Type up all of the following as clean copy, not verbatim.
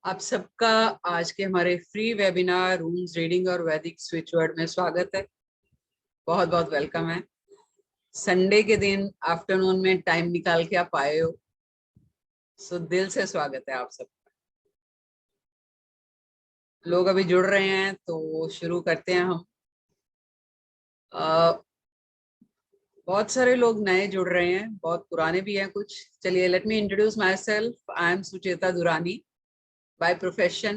आप सबका आज के हमारे फ्री वेबिनार रून्स रीडिंग और वैदिक स्विच वर्ड में स्वागत है। बहुत बहुत वेलकम है। संडे के दिन आफ्टरनून में टाइम निकाल के आप आए हो, सो दिल से स्वागत है आप सबका। लोग अभी जुड़ रहे हैं तो शुरू करते हैं हम। बहुत सारे लोग नए जुड़ रहे हैं, बहुत पुराने भी हैं कुछ। चलिए, let me introduce myself. I am Sucheta Durani, by profession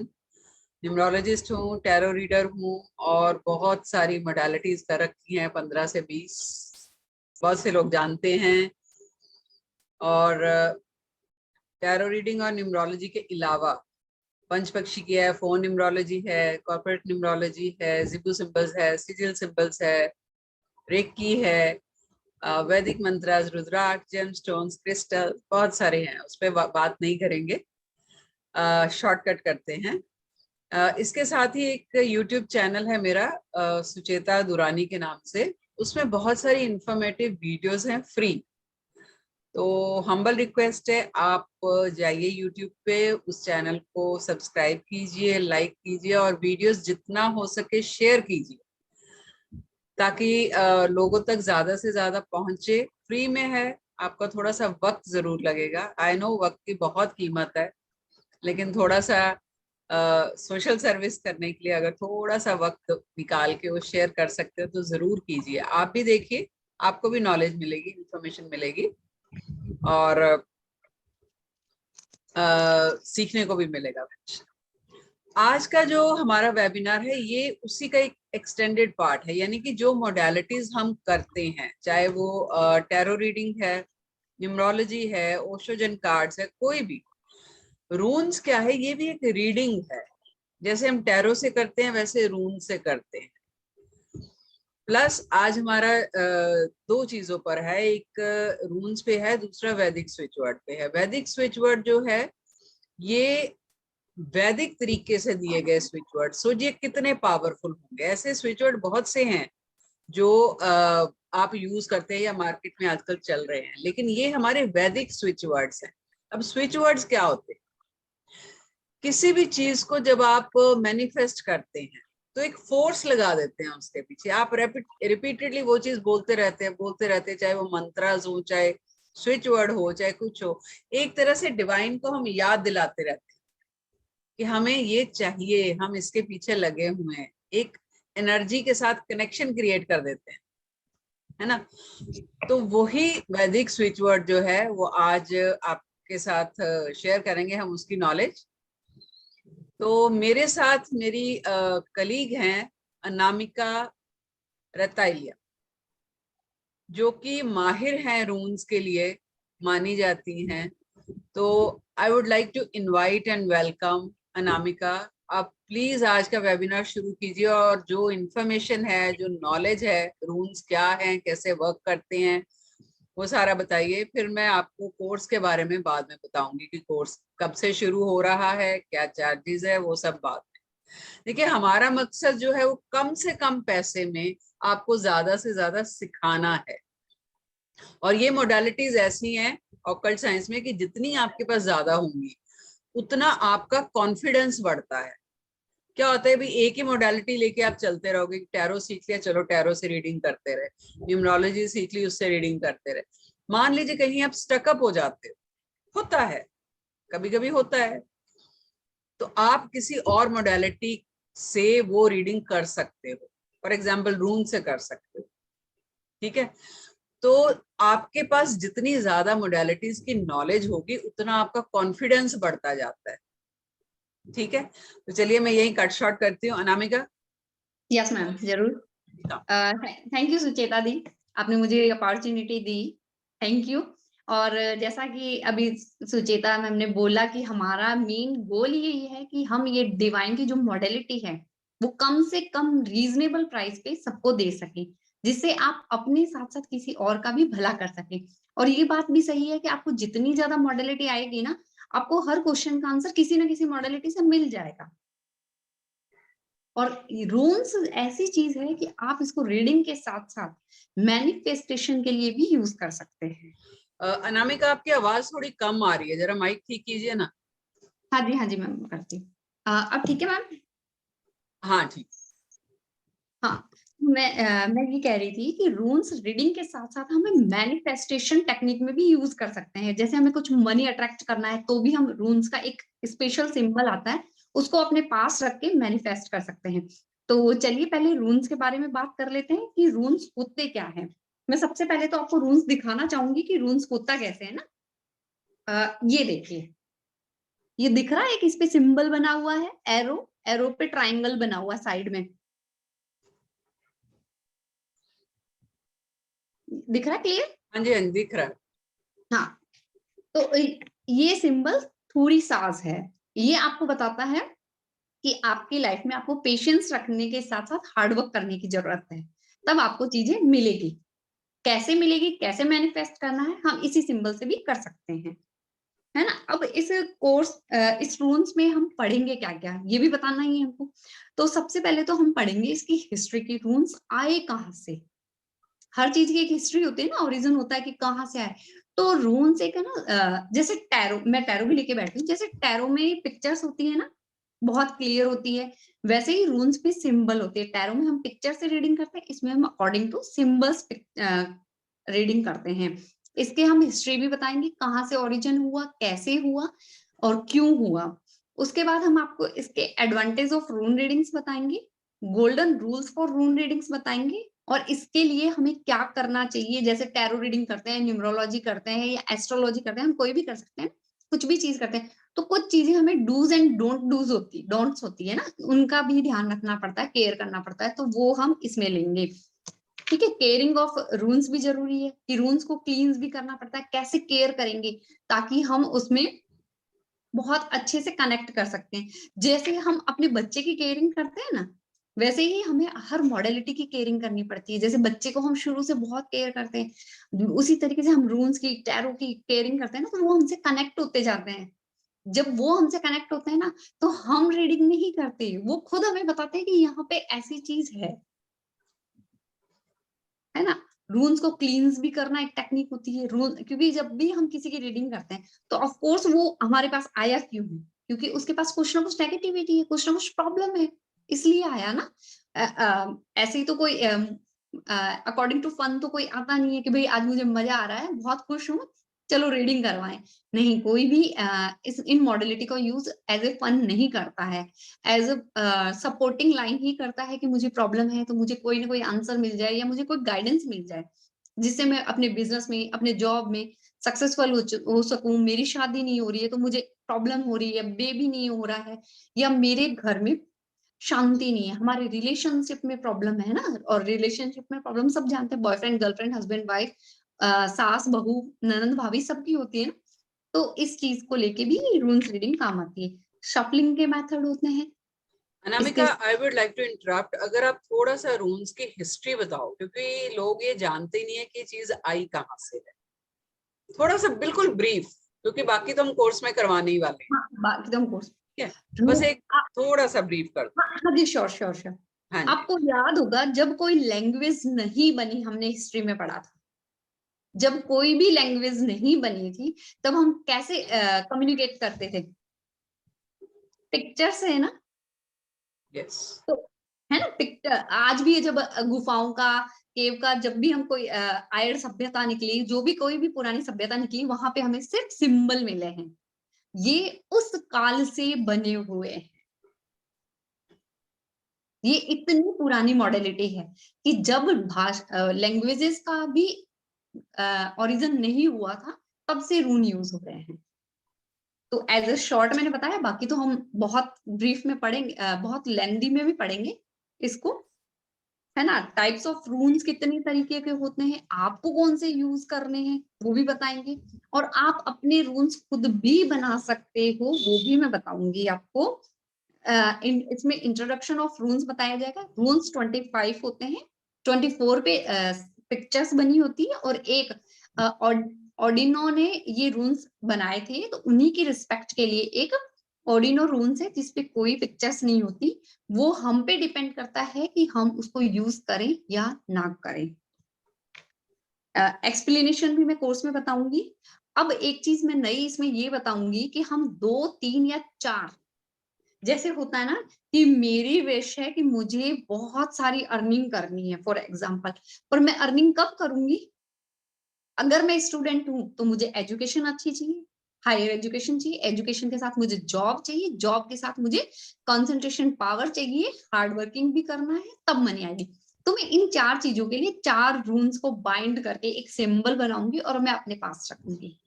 numerologist हूँ, टैरो रीडर हूँ और बहुत सारी मोडालिटीज कर रखी हैं, 15 से 20 बहुत से लोग जानते हैं। और टैरो रीडिंग और न्यूमरोलॉजी के अलावा पंचपक्षी की है, फोन न्यूमरोलॉजी है, कॉर्पोरेट न्यूमरोलॉजी है, जिबू सिंबल्स है, सिजिल सिंबल्स है, रेकी है, वैदिक मंत्रास, रुद्राक्ष, जेमस्टोन्स, क्रिस्टल, बहुत सारे हैं, उस पर बात नहीं करेंगे, शॉर्टकट करते हैं। इसके साथ ही एक YouTube चैनल है मेरा, सुचेता दुरानी के नाम से। उसमें बहुत सारी इंफॉर्मेटिव वीडियोस हैं फ्री। तो हम्बल रिक्वेस्ट है, आप जाइए YouTube पे, उस चैनल को सब्सक्राइब कीजिए, लाइक कीजिए और वीडियोस जितना हो सके शेयर कीजिए, ताकि लोगों तक ज्यादा से ज्यादा पहुंचे। फ्री में है, आपका थोड़ा सा वक्त जरूर लगेगा। आई नो वक्त की बहुत कीमत है, लेकिन थोड़ा सा सोशल सर्विस करने के लिए अगर थोड़ा सा वक्त निकाल के वो शेयर कर सकते हो तो जरूर कीजिए। आप भी देखिए, आपको भी नॉलेज मिलेगी, इंफॉर्मेशन मिलेगी और सीखने को भी मिलेगा। आज का जो हमारा वेबिनार है ये उसी का एक एक्सटेंडेड पार्ट है, यानी कि जो मोडालिटीज हम करते हैं, चाहे वो टैरो रीडिंग है, न्यूमरोलॉजी है, ओशोजन कार्ड्स है, कोई भी। रून्स क्या है, ये भी एक रीडिंग है। जैसे हम टैरो से करते हैं वैसे रून से करते हैं। प्लस आज हमारा दो चीजों पर है, एक रून्स पे है, दूसरा वैदिक स्विच वर्ड पे है। वैदिक स्विच वर्ड जो है ये वैदिक तरीके से दिए गए स्विच वर्ड। सो ये कितने पावरफुल होंगे। ऐसे स्विच वर्ड बहुत से हैं जो आप यूज करते हैं या मार्केट में आजकल चल रहे हैं, लेकिन ये हमारे वैदिक स्विच वर्ड्स हैं। अब स्विच वर्ड्स क्या होते हैं? किसी भी चीज को जब आप मैनिफेस्ट करते हैं तो एक फोर्स लगा देते हैं उसके पीछे। आप रिपीटेडली वो चीज बोलते रहते हैं, चाहे वो मंत्रास हो, चाहे स्विच वर्ड हो, चाहे कुछ हो। एक तरह से डिवाइन को हम याद दिलाते रहते हैं कि हमें ये चाहिए, हम इसके पीछे लगे हुए हैं। एक एनर्जी के साथ कनेक्शन क्रिएट कर देते हैं, है ना। तो वही वैदिक स्विच वर्ड जो है वो आज आपके साथ शेयर करेंगे हम, उसकी नॉलेज। तो मेरे साथ मेरी कलीग हैं अनामिका रताइलिया, जो कि माहिर हैं रून्स के लिए, मानी जाती हैं। तो I would like to invite and welcome Anamika. आप प्लीज आज का वेबिनार शुरू कीजिए और जो इंफॉर्मेशन है, जो नॉलेज है, रून्स क्या हैं, कैसे वर्क करते हैं, वो सारा बताइए। फिर मैं आपको कोर्स के बारे में बाद में बताऊंगी कि कोर्स कब से शुरू हो रहा है, क्या चार्जेस है, वो सब बात। देखिए, हमारा मकसद जो है वो कम से कम पैसे में आपको ज्यादा से ज्यादा सिखाना है। और ये मोडालिटीज ऐसी हैं ऑकल्ट साइंस में कि जितनी आपके पास ज्यादा होंगी उतना आपका कॉन्फिडेंस बढ़ता है। क्या होता है भी, एक ही मोडालिटी लेके आप चलते रहोगे। टैरो सीख लिया, चलो टैरो से रीडिंग करते रहे, न्यूमरोलॉजी सीख ली, उससे रीडिंग करते रहे। मान लीजिए कहीं आप स्टकअप हो जाते हो, होता है, कभी कभी होता है, तो आप किसी और मोडालिटी से वो रीडिंग कर सकते हो। फॉर एग्जाम्पल रून से कर सकते हो, ठीक है। तो आपके पास जितनी ज्यादा मोडालिटीज की नॉलेज होगी उतना आपका कॉन्फिडेंस बढ़ता जाता है, ठीक है। तो चलिए मैं यही कट शॉर्ट करती हूँ। अनामिका। यस मैम, जरूर। थैंक यू सुचेता दी, आपने मुझे अपॉर्चुनिटी दी, थैंक यू। और जैसा कि अभी सुचेता मैम ने बोला कि हमारा मेन गोल यही है कि हम ये डिवाइन की जो मॉडलिटी है वो कम से कम रीजनेबल प्राइस पे सबको दे सके, जिससे आप अपने साथ साथ किसी और का भी भला कर सके। और ये बात भी सही है कि आपको जितनी ज्यादा मॉडलिटी आएगी ना, आपको हर क्वेश्चन का आंसर किसी ना किसी मॉडलिटी से मिल जाएगा। और रून्स ऐसी चीज है कि आप इसको रीडिंग के साथ साथ मैनिफेस्टेशन के लिए भी यूज कर सकते हैं। अनामिका, आपकी आवाज थोड़ी कम आ रही है, जरा माइक ठीक कीजिए ना। हाँ जी मैम करती हूँ। अब ठीक है मैम? हाँ ठीक। हाँ, मैं ये कह रही थी कि रून्स रीडिंग के साथ साथ हमें मैनिफेस्टेशन टेक्निक में भी यूज कर सकते हैं। जैसे हमें कुछ मनी अट्रैक्ट करना है तो भी हम रून्स का एक स्पेशल सिंबल आता है, उसको अपने पास रख के मैनिफेस्ट कर सकते हैं। तो चलिए पहले रून्स के बारे में बात कर लेते हैं कि रून्स होते क्या है। मैं सबसे पहले तो आपको रून्स दिखाना चाहूंगी कि रून्स होता कैसे है ना। ये देखिए, ये दिख रहा है कि इस पे सिंबल बना हुआ है, एरो, एरो पे ट्राइंगल बना हुआ है साइड में, दिख रहा है क्लियर? हाँ जी, हाँ जी, दिख रहा है। हाँ, तो ये सिंबल थोड़ी साज है। ये आपको बताता है कि आपकी लाइफ में आपको पेशेंस रखने के साथ साथ हार्डवर्क करने की जरूरत है, तब आपको चीजें मिलेगी। कैसे मिलेगी, कैसे मैनिफेस्ट करना है, हम इसी सिंबल से भी कर सकते हैं, है ना। अब इस कोर्स, इस रूल्स में हम पढ़ेंगे क्या क्या, ये भी बताना ही है हमको। तो सबसे पहले तो हम पढ़ेंगे इसकी हिस्ट्री की, रूल्स आए कहाँ से। हर चीज की एक हिस्ट्री होती है ना, ओरिजिन होता है कि कहाँ से आए। तो रून्स एक है ना, जैसे टैरो, मैं टैरो भी लेके बैठी हूँ, जैसे टैरो में पिक्चर्स होती है ना, बहुत क्लियर होती है, वैसे ही रून्स भी सिंबल होती है। टैरो में हम पिक्चर से रीडिंग करते हैं, इसमें हम अकॉर्डिंग टू सिंबल्स रीडिंग करते हैं। इसके हम हिस्ट्री भी बताएंगे, कहाँ से ओरिजिन हुआ, कैसे हुआ और क्यों हुआ। उसके बाद हम आपको इसके एडवांटेज ऑफ रून रीडिंग्स बताएंगे, गोल्डन रूल्स फॉर रून रीडिंग्स बताएंगे, और इसके लिए हमें क्या करना चाहिए। जैसे टैरो रीडिंग करते हैं, न्यूमरोलॉजी करते हैं या एस्ट्रोलॉजी करते हैं, हम कोई भी कर सकते हैं, कुछ भी चीज करते हैं, तो कुछ चीजें हमें डूज एंड डोंट्स होती है ना, उनका भी ध्यान रखना पड़ता है, केयर करना पड़ता है, तो वो हम इसमें लेंगे। ठीक है, केयरिंग ऑफ रून्स भी जरूरी है कि रून्स को क्लींस भी करना पड़ता है, कैसे केयर करेंगे ताकि हम उसमें बहुत अच्छे से कनेक्ट कर सकते हैं। जैसे हम अपने बच्चे की केयरिंग करते हैं ना, वैसे ही हमें हर मॉडलिटी की केयरिंग करनी पड़ती है। जैसे बच्चे को हम शुरू से बहुत केयर करते हैं, उसी तरीके से हम रून्स की, टैरो की केयरिंग करते हैं ना, तो वो हमसे कनेक्ट होते जाते हैं। जब वो हमसे कनेक्ट होते हैं ना, तो हम रीडिंग नहीं करते, वो खुद हमें बताते हैं कि यहाँ पे ऐसी चीज है ना। रून्स को क्लींस भी करना एक टेक्निक होती है। रूल, क्योंकि जब भी हम किसी की रीडिंग करते हैं तो ऑफ कोर्स वो हमारे पास आया क्यों है, क्योंकि उसके पास कुछ ना कुछ नेगेटिविटी है, कुछ ना कुछ प्रॉब्लम है, इसलिए आया ना। ऐसे ही तो कोई अकॉर्डिंग टू फन तो कोई आता नहीं है कि भाई आज मुझे मजा आ रहा है, बहुत खुश हूँ, चलो रीडिंग करवाएं। नहीं, कोई भी इस इन मॉडलिटी का यूज एज ए फन नहीं करता है, एज अ सपोर्टिंग लाइन ही करता है कि मुझे प्रॉब्लम है तो मुझे कोई ना कोई आंसर मिल जाए या मुझे कोई गाइडेंस मिल जाए, जिससे मैं अपने बिजनेस में, अपने जॉब में सक्सेसफुल हो सकूं। मेरी शादी नहीं हो रही है तो मुझे प्रॉब्लम हो रही है, बेबी नहीं हो रहा है, या मेरे घर में शांति नहीं है, हमारे रिलेशनशिप में प्रॉब्लम है ना। और रिलेशनशिप में प्रॉब्लम सब जानते हैं, बॉयफ्रेंड गर्लफ्रेंड हस्बैंड वाइफ, सास बहू ननंद भाभी सबकी होती है ना। तो इस चीज को लेके भी रून्स रीडिंग काम आती है। शफलिंग के मेथड होते हैं अनामिका, इसके। I would like to interrupt, अगर आप थोड़ा सा रून्स की हिस्ट्री बताओ, क्योंकि लोग ये जानते ही नहीं है कि चीज आई कहाँ से है। थोड़ा सा बिल्कुल ब्रीफ, क्योंकि बाकी तो हम कोर्स में करवाने ही वाले हैं। हाँ, एकदम कोर्स। ठीक है, बस एक थोड़ा सा ब्रीफ कर दो। हाँ जी, श्योर श्योर श्योर। हाँ जी। आपको याद होगा जब कोई लैंग्वेज नहीं बनी, हमने हिस्ट्री में पढ़ा था, जब कोई भी लैंग्वेज नहीं बनी थी तब हम कैसे कम्युनिकेट करते थे, पिक्चर से, है ना। यस। तो है ना, पिक्चर आज भी जब गुफाओं का, केव का, जब भी हम कोई आयड सभ्यता निकली, जो भी कोई भी पुरानी सभ्यता निकली, वहां पे हमें सिर्फ सिंबल मिले हैं, ये उस काल से बने हुए हैं। ये इतनी पुरानी मॉडलिटी है कि जब भाषा लैंग्वेजेस का भी ओरिजिन नहीं हुआ था, तब से रून यूज हो रहे हैं। तो एज ए शॉर्ट मैंने बताया, बाकी तो हम बहुत ब्रीफ में पढ़ेंगे, बहुत लेंदी में भी पढ़ेंगे इसको, है ना। टाइप्स ऑफ रून्स कितने तरीके के होते हैं, आपको कौन से यूज करने हैं वो भी बताएंगे, और आप अपने रून्स खुद भी बना सकते हो वो भी मैं बताऊंगी आपको। इसमें इंट्रोडक्शन ऑफ रून्स बताया जाएगा। रून्स 25 होते हैं, 24 पे पिक्चर्स बनी होती है, और एक ऑर्डिनो ने ये रून्स बनाए थे, तो उन्हीं की रिस्पेक्ट के लिए एक ऑर्डिनो रून्स है जिसपे कोई पिक्चर्स नहीं होती। वो हम पे डिपेंड करता है कि हम उसको यूज करें या ना करें। एक्सप्लेनेशन भी मैं कोर्स में बताऊंगी। अब एक चीज मैं नई इसमें ये बताऊंगी कि हम 2, 3 या 4, जैसे होता है ना कि मेरी विश है कि मुझे बहुत सारी अर्निंग करनी है फॉर एग्जाम्पल, पर मैं अर्निंग कब करूंगी? अगर मैं स्टूडेंट हूं तो मुझे एजुकेशन अच्छी चाहिए, हायर एजुकेशन चाहिए, एजुकेशन के साथ मुझे जॉब चाहिए, जॉब के साथ मुझे कंसंट्रेशन पावर चाहिए, हार्ड वर्किंग भी करना है, तब मनी आएगी। तो मैं इन 4 चीजों के लिए 4 रून्स को बाइंड करके एक सिंबल बनाऊंगी और मैं अपने पास रखूंगी।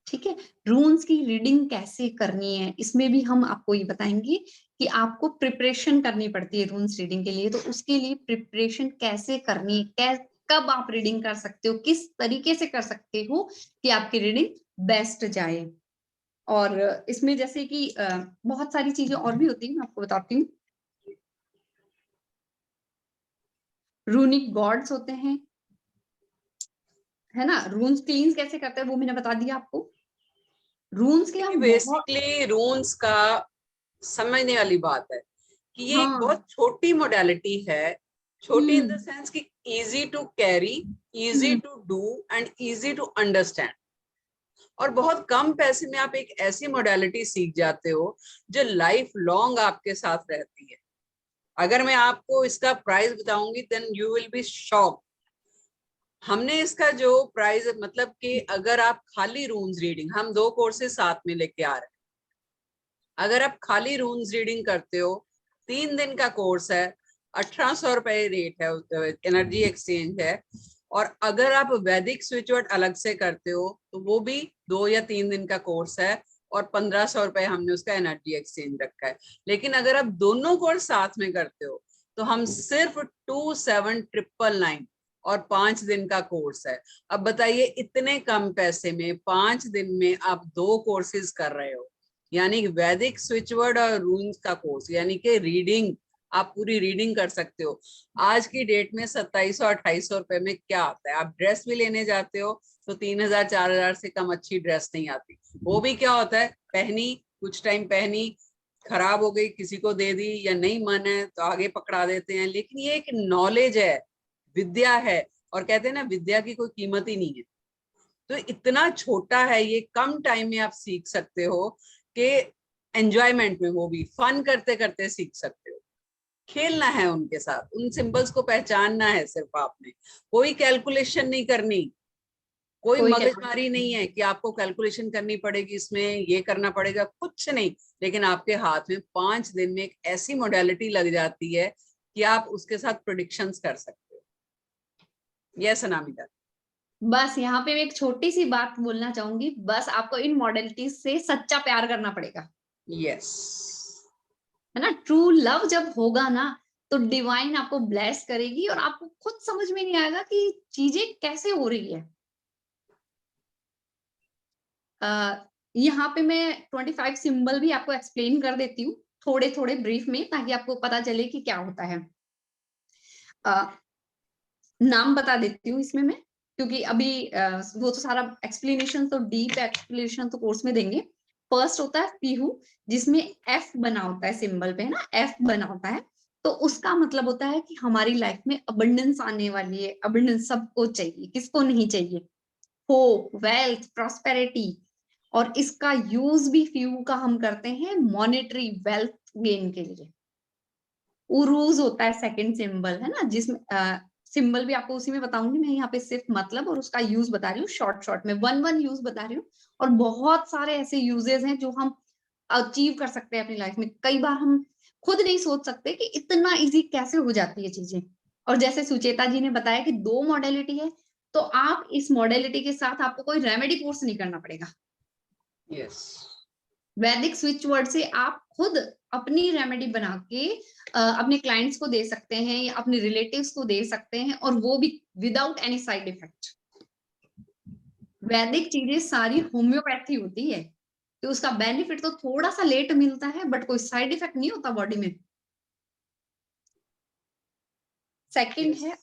ठीक है, रून्स की रीडिंग कैसे करनी है इसमें भी हम आपको ये बताएंगे कि आपको प्रिपरेशन करनी पड़ती है रून्स रीडिंग के लिए, तो उसके लिए प्रिपरेशन कैसे करनी है, कब आप रीडिंग कर सकते हो, किस तरीके से कर सकते हो कि आपकी रीडिंग बेस्ट जाए। और इसमें जैसे कि बहुत सारी चीजें और भी होती है, मैं आपको बताती हूँ। रूनिक गॉड्स होते हैं, है ना, रून्स क्लींस कैसे करते हैं वो मैंने बता दिया आपको। रून्स के हम बहुत, बेसिकली रून्स का समझने वाली बात है कि ये एक हाँ, बहुत छोटी मोडालिटी है, छोटी इन द सेंस कि easy to carry, easy to do and easy to understand, और बहुत कम पैसे में आप एक ऐसी मोडालिटी सीख जाते हो जो लाइफ लॉन्ग आपके साथ रहती है। अगर मैं आपको इसका प्राइस बताऊंगी then you will be shock. हमने इसका जो प्राइस, मतलब कि अगर आप खाली रून्स रीडिंग, हम 2 कोर्सेज साथ में लेके आ रहे हैं, अगर आप खाली रून्स रीडिंग करते हो, 3 दिन का कोर्स है, 1800 रुपए रेट है, एनर्जी एक्सचेंज है। और अगर आप वैदिक स्विच वर्ड अलग से करते हो तो वो भी 2 या 3 दिन का कोर्स है, और 1500 रुपए हमने उसका एनर्जी एक्सचेंज रखा है। लेकिन अगर आप दोनों कोर्स साथ में करते हो तो हम सिर्फ 27,999 और 5 दिन का कोर्स है। अब बताइए, इतने कम पैसे में 5 दिन में आप 2 कोर्सेज कर रहे हो, यानी वैदिक स्विच वर्ड और रून्स का कोर्स, यानी कि रीडिंग, आप पूरी रीडिंग कर सकते हो। आज की डेट में 2700-2800 रुपए में क्या आता है? आप ड्रेस भी लेने जाते हो तो 3000-4000 से कम अच्छी ड्रेस नहीं आती। वो भी क्या होता है, पहनी, कुछ टाइम पहनी, खराब हो गई, किसी को दे दी, या नहीं मन है तो आगे पकड़ा देते हैं। लेकिन ये एक नॉलेज है, विद्या है, और कहते हैं ना, विद्या की कोई कीमत ही नहीं है। तो इतना छोटा है ये, कम टाइम में आप सीख सकते हो कि एंजॉयमेंट में, वो भी फन करते करते सीख सकते हो। खेलना है उनके साथ, उन सिंबल्स को पहचानना है सिर्फ आपने, कोई कैलकुलेशन नहीं करनी, कोई कोई मगजमारी नहीं है कि आपको कैलकुलेशन करनी पड़ेगी, इसमें ये करना पड़ेगा, कुछ नहीं। लेकिन आपके हाथ में 5 दिन में एक ऐसी मोडालिटी लग जाती है कि आप उसके साथ प्रेडिक्शंस कर सकते हो। यस अनामिका। बस यहाँ पे मैं एक छोटी सी बात बोलना चाहूंगी, बस आपको इन मॉडलिटीज से सच्चा प्यार करना पड़ेगा, यस, है ना। ट्रू लव जब होगा ना तो डिवाइन आपको ब्लेस करेगी और आपको खुद समझ में नहीं आएगा कि चीजें कैसे हो रही है। यहाँ पे मैं 25 सिंबल भी आपको एक्सप्लेन कर देती हूँ थोड़े थोड़े ब्रीफ में, ताकि आपको पता चले कि क्या होता है। नाम बता देती हूँ इसमें मैं, क्योंकि अभी वो तो सारा एक्सप्लेनेशन तो डीप एक्सप्लेनेशन तो कोर्स में देंगे। फर्स्ट होता है पीहू, जिसमें एफ बना होता है सिंबल पे, है ना, एफ बना होता है। तो उसका मतलब होता है कि हमारी लाइफ में अबंडेंस आने वाली है। अबंडेंस सबको चाहिए, किसको नहीं चाहिए? Hope, wealth, prosperity. और इसका यूज भी पीहू का हम करते हैं मॉनेटरी वेल्थ गेन के लिए। उरूज होता है सेकंड सिंबल, है ना, जिसमें सिंबल भी आपको उसी में बताऊंगी मैं, यहाँ पे सिर्फ मतलब और उसका यूज बता रही हूँ, शॉर्ट शॉर्ट में वन वन यूज बता रही हूँ। और बहुत सारे ऐसे यूजेस हैं जो हम अचीव कर सकते हैं अपनी लाइफ में। कई बार हम खुद नहीं सोच सकते कि इतना इजी कैसे हो जाती है चीजें। और जैसे सुचेता जी ने बताया कि 2 मॉडलिटी है, तो आप इस मॉडलिटी के साथ आपको कोई रेमेडी कोर्स नहीं करना पड़ेगा। यस, वैदिक स्विच वर्ड से आप खुद अपनी रेमेडी बना के अपने क्लाइंट्स को दे सकते हैं या अपने रिलेटिव्स को दे सकते हैं, और वो भी विदाउट एनी साइड इफेक्ट। वैदिक चीजें सारी होम्योपैथी होती है, तो उसका बेनिफिट तो थोड़ा सा लेट मिलता है, बट कोई साइड इफेक्ट नहीं होता बॉडी में। सेकंड यस, है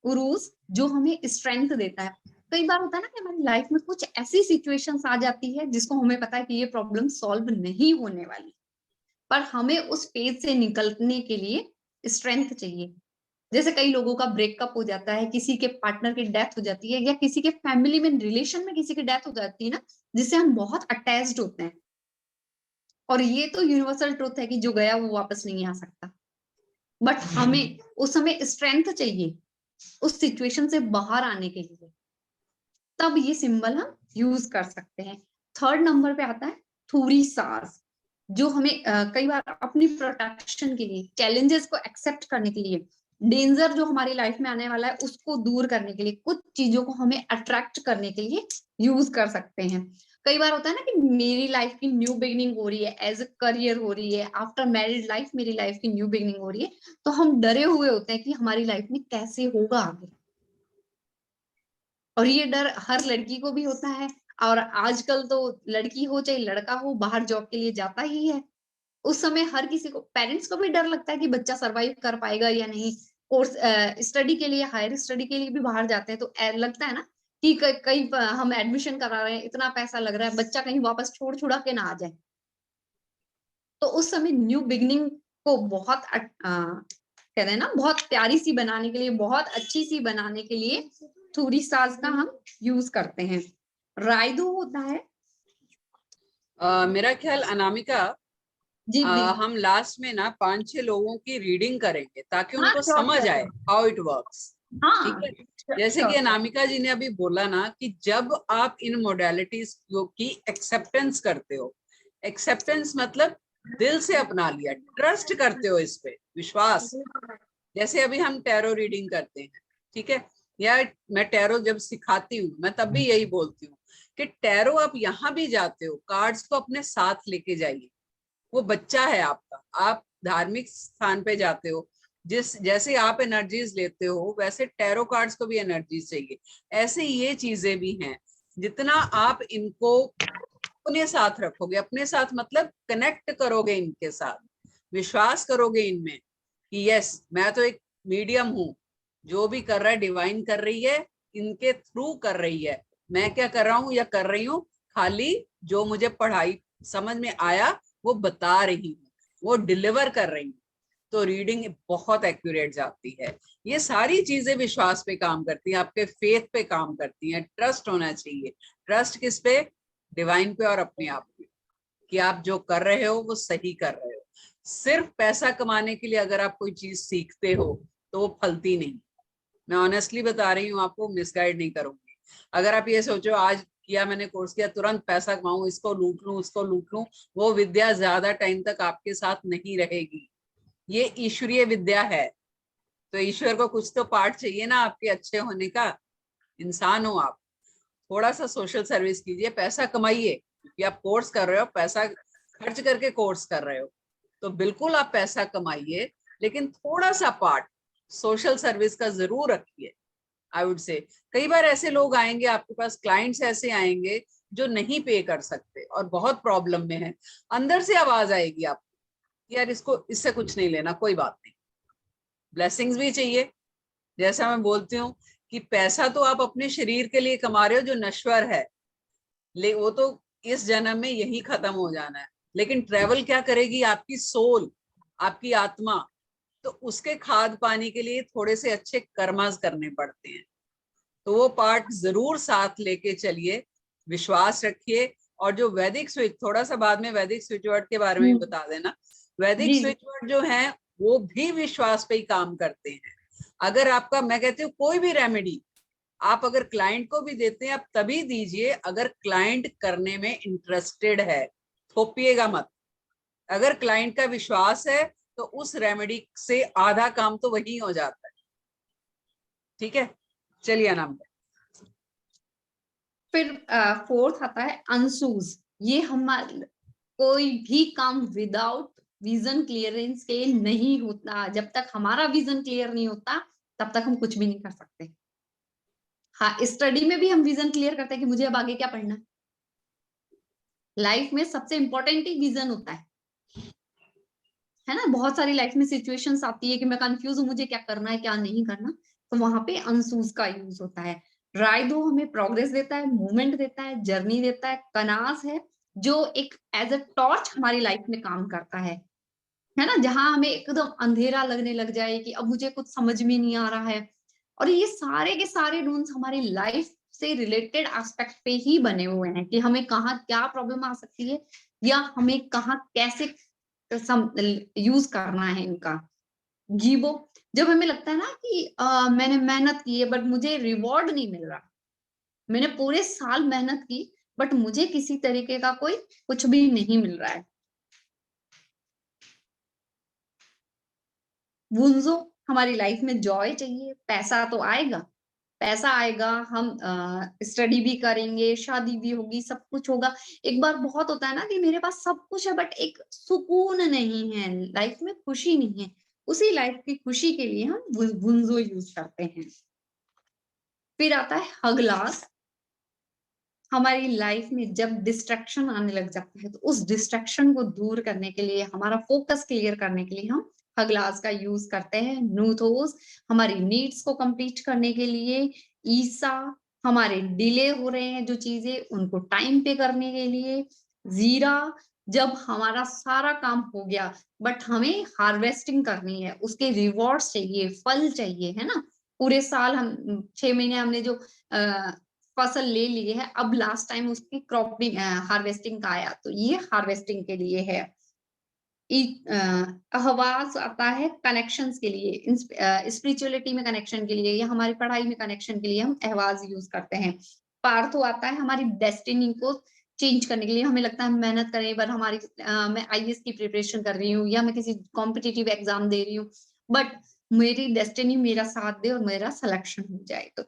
उरूस, जो हमें स्ट्रेंथ देता है। कई बार होता है ना कि हमारी लाइफ में कुछ ऐसी सिचुएशंस आ जाती है जिसको हमें पता है कि ये प्रॉब्लम सॉल्व नहीं होने वाली, पर हमें उस फेज से निकलने के लिए स्ट्रेंथ चाहिए। जैसे कई लोगों का ब्रेकअप हो जाता है, किसी के पार्टनर की डेथ हो जाती है, या किसी के फैमिली में रिलेशन में किसी की डेथ हो जाती है ना, जिससे हम बहुत अटैच्ड होते हैं। और ये तो यूनिवर्सल ट्रुथ है कि जो गया वो वापस नहीं आ सकता। बट हमें उस समय स्ट्रेंथ चाहिए उस सिचुएशन से बाहर आने के लिए, तब ये सिंबल हम यूज कर सकते हैं। थर्ड नंबर पे आता है थूरी सास, जो हमें कई बार अपनी प्रोटेक्शन के लिए, चैलेंजेस को एक्सेप्ट करने के लिए, डेंजर जो हमारी लाइफ में आने वाला है उसको दूर करने के लिए, कुछ चीजों को हमें अट्रैक्ट करने के लिए यूज कर सकते हैं। कई बार होता है ना कि मेरी लाइफ की न्यू बिगिनिंग हो रही है, एज अ करियर हो रही है, आफ्टर मैरिड लाइफ मेरी लाइफ की न्यू बिगिनिंग हो रही है, तो हम डरे हुए होते हैं कि हमारी लाइफ में कैसे होगा आगे। और ये डर हर लड़की को भी होता है, और आजकल तो लड़की हो चाहे लड़का हो बाहर जॉब के लिए जाता ही है। उस समय हर किसी को, पेरेंट्स को भी डर लगता है कि बच्चा सरवाइव कर पाएगा या नहीं। कोर्स स्टडी के लिए, हायर स्टडी के लिए भी बाहर जाते हैं, तो लगता है ना कि कहीं हम एडमिशन करा रहे हैं, इतना पैसा लग रहा है, बच्चा कहीं वापस छोड़ छुड़ा के ना आ जाए। तो उस समय न्यू बिगनिंग को बहुत कहते हैं ना, बहुत प्यारी सी बनाने के लिए, बहुत अच्छी सी बनाने के लिए थोड़ी साज का हम यूज करते हैं। रायदो होता है, मेरा ख्याल अनामिका, जी दी, हम लास्ट में ना 5-6 लोगों की रीडिंग करेंगे ताकि हाँ उनको श्योर समझ आए श्योर, हाउ इट वर्क्स। ठीक हाँ है, जैसे कि श्योर, अनामिका जी ने अभी बोला ना कि जब आप इन मोडालिटीज की एक्सेप्टेंस करते हो, एक्सेप्टेंस मतलब दिल से अपना लिया, ट्रस्ट करते हो, इस पे विश्वास। जैसे अभी हम टैरो रीडिंग करते हैं, ठीक है, या मैं टैरो जब सिखाती हूँ मैं तब भी यही बोलती हूँ कि टैरो आप यहाँ भी जाते हो, कार्ड्स को अपने साथ लेके जाइए। वो बच्चा है आपका, आप धार्मिक स्थान पे जाते हो, जिस जैसे आप एनर्जीज लेते हो वैसे टैरो कार्ड्स को भी एनर्जीज चाहिए। ऐसे ये चीजें भी हैं, जितना आप इनको अपने साथ रखोगे, अपने साथ मतलब कनेक्ट करोगे इनके साथ, विश्वास करोगे इनमें कि यस मैं तो एक मीडियम हूँ, जो भी कर रहा है डिवाइन कर रही है, इनके थ्रू कर रही है, मैं क्या कर रहा हूँ या कर रही हूँ, खाली जो मुझे पढ़ाई समझ में आया वो बता रही हूँ, वो डिलीवर कर रही हूँ। तो रीडिंग बहुत एक्यूरेट जाती है। ये सारी चीजें विश्वास पे काम करती हैं, आपके फेथ पे काम करती हैं। ट्रस्ट होना चाहिए। ट्रस्ट किस पे? डिवाइन पे और अपने आप पे, कि आप जो कर रहे हो वो सही कर रहे हो। सिर्फ पैसा कमाने के लिए अगर आप कोई चीज सीखते हो तो वो फलती नहीं। मैं ऑनेस्टली बता रही हूँ आपको, मिसगाइड नहीं करूंगी। अगर आप ये सोचो आज किया मैंने कोर्स किया तुरंत पैसा कमाऊं, इसको लूट लूं उसको लूट लूं, वो विद्या ज्यादा टाइम तक आपके साथ नहीं रहेगी। ये ईश्वरीय विद्या है, तो ईश्वर को कुछ तो पार्ट चाहिए ना आपके अच्छे होने का। इंसान हो आप, थोड़ा सा सोशल सर्विस कीजिए, पैसा कमाइए, क्योंकि आप कोर्स कर रहे हो, पैसा खर्च करके कोर्स कर रहे हो, तो बिल्कुल आप पैसा कमाइए, लेकिन थोड़ा सा पार्ट सोशल सर्विस का जरूर रखिए। आई वुड से कई बार ऐसे लोग आएंगे आपके पास, क्लाइंट्स ऐसे आएंगे जो नहीं पे कर सकते और बहुत प्रॉब्लम में है, अंदर से आवाज आएगी आपको, यार इसको, इससे कुछ नहीं लेना, कोई बात नहीं। ब्लेसिंग्स भी चाहिए। जैसा मैं बोलती हूँ कि पैसा तो आप अपने शरीर के लिए कमा रहे हो जो नश्वर है, ले वो तो इस जन्म में यही खत्म हो जाना है। लेकिन ट्रेवल क्या करेगी? आपकी सोल, आपकी आत्मा। तो उसके खाद पानी के लिए थोड़े से अच्छे कर्मास करने पड़ते हैं, तो वो पार्ट जरूर साथ लेके चलिए, विश्वास रखिए। और जो वैदिक स्विच, थोड़ा सा बाद में वैदिक स्विच वर्ड के बारे में भी बता देना। वैदिक जी स्विच वर्ड जो है वो भी विश्वास पे ही काम करते हैं। अगर आपका, मैं कहती हूँ कोई भी रेमेडी आप अगर क्लाइंट को भी देते हैं आप तभी दीजिए अगर क्लाइंट करने में इंटरेस्टेड है, थोपिएगा मत। अगर क्लाइंट का विश्वास है तो उस रेमेडी से आधा काम तो वही हो जाता है। ठीक है, चलिए नाम। फिर फोर्थ आता है अनसूज। ये हमारे कोई भी काम विदाउट विजन क्लियरेंस के नहीं होता। जब तक हमारा विजन क्लियर नहीं होता तब तक हम कुछ भी नहीं कर सकते। हाँ, स्टडी में भी हम विजन क्लियर करते हैं कि मुझे अब आगे क्या पढ़ना है। लाइफ में सबसे इंपॉर्टेंट ही विजन होता है ना। बहुत सारी लाइफ में सिचुएशंस आती है कि मैं कंफ्यूज हूँ, मुझे क्या करना है क्या नहीं करना, तो वहां पे अनसूज का यूज होता है। राइडो हमें प्रोग्रेस देता है, मूवमेंट देता है, जर्नी देता है। कनास है जो एक एज अ टॉर्च हमारी लाइफ में काम करता है। है ना, जहां हमें एकदम अंधेरा लगने लग जाए कि अब मुझे कुछ समझ में नहीं आ रहा है। और ये सारे के सारे रूल्स हमारी लाइफ से रिलेटेड एस्पेक्ट पे ही बने हुए हैं कि हमें कहाँ क्या प्रॉब्लम आ सकती है या हमें कहाँ कैसे यूज करना है इनका। जीवो, जब हमें लगता है ना कि मैंने मेहनत की है बट मुझे रिवॉर्ड नहीं मिल रहा, मैंने पूरे साल मेहनत की बट मुझे किसी तरीके का कोई कुछ भी नहीं मिल रहा है। वुंजो, हमारी लाइफ में जॉय चाहिए, पैसा तो आएगा, पैसा आएगा, हम स्टडी भी करेंगे, शादी भी होगी, सब कुछ होगा। एक बार बहुत होता है ना कि मेरे पास सब कुछ है बट एक सुकून नहीं है, लाइफ में खुशी नहीं है। उसी लाइफ की खुशी के लिए हम वुंजो यूज करते हैं। फिर आता है हगलास। हमारी लाइफ में जब डिस्ट्रैक्शन आने लग जाता है तो उस डिस्ट्रैक्शन को दूर करने के लिए, हमारा फोकस क्लियर करने के लिए हम हगलास का यूज करते हैं। नूथोस, हमारी नीड्स को कंप्लीट करने के लिए। ईसा, हमारे डिले हो रहे हैं जो चीजें उनको टाइम पे करने के लिए। जीरा, जब हमारा सारा काम हो गया बट हमें हार्वेस्टिंग करनी है, उसके रिवॉर्ड्स चाहिए, फल चाहिए, है ना। पूरे साल हम 6 महीने हमने जो फसल ले ली है, अब लास्ट टाइम उसकी क्रॉपिंग हार्वेस्टिंग का आया, तो ये हार्वेस्टिंग के लिए है। अहवास आता है कनेक्शंस के लिए, स्पिरिचुअलिटी में कनेक्शन के लिए या हमारी पढ़ाई में कनेक्शन के लिए हम अहवास यूज करते हैं। पार्थो आता है हमारी डेस्टिनी को चेंज करने के लिए, हमें लगता है हम मेहनत करें पर हमारी मैं आईएएस की प्रिपरेशन कर रही हूँ या मैं किसी कॉम्पिटिटिव एग्जाम दे रही हूँ बट मेरी डेस्टिनी मेरा साथ दे और मेरा सिलेक्शन हो जाए, तो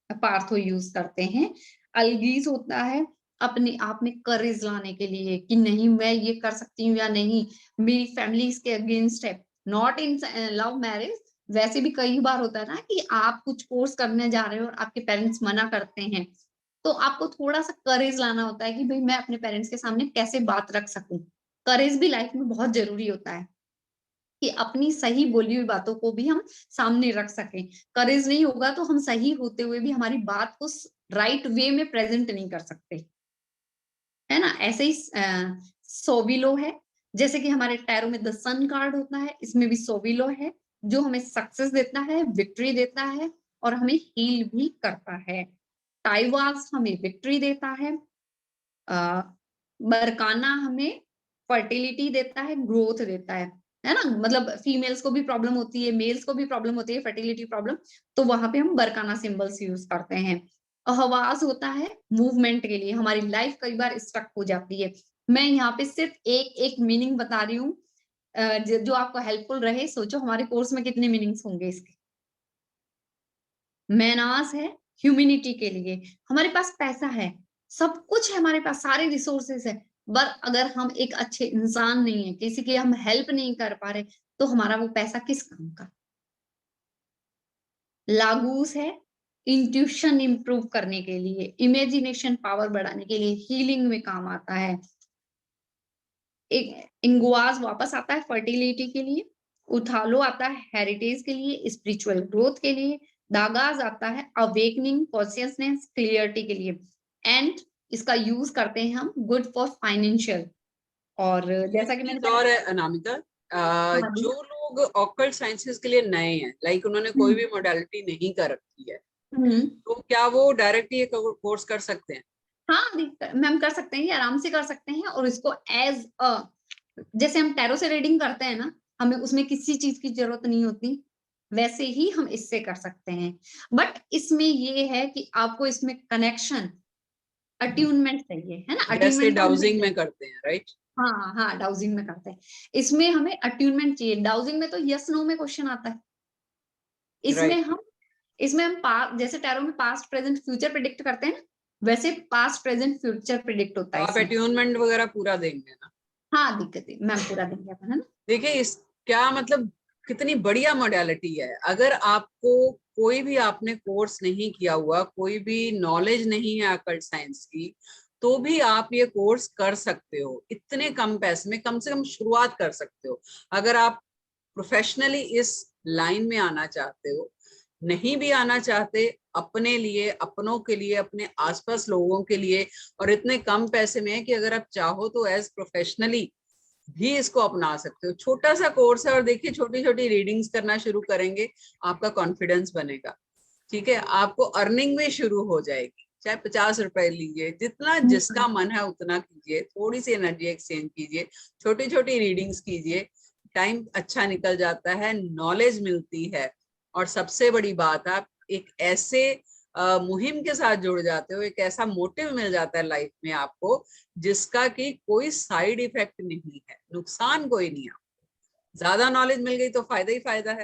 पार्थो यूज करते हैं। अलगीज होता है अपने आप में करेज लाने के लिए कि नहीं मैं ये कर सकती हूँ या नहीं, मेरी फैमिली इसके अगेंस्ट है। नॉट इन लव मैरिज, वैसे भी कई बार होता है ना कि आप कुछ कोर्स करने जा रहे हो और आपके पेरेंट्स मना करते हैं, तो आपको थोड़ा सा करेज लाना होता है कि भाई मैं अपने पेरेंट्स के सामने कैसे बात रख सकूं। करेज भी लाइफ में बहुत जरूरी होता है कि अपनी सही बोली हुई बातों को भी हम सामने रख सकें। करेज नहीं होगा तो हम सही होते हुए भी हमारी बात को राइट वे में प्रेजेंट नहीं कर सकते, है ना। ऐसे ही सोविलो है, जैसे कि हमारे टैरो में द सन कार्ड होता है, इसमें भी सोविलो है जो हमें सक्सेस देता है, विक्ट्री देता है और हमें हील भी करता है। टाइवास हमें विक्ट्री देता है। बरकाना हमें फर्टिलिटी देता है, ग्रोथ देता है ना। मतलब फीमेल्स को भी प्रॉब्लम होती है, मेल्स को भी प्रॉब्लम होती है फर्टिलिटी प्रॉब्लम, तो वहां पे हम बरकाना सिंबल्स यूज करते हैं। हवास होता है मूवमेंट के लिए, हमारी लाइफ कई बार स्टक हो जाती है। मैं यहाँ पे सिर्फ एक एक मीनिंग बता रही हूँ जो आपको हेल्पफुल रहे। सोचो हमारे कोर्स में कितने मीनिंग्स होंगे इसके। मेनास है ह्यूमिनिटी के लिए, हमारे पास पैसा है, सब कुछ है, हमारे पास सारे रिसोर्सेस है, पर अगर हम एक अच्छे इंसान नहीं है, किसी की हम हेल्प नहीं कर पा रहे, तो हमारा वो पैसा किस काम का। लागूस है इंट्यूशन इंप्रूव करने के लिए, इमेजिनेशन पावर बढ़ाने के लिए, हीलिंग में काम आता है। एक इंगुआज वापस आता है फर्टिलिटी के लिए। उथालो आता है हेरिटेज के लिए, स्पिरिचुअल ग्रोथ के लिए। दागाज आता है अवेकनिंग कॉन्शियसनेस क्लियरिटी के लिए। एंड इसका यूज करते हैं हम गुड फॉर फाइनेंशियल। और जैसा कि मैंने और है अनामिका, जो लोग ऑकल्ट साइंसेस के लिए नए हैं, लाइक उन्होंने कोई भी मॉडलिटी नहीं कर रखी है, तो क्या वो डायरेक्ट ये कोर्स कर सकते हैं? हाँ मैम कर सकते हैं, आराम से कर सकते हैं। और इसको एज अ, जैसे हम टैरो से रीडिंग करते हैं ना, हमें उसमें किसी चीज की जरूरत नहीं होती, वैसे ही हम इससे कर सकते हैं। बट इसमें ये है कि आपको इसमें कनेक्शन अट्यूनमेंट चाहिए, है ना। जैसे अट्यूनमेंट डाउजिंग में करते हैं, राइट? हाँ हाँ डाउजिंग में करते हैं, इसमें हमें अट्यूनमेंट चाहिए। डाउजिंग में तो यस नो में क्वेश्चन आता है, इसमें राइट। हम जैसे टैरो में पास्ट प्रेजेंट फ्यूचर प्रिडिक्ट करते हैं ना, वैसे पास्ट प्रेजेंट फ्यूचर प्रिडिक्ट होता तो है आप इसमें। अट्यूनमेंट वगैरह पूरा देंगे ना? हाँ दिक्कत है मैम, पूरा देंगे अपन, है ना। देखिए इस क्या मतलब कितनी बढ़िया मॉडलिटी है। अगर आपको कोई भी आपने कोर्स नहीं किया हुआ, कोई भी नॉलेज नहीं है अकल्ट साइंस की, तो भी आप ये कोर्स कर सकते हो इतने कम पैसे में, कम से कम शुरुआत कर सकते हो। अगर आप प्रोफेशनली इस लाइन में आना चाहते हो, नहीं भी आना चाहते, अपने लिए, अपनों के लिए, अपने आसपास लोगों के लिए, और इतने कम पैसे में है कि अगर आप चाहो तो एज प्रोफेशनली भी इसको अपना सकते हो। छोटा सा कोर्स है और देखिए छोटी छोटी रीडिंग्स करना शुरू करेंगे, आपका कॉन्फिडेंस बनेगा। ठीक है, आपको अर्निंग भी शुरू हो जाएगी। चाहे 50 रुपए लीजिए, जितना जिसका मन है उतना कीजिए, थोड़ी सी एनर्जी एक्सचेंज कीजिए, छोटी छोटी रीडिंग्स कीजिए, टाइम अच्छा निकल जाता है, नॉलेज मिलती है। और सबसे बड़ी बात, आप एक ऐसे मुहिम के साथ जुड़ जाते हो, एक ऐसा मोटिव मिल जाता है लाइफ में आपको जिसका कि कोई साइड इफेक्ट नहीं है, नुकसान कोई नहीं है। ज्यादा नॉलेज मिल गई तो फायदा ही फायदा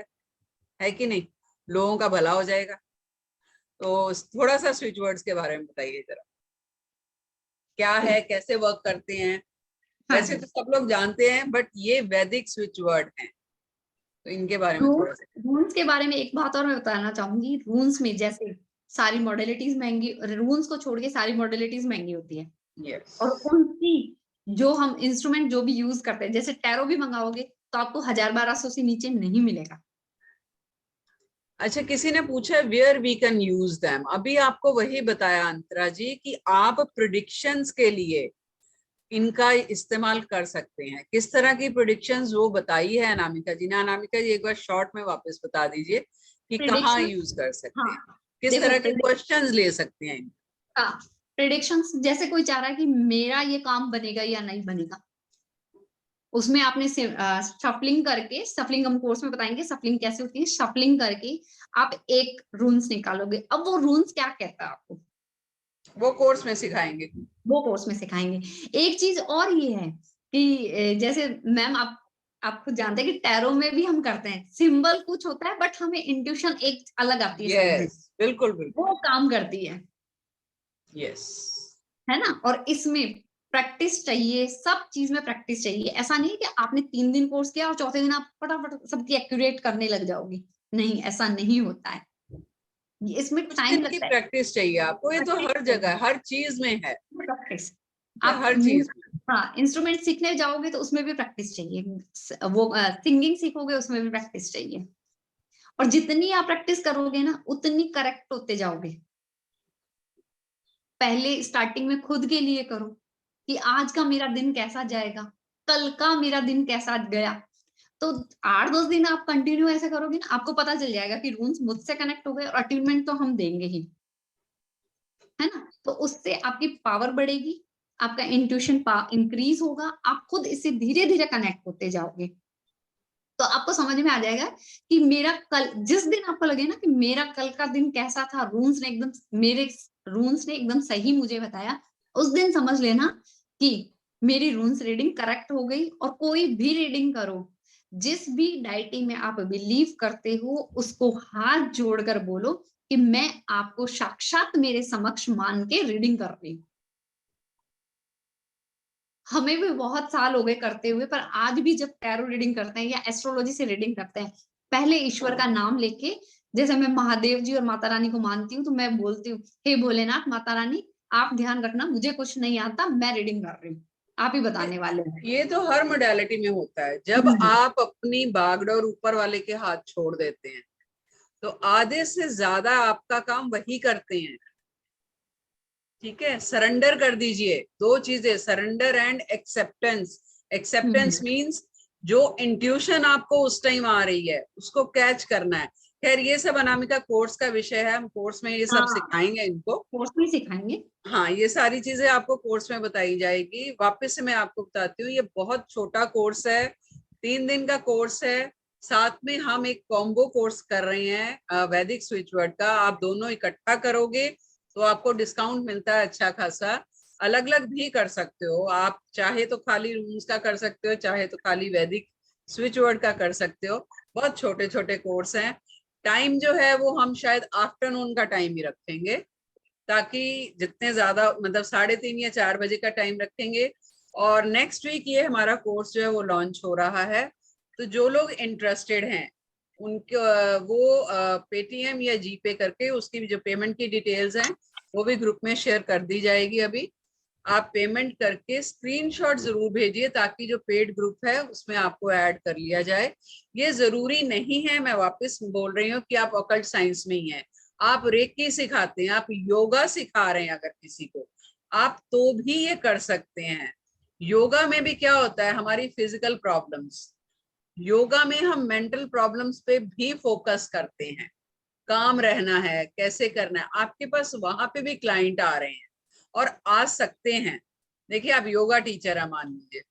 है कि नहीं? लोगों का भला हो जाएगा। तो थोड़ा सा स्विच वर्ड्स के बारे में बताइए जरा, क्या है, कैसे वर्क करते हैं? हाँ वैसे जी, तो सब लोग जानते हैं, बट ये वैदिक स्विच वर्ड हैं, तो इनके बारे में थोड़ा सा। रून्स के बारे में एक बात और मैं बताना चाहूंगी। रून्स में जैसे सारी मॉडलिटीज महंगी, रून्स को छोड़ के सारी मॉडलिटीज महंगी होती है। यस। और उनकी जो हम इंस्ट्रूमेंट जो भी यूज करते हैं, जैसे टैरो भी मंगाओगे तो आपको 1000-1200 से नीचे नहीं मिलेगा। अच्छा, किसी ने पूछा where we can use them. अभी आपको वही बताया अंतरा जी कि आप प्रिडिक्शंस के लिए इनका इस्तेमाल कर सकते हैं। किस तरह की प्रिडिक्शंस वो बताई है अनामिका जी ने। अनामिका जी एक बार शॉर्ट में वापस बता दीजिए कि कहाँ प्रिडिक्शन, यूज कर सकते हाँ हैं, किस देखो तरह के क्वेश्चंस ले सकते हैं। हाँ, प्रिडिक्शंस जैसे कोई चाह रहा है कि मेरा ये काम बनेगा या नहीं बनेगा, उसमें आपने शफलिंग करके, शफलिंग हम कोर्स में बताएंगे शफलिंग कैसे होती है, शफलिंग करके आप एक रून्स निकालोगे। अब वो रून्स क्या कहता है आपको, वो कोर्स में सिखाएंगे। वो कोर्स में सिखाएंगे। एक चीज और ये है कि जैसे मैम आप खुद जानते हैं कि टैरो में भी हम करते हैं, सिंबल कुछ होता है बट हमें इंट्यूशन एक अलग आती है साइड से, यस, बिल्कुल बिल्कुल। वो काम करती है यस। है ना। और इसमें प्रैक्टिस चाहिए, सब चीज में प्रैक्टिस चाहिए। ऐसा नहीं है कि आपने 3 दिन कोर्स किया और चौथे दिन आप फटाफट सबकी एक्यूरेट करने लग जाओगे, नहीं, ऐसा नहीं होता है, इसमें कुछ टाइम दिन की लगता है। प्रैक्टिस चाहिए आपको, ये तो प्रैक्टिस हर जगह हर चीज में है। प्रैक्टिस ये आप हर चीज में। हाँ, इंस्ट्रूमेंट सीखने जाओगे तो उसमें भी प्रैक्टिस चाहिए, वो सिंगिंग सीखोगे उसमें भी प्रैक्टिस चाहिए। और जितनी आप प्रैक्टिस करोगे ना उतनी करेक्ट होते जाओगे। पहले स्टार्टिंग में खुद के लिए करो कि आज का मेरा दिन कैसा जाएगा, कल का मेरा दिन कैसा गया। तो 8-10 दिन आप कंटिन्यू ऐसे करोगे ना, आपको पता चल जाएगा कि रून्स मुझसे कनेक्ट हो गए और अटेनमेंट तो हम देंगे ही, है ना। तो उससे आपकी पावर बढ़ेगी, आपका इंट्यूशन इंक्रीज होगा, आप खुद इससे धीरे धीरे कनेक्ट होते जाओगे। तो आपको समझ में आ जाएगा कि मेरा कल, जिस दिन आपको लगे ना कि मेरा कल का दिन कैसा था, रून्स ने एकदम सही मुझे बताया, उस दिन समझ लेना कि मेरी रून्स रीडिंग करेक्ट हो गई। और कोई भी रीडिंग करो, जिस भी डाइटी में आप बिलीव करते हो, उसको हाथ जोड़कर बोलो कि मैं आपको साक्षात मेरे समक्ष मान के रीडिंग कर रही हूँ। हमें भी बहुत साल हो गए करते हुए, पर आज भी जब टैरो रीडिंग करते हैं या एस्ट्रोलॉजी से रीडिंग करते हैं, पहले ईश्वर का नाम लेके, जैसे मैं महादेव जी और माता रानी को मानती हूँ तो मैं बोलती हूँ, हे भोलेनाथ, माता रानी, आप ध्यान रखना, मुझे कुछ नहीं आता, मैं रीडिंग कर रही हूँ, आप ही बताने वाले हैं। ये तो हर मोडालिटी में होता है। जब आप अपनी बागडोर ऊपर वाले के हाथ छोड़ देते हैं तो आधे से ज्यादा आपका काम वही करते हैं। ठीक है, सरेंडर कर दीजिए। दो चीजें, surrender and acceptance. Acceptance means जो इंट्यूशन आपको उस टाइम आ रही है उसको कैच करना है। खैर ये सब अनामिका कोर्स का विषय है, हम कोर्स में ये सब हाँ, सिखाएंगे इनको। कोर्स में सिखाएंगे। हाँ, ये सारी चीजें आपको कोर्स में बताई जाएगी। वापस से मैं आपको बताती हूँ, ये बहुत छोटा कोर्स है, 3 दिन का कोर्स है। साथ में हम एक कॉम्बो कोर्स कर रहे हैं वैदिक स्विच वर्ड का। आप दोनों इकट्ठा करोगे तो आपको डिस्काउंट मिलता है अच्छा खासा। अलग अलग भी कर सकते हो आप, चाहे तो खाली रूम्स का कर सकते हो, चाहे तो खाली वैदिक स्विच वर्ड का कर सकते हो। बहुत छोटे छोटे कोर्स हैं। टाइम जो है वो हम शायद आफ्टरनून का टाइम ही रखेंगे, ताकि जितने ज्यादा, मतलब 3:30 या 4 बजे का टाइम रखेंगे। और नेक्स्ट वीक ये हमारा कोर्स जो है वो लॉन्च हो रहा है। तो जो लोग इंटरेस्टेड हैं उनके वो पेटीएम या जीपे करके, उसकी जो पेमेंट की डिटेल्स हैं वो भी ग्रुप में शेयर कर दी जाएगी। अभी आप पेमेंट करके स्क्रीनशॉट जरूर भेजिए ताकि जो पेड ग्रुप है उसमें आपको ऐड कर लिया जाए। ये जरूरी नहीं है, मैं वापस बोल रही हूँ, कि आप ऑकल्ट साइंस में ही हैं। आप रेकी सिखाते हैं, आप योगा सिखा रहे हैं अगर किसी को, आप तो भी ये कर सकते हैं। योगा में भी क्या होता है, हमारी फिजिकल प्रॉब्लम्स, योगा में हम मेंटल प्रॉब्लम्स पे भी फोकस करते हैं। काम रहना है, कैसे करना है, आपके पास वहां पे भी क्लाइंट आ रहे हैं और आ सकते हैं। देखिए आप योगा टीचर है, मान लीजिए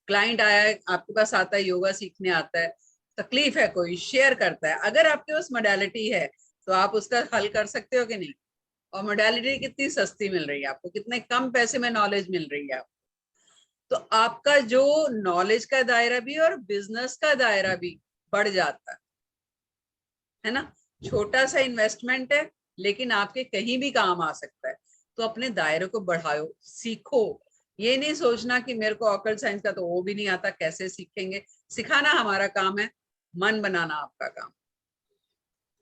क्लाइंट आया है आपके पास, आता है योगा सीखने आता है, तकलीफ है कोई, शेयर करता है, अगर आपके पास मोडालिटी है तो आप उसका हल कर सकते हो कि नहीं। और मोडालिटी कितनी सस्ती मिल रही है आपको, कितने कम पैसे में नॉलेज मिल रही है आपको। तो आपका जो नॉलेज का दायरा भी और बिजनेस का दायरा भी बढ़ जाता है ना। छोटा सा इन्वेस्टमेंट है लेकिन आपके कहीं भी काम आ सकता है। तो अपने दायरे को बढ़ाओ, सीखो। ये नहीं सोचना कि मेरे को ऑकल्ट साइंस का तो वो भी नहीं आता, कैसे सीखेंगे। सिखाना हमारा काम है, मन बनाना आपका काम।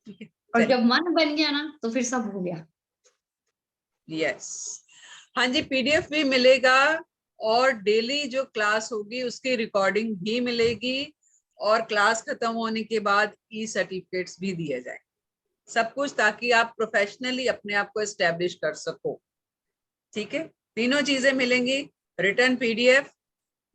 ठीक है, और जब मन बन गया ना तो फिर सब हो गया। यस, हाँ जी, पीडीएफ भी मिलेगा और डेली जो क्लास होगी उसकी रिकॉर्डिंग भी मिलेगी, और क्लास खत्म होने के बाद ई सर्टिफिकेट्स भी दिए जाए, सब कुछ, ताकि आप प्रोफेशनली अपने आप को एस्टेब्लिश कर सको। ठीक है, तीनों चीजें मिलेंगी, रिटर्न पीडीएफ,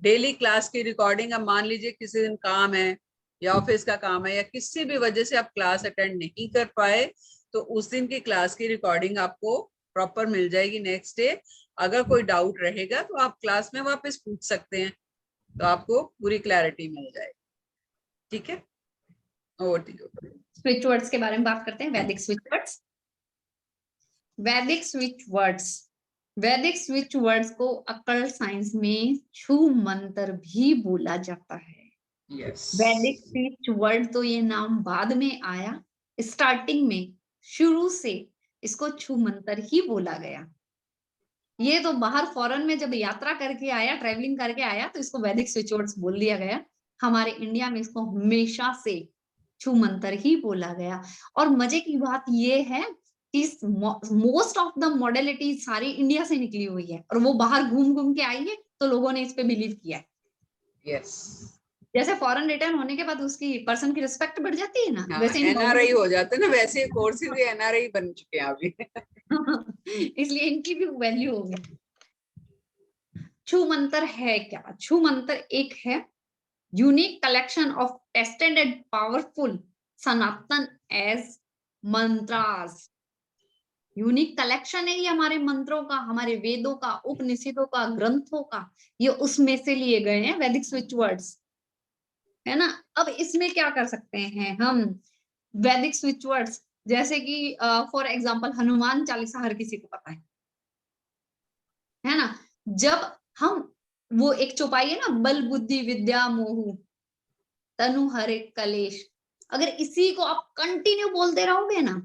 डेली क्लास की रिकॉर्डिंग। अब मान लीजिए किसी दिन काम है या ऑफिस का काम है या किसी भी वजह से आप क्लास अटेंड नहीं कर पाए, तो उस दिन की क्लास की रिकॉर्डिंग आपको प्रॉपर मिल जाएगी नेक्स्ट डे। अगर कोई डाउट रहेगा तो आप क्लास में वापस पूछ सकते हैं, तो आपको पूरी क्लैरिटी मिल जाएगी। ठीक है, over to you. Switch words के बारे में बात करते हैं, वैदिक स्विच वर्ड्स। वैदिक स्विच वर्ड्स, वैदिक स्विच वर्ड्स को अकल्ट साइंस में छू मंत्र भी बोला जाता है। यस, वैदिक स्विच वर्ड तो ये नाम बाद में आया, स्टार्टिंग में शुरू से इसको छू मंत्र ही बोला गया। ये तो बाहर फॉरेन में जब यात्रा करके आया, ट्रेवलिंग करके आया, तो इसको वैदिक स्विच वर्ड्स बोल दिया गया। हमारे इंडिया में इसको हमेशा से छू मंत्र ही बोला गया। और मजे की बात ये है कि मोस्ट ऑफ द मॉडलिटी सारी इंडिया से निकली हुई है, और वो बाहर घूम घूम के आई है, तो लोगों ने इस पे बिलीव किया है। यस, जैसे फॉरेन रिटर्न होने के बाद उसकी पर्सन की रिस्पेक्ट बढ़ जाती है ना, हाँ, वैसे एनआरआई हो जाते हैं ना, वैसे कोर्सेज भी एनआरआई बन चुके हैं अभी। इसलिए इनकी भी वैल्यू होगी। छू मंत्र है क्या? छू मंत्र एक है unique collection of tested and powerful Sanatan age mantras. Unique collection है ये हमारे मंत्रों का, हमारे वेदों का, उपनिषदों का, ग्रंथों का, ये उसमें से लिए गए हैं वैदिक स्विच वर्ड्स, है ना। अब इसमें क्या कर सकते हैं हम वैदिक स्विच वर्ड्स, जैसे कि फॉर एग्जांपल हनुमान चालीसा हर किसी को पता है ना। जब हम वो एक चौपाई है ना, बल बुद्धि विद्या मोह तनु हरे कलेश, अगर इसी को आप कंटिन्यू बोलते रहोगे ना,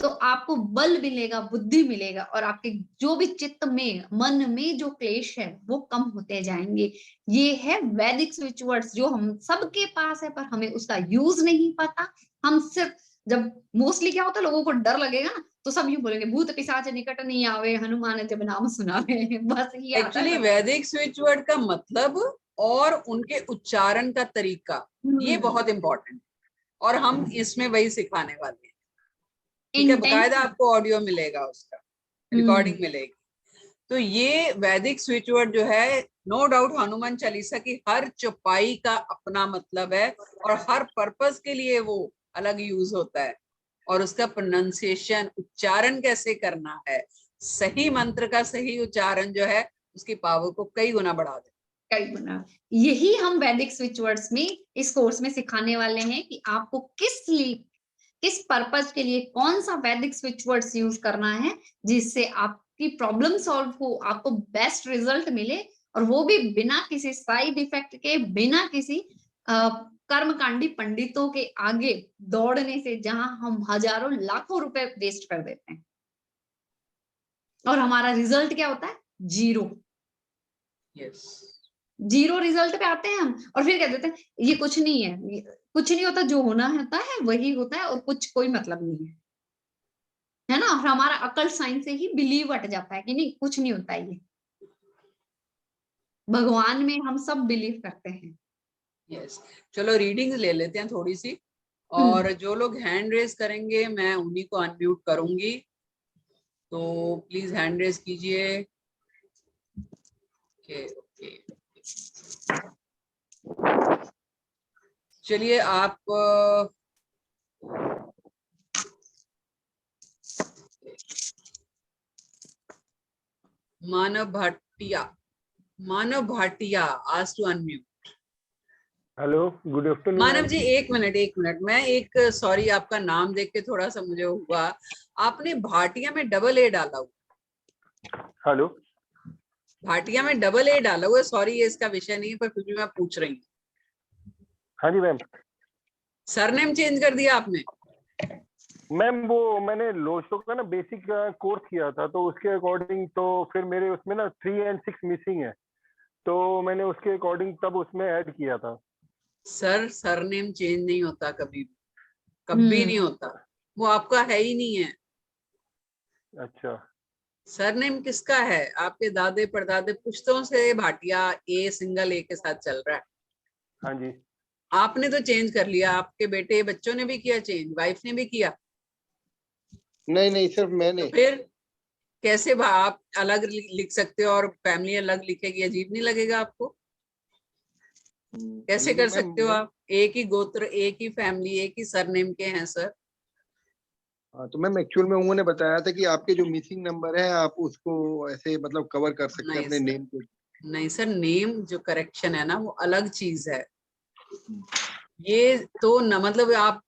तो आपको बल मिलेगा, बुद्धि मिलेगा, और आपके जो भी चित्त में, मन में जो क्लेश है वो कम होते जाएंगे। ये है वैदिक स्विच वर्ड्स, जो हम सबके पास है पर हमें उसका यूज नहीं पता। हम सिर्फ, जब मोस्टली क्या होता है, लोगों को डर लगेगा ना, तो सब यूं बोलेंगे भूत पिशाच निकट नहीं आवे, हनुमान जब नाम सुनावे। बस ये आता एक्चुअली है। वैदिक स्विच वर्ड का मतलब और उनके उच्चारण का तरीका, ये बहुत इंपॉर्टेंट है, और हम इसमें वही सिखाने वाले हैं। ठीक है, बकायदा इंटेंशन। आपको ऑडियो मिलेगा, उसका रिकॉर्डिंग मिलेगी। तो ये वैदिक स्विच वर्ड जो है, नो डाउट हनुमान चालीसा की हर चौपाई का अपना मतलब है, और हर पर्पस के लिए वो अलग यूज होता है, और उसका प्रोनाउंसिएशन, उच्चारण कैसे करना है, सही मंत्र का सही उच्चारण जो है उसकी पावर को कई गुना बढ़ा देता कई गुना। यही हम वैदिक स्विच वर्ड्स में इस कोर्स में सिखाने वाले हैं कि आपको किस पर्पज के लिए कौन सा वैदिक स्विच वर्ड्स यूज करना है, जिससे आपकी प्रॉब्लम सॉल्व हो, आपको बेस्ट रिजल्ट मिले, और वो भी बिना किसी साइड इफेक्ट के, बिना किसी कर्मकांडी पंडितों के आगे दौड़ने से, जहां हम हजारों लाखों रुपए वेस्ट कर देते हैं, और हमारा रिजल्ट क्या होता है? जीरो। है। यस, जीरो रिजल्ट पे आते हैं हम, और फिर कह देते हैं ये कुछ नहीं है, कुछ नहीं होता, जो होना होता है वही होता है, और कुछ कोई मतलब नहीं है ना। और हमारा अकल साइंस से ही बिलीव हट जाता है कि नहीं, कुछ नहीं होता है, ये भगवान में हम सब बिलीव करते हैं। यस, चलो रीडिंग ले लेते हैं थोड़ी सी, और जो लोग हैंड रेज करेंगे मैं उन्हीं को अनम्यूट करूंगी, तो प्लीज हैंड रेज कीजिए। ओके ओके, चलिए आप मानव भाटिया, मानव भाटिया आज to unmute. Hello, good afternoon. Manav ji एक मिनट, मैं एक सॉरी आपका नाम देख के थोड़ा सा मुझे हुआ, आपने भाटिया में डबल ए डाला हुआ। हेलो, भाटिया में डबल ए डाला हुआ, सॉरी ये इसका विषय नहीं है पर फिर भी मैं पूछ रही हूँ। हाँ जी मैम। सरनेम चेंज कर दिया आपने? मैम वो मैंने लोशो का ना बेसिक कोर्स किया था, तो उसके अकॉर्डिंग तो फिर मेरे उसमें ना 3 और 6 मिसिंग है, तो मैंने उसके अकॉर्डिंग तब उसमें ऐड किया था। सर सरनेम चेंज नहीं होता कभी, कभी नहीं होता, वो आपका है ही नहीं है। अच्छा। सरनेम किसका है? आपके दादे परदादे पुश्तों से भाटिया ए सिंगल ए के साथ चल रहा है। हाँ जी। आपने तो चेंज कर लिया, आपके बेटे बच्चों ने भी किया चेंज, वाइफ ने भी किया, नहीं नहीं, सिर्फ तो मैंने। फिर कैसे आप अलग लिख सकते हो और फैमिली अलग लिखेगी? अजीब नहीं लगेगा आपको? कैसे लेकिन कर सकते हो आप? एक ही गोत्र, एक ही फैमिली, एक ही सरनेम के हैं सर। हाँ, तो मैम एक्चुअल में उन्होंने बताया था कि आपके जो मिसिंग नंबर है आप उसको ऐसे मतलब कवर कर सकते हैं नहीं अपने सर, नेम को। नहीं सर, नेम जो करेक्शन है ना वो अलग चीज है। ये तो न मतलब आप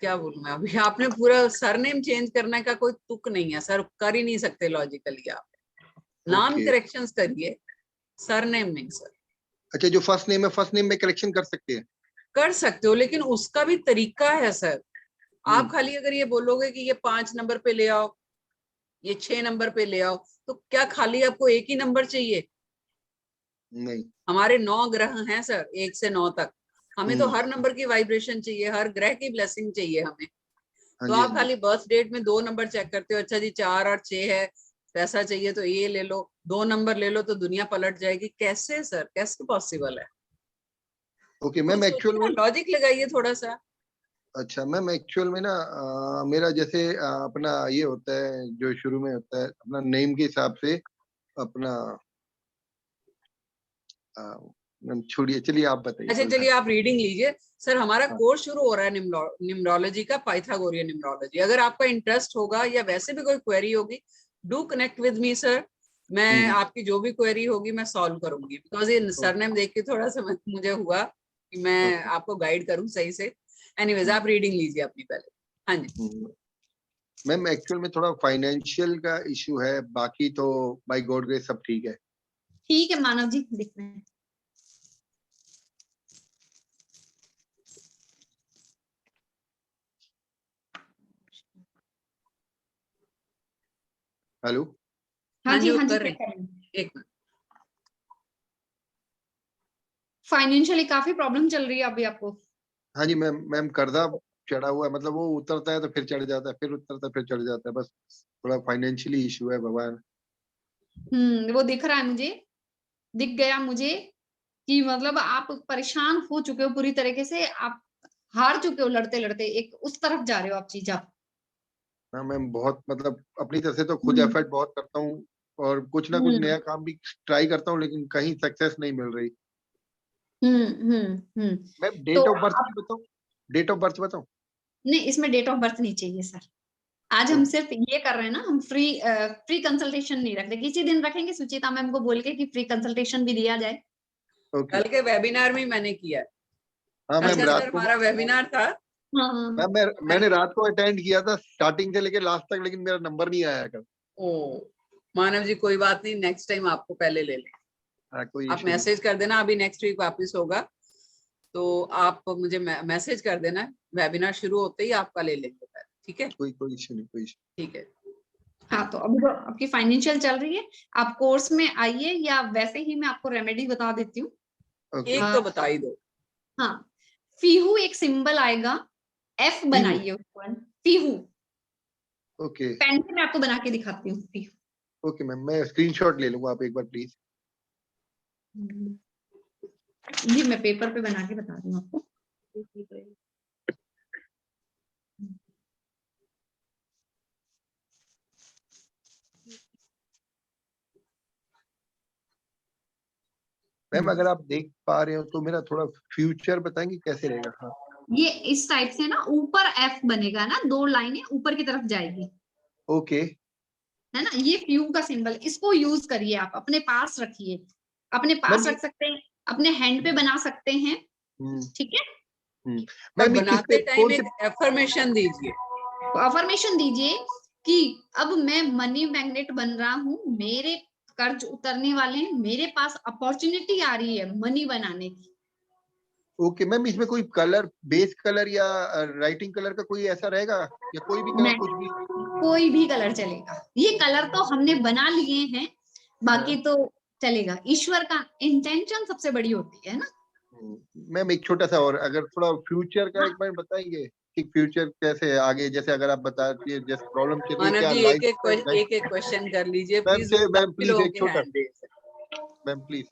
क्या बोलूं मैं, अभी आपने पूरा सरनेम चेंज करने का कोई तुक नहीं है सर, कर ही नहीं सकते लॉजिकली आप। नाम ओके। करेक्शंस करिए, सरनेम नहीं सर। अच्छा, जो फर्स्ट नेम है फर्स्ट नेम में करेक्शन कर सकते हैं? कर सकते हो लेकिन उसका भी तरीका है सर। आप हम्म, खाली अगर ये बोलोगे कि ये 5 नंबर पे ले आओ, ये 6 नंबर पे ले आओ, तो क्या खाली आपको एक ही नंबर चाहिए? नहीं। हमारे 9 ग्रह हैं सर, 1 से 9 तक। हमें तो हम्म। हर नंबर की वाइब्रेशन चाहिए, हर ग्रह की ब्लेसिंग चाहिए हमें। हाँ तो जी, आप हाँ जी। खाली बर्थ डेट में 2 नंबर चेक करते हो, अच्छा जी 4 और 6 है, पैसा चाहिए तो ये ले लो, 2 नंबर ले लो तो दुनिया पलट जाएगी। कैसे सर, कैसे पॉसिबल है? ओके खुद मैम, सोचिए एक्चुअल ना, में। लॉजिक लगाइए थोड़ा सा। अच्छा मैम, एक्चुअल में ना मेरा जैसे अपना ये होता है जो शुरू में होता है अपना नेम के हिसाब से अपना मैम छोड़िए, चलिए आप बताइए अच्छा कोई चलिए बात। आप रीडिंग लीजिए। सर हमारा हाँ। कोर्स शुरू हो रहा है न्यूमरोलॉजी का, पाइथागोरियन न्यूमरोलॉजी। अगर आपका इंटरेस्ट होगा या वैसे भी कोई क्वेरी होगी, do connect with me sir. मैं हम्म। आपकी जो भी क्वेरी होगी मैं सॉल्व करूंगी, बिकॉज ये सरनेम देख के थोड़ा सा मुझे हुआ कि मैं ओके। आपको गाइड करूं सही से। एनीवेज आप रीडिंग लीजिए अपनी पहले। हाँ जी। मैम एक्चुअल में थोड़ा फाइनेंशियल का इशू है, बाकी तो बाय गॉड ग्रेस सब ठीक है। ठीक है मानव जी, दिख रहे हैं। हेलो। हाँ हाँ जी जी, वो हाँ जी, कर रहे चेक हैं, करें। एक मिनट। हाँ फाइनेंशियली काफी प्रॉब्लम चल रही है अभी आपको। हाँ जी मैम, मैम कर्जा चढ़ा हुआ है, मतलब वो उतरता है तो फिर चढ़ जाता है, फिर उतरता है फिर चढ़ जाता है, बस थोड़ा फाइनेंशियली इशू है भगवान। वो दिख रहा है मुझे, दिख गया मुझे कि मतलब आप परेशान हो चुके हो पूरी तरीके से, आप हार चुके हो लड़ते लड़ते, एक उस तरफ जा रहे हो आप चीज आप। हाँ मैम, बहुत मतलब अपनी तरफ से तो खुद हम्म एफर्ट बहुत करता हूँ और कुछ ना कुछ हम्म नया काम भी ट्राई करता हूँ, लेकिन कहीं सक्सेस नहीं मिल रही। हम्म। मैम तो डेट ऑफ बर्थ आप, भी बताओ, डेट ऑफ बर्थ बताओ। नहीं इसमें डेट ऑफ बर्थ नहीं चाहिए सर। आज हम सिर्फ ये कर रहे हैं ना, हम फ्री कंसल्टेशन नहीं रख रहे, किसी दिन रखेंगे सुचिता मैम को बोल के कि फ्री कंसल्टेशन भी दिया जाए। ओके। कल के वेबिनार में मैंने किया है। हाँ कल मैम, का रात सर को हमारा वेबिनार था। हाँ हाँ हाँ। मैंने रात को अटेंड किया था स्टार्टिंग से लेके लास्ट तक, लेकिन मेरा नंबर नहीं आया कल। ओ मानव जी कोई बात नहीं, नेक्स्ट टाइम आपको पहले ले लें। हाँ, कोई आप इशू नहीं। मैसेज कर देना, अभी नेक्स्ट वीक वापस होगा तो आप मुझे मैसेज कर देना, वेबिनार शुरू होते ही आपका ले लेंगे पहले, ठीक है? कोई कोई इशू नहीं, कोई इशू। ठीक है। हाँ तो अभी तो आपकी फाइनेंशियल चल रही है, आप कोर्स में आइए या वैसे ही मैं आपको रेमेडी बता देती हूँ। ओके। एक तो बता ही दो। हाँ, फीहू एक सिंबल आएगा, एफ पीहू। बनाइए ऊपर, फीहू। ओके। पेन से मैं आपको बना के दिखाती हूँ फीहू। ओके मैम, मैं स्क्रीनशॉट ले लूंगा, आप एक बार प्लीज। जी मैं पेपर पे बना के बता रही हूँ आपको। मैम अगर आप देख पा रहे हो तो मेरा थोड़ा फ्यूचर बताएंगे कैसे रहेगा? हाँ ये इस टाइप से ना ऊपर एफ बनेगा ना, 2 लाइनें ऊपर की तरफ जाएगी, ओके है ना, ये फ्यू का सिंबल, इसको यूज करिए, आप अपने पास रखिए, अपने मैम पास रख सकते हैं, अपने हैंड पे बना सकते हैं, ठीक है। पर मैम ये किस पे बनाते टाइम कौन से एक एफर्मेशन दीजिए, अफर्मेशन दीजिए कि अब मैं मनी मैग्नेट बन रहा हूँ, मेरे कर्ज उतरने वाले हैं, मेरे पास अपॉर्चुनिटी आ रही है मनी बनाने की। ओके मैम इसमें कोई कलर बेस कलर या राइटिंग कलर का कोई ऐसा रहेगा या कोई भी कलर कुछ भी? कोई भी कलर चलेगा, ये कलर तो हमने बना लिए हैं, बाकी तो चलेगा, ईश्वर का इंटेंशन सबसे बड़ी होती है ना। मैम एक छोटा सा और अगर थोड़ा फ्यूचर का एक बार बताएंगे कि फ्यूचर कैसे है आगे, जैसे अगर आप बताती है जैसे प्रॉब्लम चल रही है मानव क्या जी लाइफ एक एक क्वेश्चन कर लीजिए मैम प्लीज, से मैम काफी प्लीज लोगों एक के छोटा हैंड रेज है। मैम प्लीज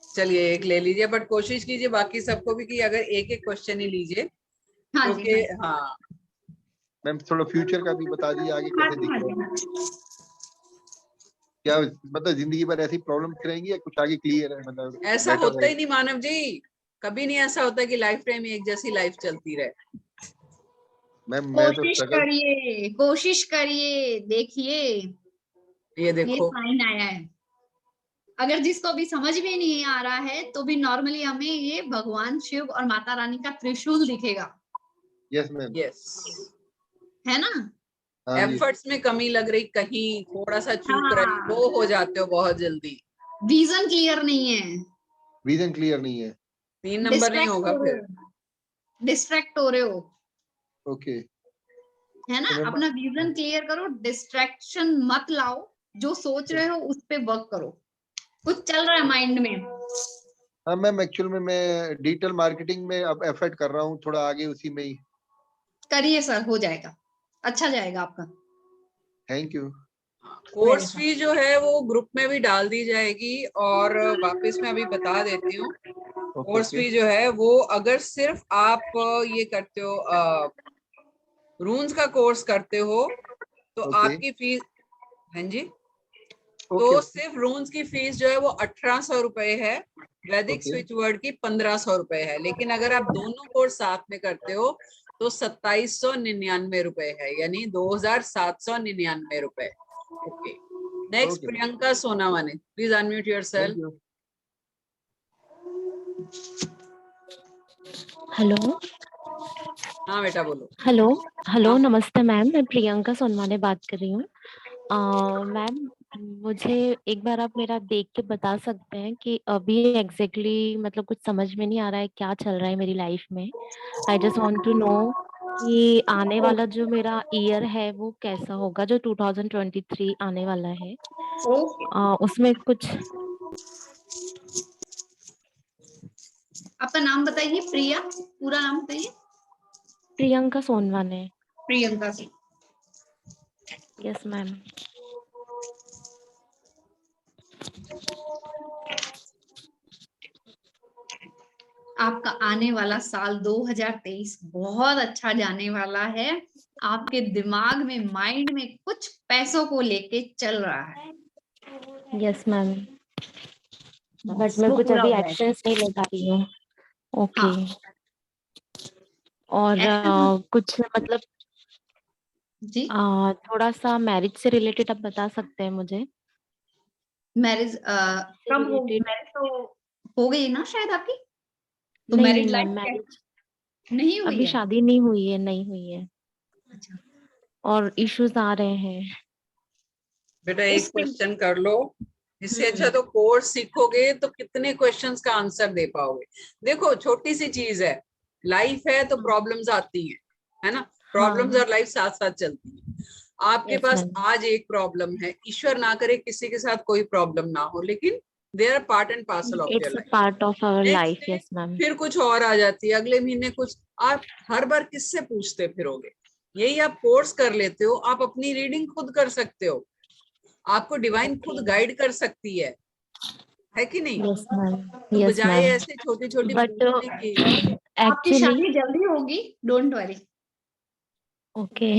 चलिए एक ले लीजिए, बट कोशिश कीजिए बाकी सबको भी कि अगर एक एक क्वेश्चन ही लीजिए, हाँ जी, क्योंकि हाँ मैम थोड़ा फ्यूचर का भी बता दीजिए आगे हाँ कैसे जी, दिख हाँ रहा है, जी। क्या मतलब जिंदगी भर ऐसी प्रॉब्लम्स रहेंगी या कुछ आगे क्लियर है मतलब ऐसा बेटर होता ही रहेगा? नहीं मानव जी, कभी नहीं ऐसा होता कि लाइफ टाइम एक जैसी लाइफ चलती रहे। मैम मैं तो स्ट्रगल कोशिश करिए, देखिए ये ये देखो साइन आया है, अगर जिसको भी समझ में नहीं आ रहा है तो भी नॉर्मली हमें ये भगवान शिव और माता रानी का त्रिशूल दिखेगा, यस मैम यस, है ना। हाँ जी एफर्ट्स में कमी लग रही, कहीं थोड़ा सा चूक रहे, हाँ, वो हो जाते हो बहुत जल्दी, विजन क्लियर नहीं है, विजन क्लियर नहीं है 3 नंबर नहीं होगा फिर। डिस्ट्रैक्ट हो रहे हो, ओके है ना, तो मैम अपना विजन क्लियर करो, डिस्ट्रैक्शन मत लाओ, जो सोच रहे हो उस पे वर्क करो, कुछ चल रहा है माइंड में, हाँ मैम एक्चुअल में मैं डिजिटल मार्केटिंग में अब एफर्ट कर रहा हूँ थोड़ा आगे उसी में ही। करिए सर, हो जाएगा, अच्छा जाएगा आपका। थैंक यू कोर्स फी जो है वो ग्रुप में भी डाल दी जाएगी, और वापस मैं अभी बता देती हूँ। ओके कोर्स फी जो है वो अगर सिर्फ आप ये करते हो, रून्स का कोर्स करते हो, तो ओके आपकी फीस, हाँ जी, ओके तो सिर्फ रून्स की फीस जो है वो 1800 रुपए है, वैदिक ओके स्विच वर्ड की 1500 रुपए है, लेकिन अगर आप दोनों कोर्स साथ में करते हो तो 2799 रुपए है, यानी 2799 रुपए। Okay, next okay Priyanka Sonawani, please unmute yourself. Thank you hello हाँ बेटा बोलो। हेलो हेलो हाँ नमस्ते मैम, मैं प्रियंका सोनवाने बात कर रही हूँ। मैम मुझे एक बार आप मेरा देख के बता सकते हैं कि अभी एग्जैक्टली मतलब कुछ समझ में नहीं आ रहा है क्या चल रहा है मेरी लाइफ में। I just want to know कि आने वाला जो मेरा ईयर है वो कैसा होगा, जो 2023 आने वाला है। उसमें कुछ आपका नाम बताइए, प्रिया, पूरा नाम बताइए। प्रियंका सोनवाने। प्रियंका से। Yes ma'am. आपका आने वाला साल 2023 बहुत अच्छा जाने वाला है, आपके दिमाग में, माइंड में कुछ पैसों को लेके चल रहा है। यस मैम, बट मैं वो कुछ पूरा अभी हो जाएगा। एक्शंस नहीं ले पा रही हूँ। ओके हाँ, और एक्शन कुछ मतलब जी। थोड़ा सा मैरिज से रिलेटेड आप बता सकते हैं मुझे? मैरिज से कब हो, रिलेटेड? मैरिज तो हो गई ना शायद आपकी, तो नहीं नहीं मैरिड मैम, लाइफ मैरिज नहीं हुई अभी है। शादी नहीं हुई है, नहीं हुई है, अच्छा, और इश्यूज आ रहे हैं। बेटा एक उसके क्वेश्चन कर लो, इससे अच्छा तो कोर्स सीखोगे तो कितने क्वेश्चंस का आंसर दे पाओगे। देखो छोटी सी चीज है, लाइफ है तो प्रॉब्लम्स आती हैं, है ना, प्रॉब्लम्स हाँ और लाइफ साथ साथ चलती है। आपके यस पास मैम, आज एक प्रॉब्लम है, ईश्वर ना करे किसी के साथ कोई प्रॉब्लम ना हो, लेकिन they are part and parcel of your it's a life. Part of our next life. Day yes ma'am. फिर कुछ और आ जाती है, अगले महीने कुछ। आप हर बार किससे पूछते फिरोगे? यही आप कोर्स कर लेते हो, आप अपनी रीडिंग खुद कर सकते हो, आपको डिवाइन खुद गाइड कर सकती है कि नहीं? यस मैम, तो यस बजाय मैम, ऐसे छोटी छोटी बट पूछने की, आपकी एक्चुअली शादी जल्दी होगी, डोंट वरी। ओके।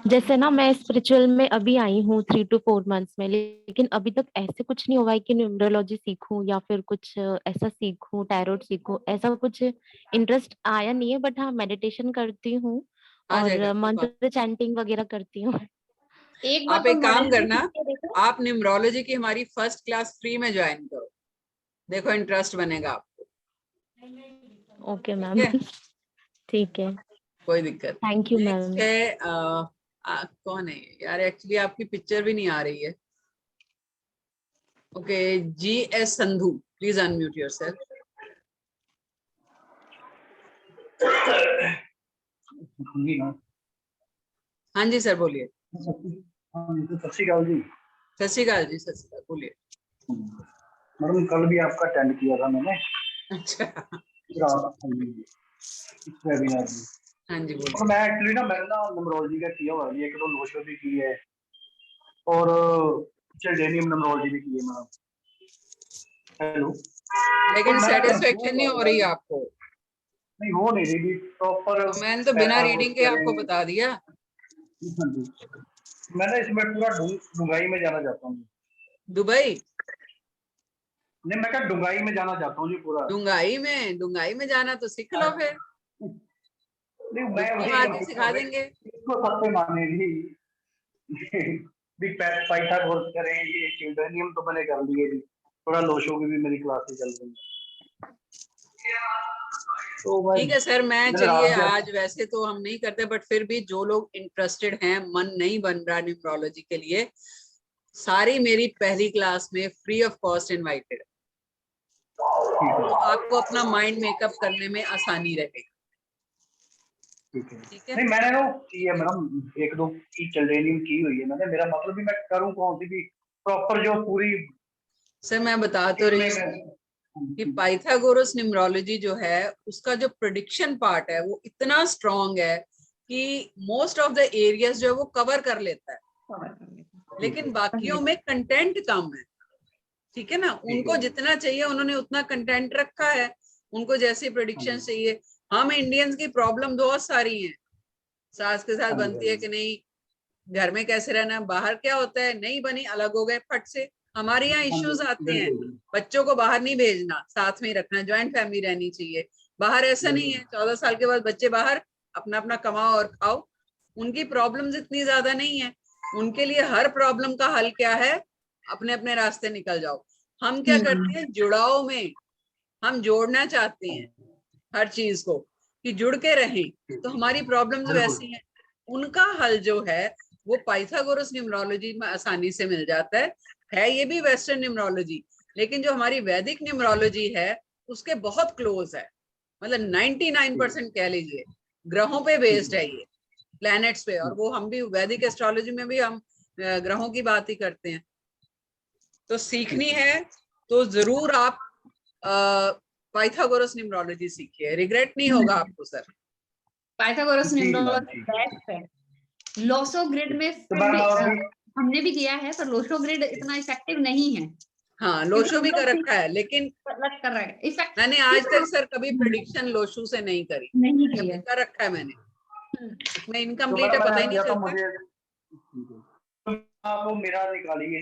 जैसे ना मैं स्पिरिचुअल में अभी आई हूँ 3 to 4 months में, लेकिन अभी तक ऐसे कुछ नहीं हुआ है कि न्यूमरोलॉजी सीखूं या फिर कुछ ऐसा सीखूं, टैरोट सीखूं, ऐसा कुछ इंटरेस्ट आया नहीं है। बट हाँ, मेडिटेशन करती हूँ आ जाएगा, और कोई बात मंत्र चैंटिंग वगैरह करती हूँ। एक नहीं। बार आप तो एक काम मॉडर्निटी करना, सीख के देखो। आप न्यूमरोलॉजी की हमारी फर्स्ट क्लास फ्री में ज्वाइन करो, देखो इंटरेस्ट बनेगा आपको। ओके ठीक मैम। है, ठीक है, कोई दिक्कत नहीं। Thank you next ma'am. है कौन है ये? यार एक्चुअली आपकी पिक्चर भी नहीं आ रही है। Okay, GS Sandhu, please unmute yourself. हाँ जी सर, बोलिए। सत श्री अकाल जी। सत श्री अकाल जी, सत श्री अकाल, बोलिए। मैडम कल भी आपका अटेंड किया था मैंने। अच्छा, वेबिनार में। हाँ जी और बोलिए। मैं एक्चुअली ना मैंने ना न्यूमरोलॉजी का किया हुआ है, एक दो लोशो भी की है और चिल्ड्रेनियम न्यूमरोलॉजी भी की है मैडम। हेलो। लेकिन तो मैं सेटिस्फेक्शन नहीं हो रही आपको? नहीं हो नहीं रही प्रॉपर। तो मैंने तो बिना रीडिंग के आपको बता दिया। मैं ना इसमें पूरा डुंगाई में जाना चाहता हूँ। दुबई? नहीं, मैं क्या डुंगाई में जाना चाहता हूँ जी पूरा। डुंगाई में जाना तो सीख लो फिर, नहीं मैं डुबकी वही मारनी सिखा देंगे। इसको सबसे माने भी पाइथागोरस करें, ये चिल्ड्रेनियम तो मैंने कर लिए भी, थोड़ा लोशो की भी मेरी क्लासेस चल रही है। तो ठीक है सर, मैं मैंने चलिए रात आज वैसे तो हम नहीं करते, बट फिर भी जो लोग इंटरेस्टेड हैं, मन नहीं बन रहा न्यूमरोलॉजी के लिए, सारी मेरी पहली क्लास में फ्री ऑफ कॉस्ट इनवाइटेड, तो आपको अपना माइंड मेकअप करने में आसानी रहेगी। ठीक है। ठीक है, नहीं मैंने तो की है मैडम, एक दो की चिल्ड्रेनियम की हुई है मैंने। मेरा मतलब भी मैं करूँ कौन सी भी प्रॉपर जो पूरी सर मैं बता तो रही हूँ कि पाइथागोरस न्यूमरोलॉजी जो है उसका जो प्रेडिक्शन पार्ट है वो इतना स्ट्रॉन्ग है कि मोस्ट ऑफ द एरियाज जो है वो कवर कर लेता है, लेकिन बाकियों में कंटेंट कम है। ठीक है ना, उनको जितना चाहिए उन्होंने उतना कंटेंट रखा है, उनको जैसी प्रेडिक्शन चाहिए। हम इंडियंस की प्रॉब्लम बहुत सारी हैं, सास के साथ बनती है कि नहीं, घर में कैसे रहना, बाहर क्या होता है, नहीं बनी अलग हो गए फट से। हमारे यहाँ इश्यूज आते हैं, बच्चों को बाहर नहीं भेजना, साथ में ही रखना, ज्वाइंट फैमिली रहनी चाहिए। बाहर ऐसा नहीं है, 14 साल के बाद बच्चे बाहर, अपना अपना कमाओ और खाओ। उनकी प्रॉब्लम्स इतनी ज्यादा नहीं है, उनके लिए हर प्रॉब्लम का हल क्या है, अपने अपने रास्ते निकल जाओ। हम क्या करते हैं, जुड़ाव में हम जोड़ना चाहते हैं हर चीज को कि जुड़ के रहें, तो हमारी प्रॉब्लम्स वैसी हैं। उनका हल जो है वो पाइथागोरस न्यूमरोलॉजी में आसानी से मिल जाता है ये भी वेस्टर्न न्यूमरोलॉजी, लेकिन जो हमारी वैदिक न्यूमरोलॉजी है उसके बहुत क्लोज है, मतलब 99% कह लीजिए ग्रहों पे बेस्ड है ये, प्लैनेट्स पे। और वो हम भी वैदिक एस्ट्रोलॉजी में भी हम ग्रहों की बात ही करते हैं। तो सीखनी है तो जरूर आप पाइथागोरस न्यूमरोलॉजी सीखिए, रिग्रेट नहीं होगा आपको सर। पाइथागोरस न्यूमरोलॉजी बेस्ट है। लोसो ग्रिड में हमने भी किया है, पर लोसो ग्रिड इतना इफेक्टिव नहीं है। हाँ, लोशो भी कर रखा है, लेकिन कर रहा है इफेक्ट। मैंने आज तक सर कभी प्रेडिक्शन लोशो से नहीं करी, नहीं की है, कर रखा है मैंने, इसमें तो इनकम्प्लीट है, पता ही नहीं चलता। मुझे आप मेरा निकालिए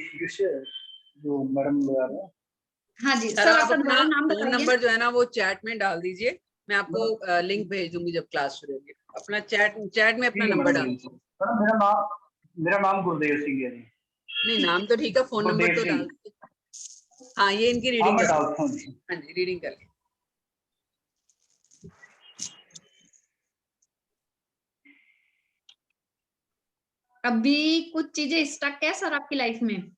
जो मैडम बता रहे हैं। हाँ जी सर, आप अपना फोन नंबर जो है ना वो चैट में डाल दीजिए, मैं आपको लिंक भेज दूंगी जब क्लास शुरू होगी। अपना चैट में अपना नंबर डाल दीजिए। मेरा नाम गुरदेव सिंह है। नहीं नाम तो ठीक है, फोन नंबर तो डाल दीजिए। हाँ ये इनकी रीडिंग कर, हाँ जी रीडिंग कर ली। अभी कुछ चीजें स्टक है सर आपकी लाइफ में,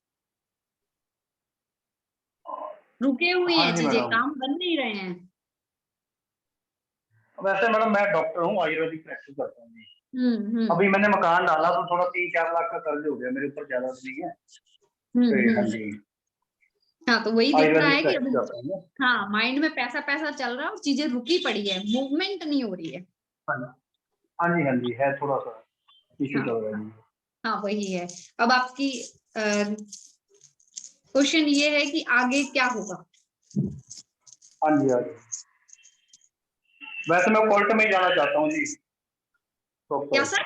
रुके हुए हैं चीजें, काम बन नहीं रहे हैं। वैसे मैडम मैं डॉक्टर हूँ, आयुर्वेदिक प्रैक्टिस करता हूँ। अभी मैंने मकान डाला तो थोड़ा 3-4 लाख का कर्ज हो गया मेरे ऊपर, ज्यादा नहीं है। हाँ जी, हाँ तो वही दिख रहा है कि अभी हाँ माइंड में पैसा पैसा चल रहा है और चीजें रुकी पड़ी है, मूवमेंट नहीं हो रही है। हाँ जी है, थोड़ा सा इशू चल रहा है। हाँ वही है। अब आपकी क्वेश्चन ये है कि आगे क्या होगा। हाँ जी वैसे मैं कोर्ट में जाना चाहता हूँ जी। क्या सर?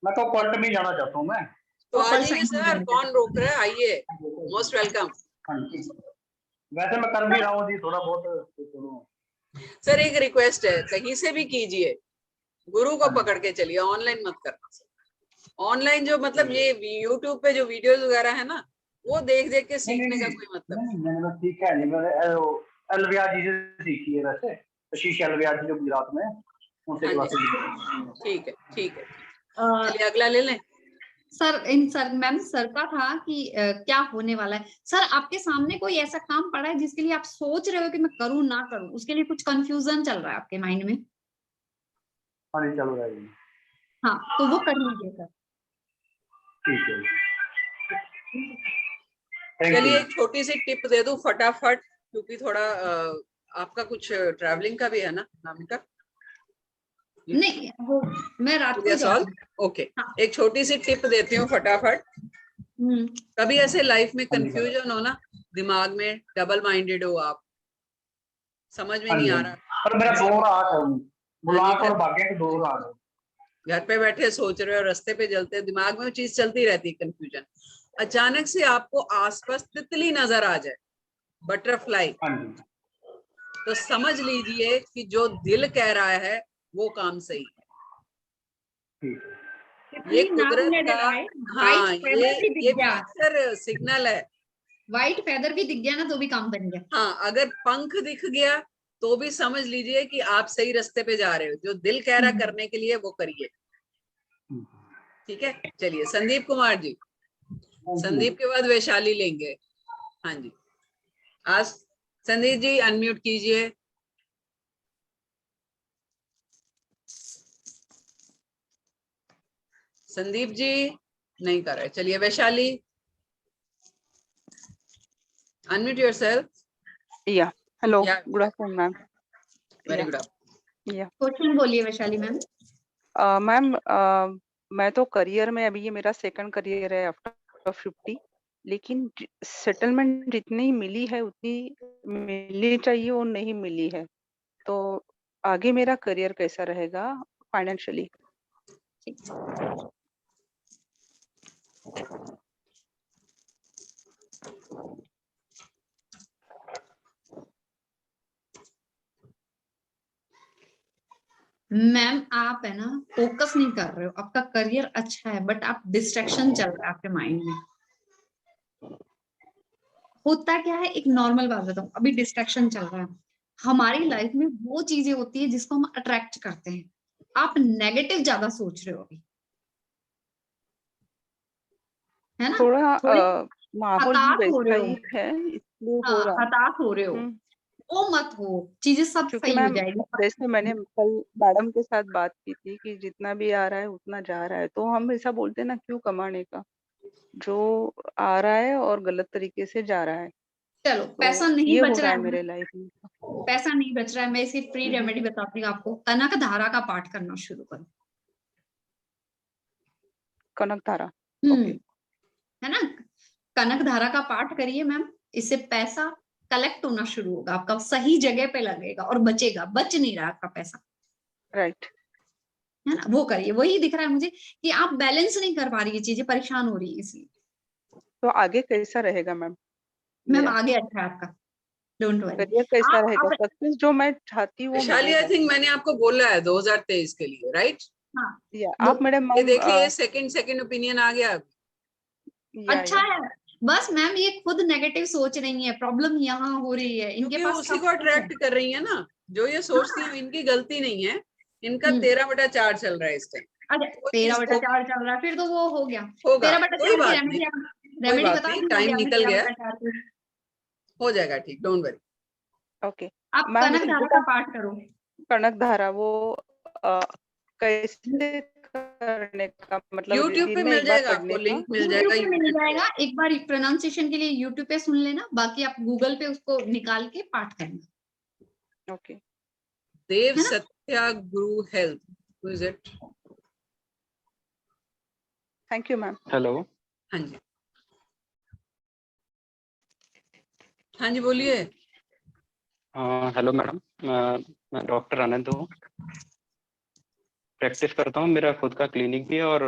मैं तो क्वांटम ही जाना चाहता हूँ मैं। तो आ जाइए सर, कौन रोक रहा है, आइए, मोस्ट वेलकम। हाँ जी, वैसे मैं कर भी रहा हूँ जी थोड़ा बहुत। सर एक रिक्वेस्ट है, कहीं से भी कीजिए, गुरु को पकड़ के चलिए, ऑनलाइन मत करना। ऑनलाइन जो मतलब ये यूट्यूब पे जो वीडियोस वगैरह है ना, वो देख देख के सीखने का कोई मतलब नहीं, मैंने ठीक है नहीं, मैंने अलविया जी से सीखी है वैसे, आशीष अलविया जी जो गुजरात में, उनसे क्लासेस। ठीक है, ठीक है, चलिए अगला ले लें। सर मैम सर का था कि क्या होने वाला है। सर आपके सामने कोई ऐसा काम पड़ा है जिसके लिए आप सोच रहे हो कि मैं करूं ना करूं, उसके लिए कुछ कंफ्यूजन चल रहा है आपके माइंड में? हाँ जी, चल रहा है। हाँ, तो वो कर लीजिए सर। ठीक है, चलिए एक छोटी सी टिप दे दूं फटाफट, क्योंकि थोड़ा आपका कुछ ट्रैवलिंग का भी है ना नामिका? नहीं, वो मैं रात को जा रही हूँ। ओके, एक छोटी सी टिप देती हूँ फटाफट। कभी ऐसे लाइफ में कंफ्यूजन हो ना, दिमाग में डबल माइंडेड हो आप, समझ में नहीं आ रहा, पर मेरा दो रात है, बुलाक और भाग्य के दो रात है। घर पे बैठे सोच रहे हो, रास्ते पे चलते, दिमाग में वो चीज चलती रहती है, कंफ्यूजन। अचानक से आपको आसपास तितली नजर आ जाए, बटरफ्लाई, तो समझ लीजिए कि जो दिल कह रहा है वो काम सही है। ये कुदरत का, हाँ, ये भी अक्सर सिग्नल है। व्हाइट फेदर भी दिख गया ना तो भी काम बन गया। हाँ, अगर पंख दिख गया तो भी समझ लीजिए कि आप सही रास्ते पे जा रहे हो, जो दिल कह रहा करने के लिए वो करिए। ठीक है, चलिए संदीप कुमार जी, संदीप के बाद वैशाली लेंगे। हाँ जी, आज संदीप जी अनम्यूट कीजिए। संदीप जी नहीं कर रहे, चलिए वैशाली, अनम्यूट योरसेल्फ। या hello, good afternoon ma'am. Very good afternoon. या क्वेश्चन बोलिए वैशाली मैम। मैम मैं तो करियर में, अभी ये मेरा सेकंड करियर है आफ्टर 50, लेकिन सेटलमेंट जितनी मिली है उतनी मिलनी चाहिए वो नहीं मिली है, तो आगे मेरा करियर कैसा रहेगा फाइनेंशियली? मैम आप है ना फोकस नहीं कर रहे हो, आपका करियर अच्छा है बट आप डिस्ट्रैक्शन चल रहा है आपके माइंड में। होता क्या है, एक नॉर्मल बात बताऊं, अभी डिस्ट्रैक्शन चल रहा है, हमारी लाइफ में वो चीजें होती है जिसको हम अट्रैक्ट करते हैं। आप नेगेटिव ज्यादा सोच रहे हो अभी, है ना? थोड़ा माहौल भी हताश हो वैसा रहे हो। ही है, इसलिए हो हाँ, रहा है। हताश हो रहे हो, वो मत हो, चीजें सब क्योंकि सही हो मैम जाएगी। जैसे मैंने कल मैडम के साथ बात की थी कि जितना भी आ रहा है उतना जा रहा है, तो हम ऐसा बोलते हैं ना, क्यों कमाने का, जो आ रहा है और गलत तरीके से जा रहा है। चलो, तो पैसा नहीं ये बच हो रहा रहा है है मेरे लाइफ में। पैसा नहीं बच रहा है, मैं इसे फ्री रेमेडी बताती हूँ आपको। कनक धारा का पाठ करना शुरू करो। कनक धारा, ओके। है ना, कनक धारा का पाठ करिए मैम, इससे पैसा कलेक्ट होना शुरू होगा, आपका सही जगह पे लगेगा और बचेगा, बच नहीं रहा आपका पैसा। राइट, है ना, वो करिए। वही दिख रहा है मुझे कि आप बैलेंस नहीं कर पा रही है चीजें, परेशान हो रही है इसलिए। तो आगे कैसा रहेगा मैम? मैम आगे अच्छा है आपका, डोंट वरी। करियर कैसा रहेगा? सक्सेस जो मैं चाहती हूँ वो वैशाली, आई थिंक मैंने आपको बोला है 2023 के लिए, राइट? हाँ, आप मैडम ये देखिए सेकंड ओपिनियन आ गया। अच्छा है, बस मैम ये खुद नेगेटिव सोच रही है, प्रॉब्लम यहाँ हो रही है, इनके पास उसी को अट्रैक्ट कर रही है ना, जो ये सोचती है इनकी गलती नहीं है, इनका 13/4 चल रहा है इस टाइम। अच्छा, 13/4 चल रहा है, फिर तो वो हो गया। होगा, 13/4 कोई की बात रेमेडी नहीं, रेमेडी बता दी, टाइम निकल गया, 13/4 हो जाएगा ठीक, डोंट वरी। ओके आप कनक धारा का पाठ करो। कनक धारा वो कैसे करने का, मतलब यूट्यूब पे दिन में मिल एक बार जाएगा, पढ़ने आपको का? लिंक मिल यूट्यूब जाएगा, पे मिल जाएगा, एक बार प्रोनाउंसिएशन के लिए यूट्यूब पे सुन लेना, बाकी आप गूगल पे उसको निकाल के पाठ करना। Okay. Dev Satya Guru health, who is it? Thank you ma'am. Hello, हाँ जी, हाँ जी बोलिए। हेलो मैडम, मैं डॉक्टर आनंद हूँ, प्रैक्टिस करता हूँ, मेरा खुद का क्लिनिक भी है और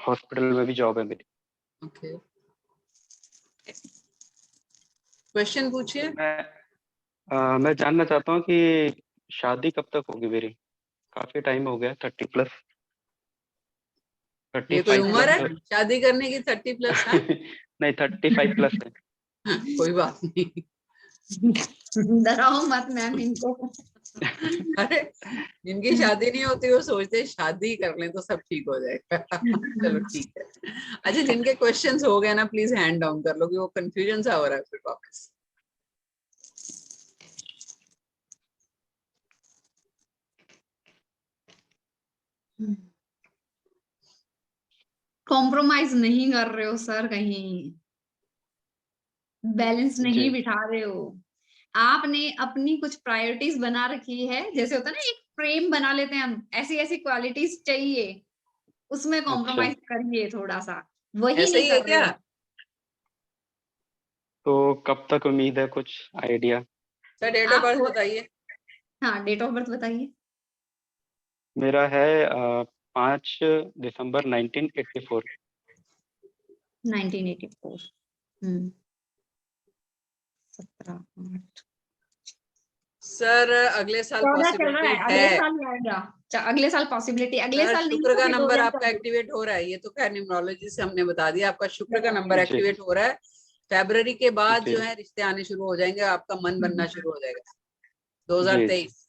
हॉस्पिटल में भी जॉब है मेरी। ओके, क्वेश्चन पूछिए। मैं जानना चाहता हूँ कि शादी कब तक होगी मेरी? काफी टाइम हो गया, 30 प्लस, ये कोई 35 उम्र है प्लस शादी करने की 30 प्लस है? नहीं 35 प्लस है। कोई बात नहीं। डराओ मत मैम इनको। अरे जिनकी शादी नहीं होती वो सोचते हैं शादी कर लें तो सब ठीक हो जाएगा। चलो ठीक है। अच्छा, जिनके क्वेश्चंस हो गए ना प्लीज हैंड डाउन कर लो कि वो कंफ्यूजन सा हो रहा है फिर वापस। कॉम्प्रोमाइज नहीं कर रहे हो सर, कहीं बैलेंस नहीं जी बिठा रहे हो। आपने अपनी कुछ प्रायोरिटीज बना रखी है, जैसे होता है ना एक फ्रेम बना लेते हैं हम, ऐसी ऐसी क्वालिटीज चाहिए, उसमें अच्छा, कॉम्प्रोमाइज करिए थोड़ा सा, वही ऐसे नहीं ही है कर रहे क्या? हो। तो कब तक उम्मीद है, कुछ आइडिया? सर डेट ऑफ आप बर्थ बताइए। हाँ, डेट ऑफ बर्थ बताइए। मेरा है 5 दिसंबर 1984। 1984। 17/8। सर अगले साल 14 चल रहा पॉसिबिलिटी है, अगले है। साल आएगा। अगले साल पॉसिबिलिटी, अगले सर साल नहीं शुक्र तो का फिर नंबर 2024। आपका एक्टिवेट हो रहा है, ये तो खैर न्यूमरोलॉजी से हमने बता दिया, आपका शुक्र का नंबर जी एक्टिवेट हो रहा है। फरवरी के बाद जी जो है रिश्ते आने शुरू हो जाएंगे, आपका मन बनना शुरू हो जाएगा। जी 2023।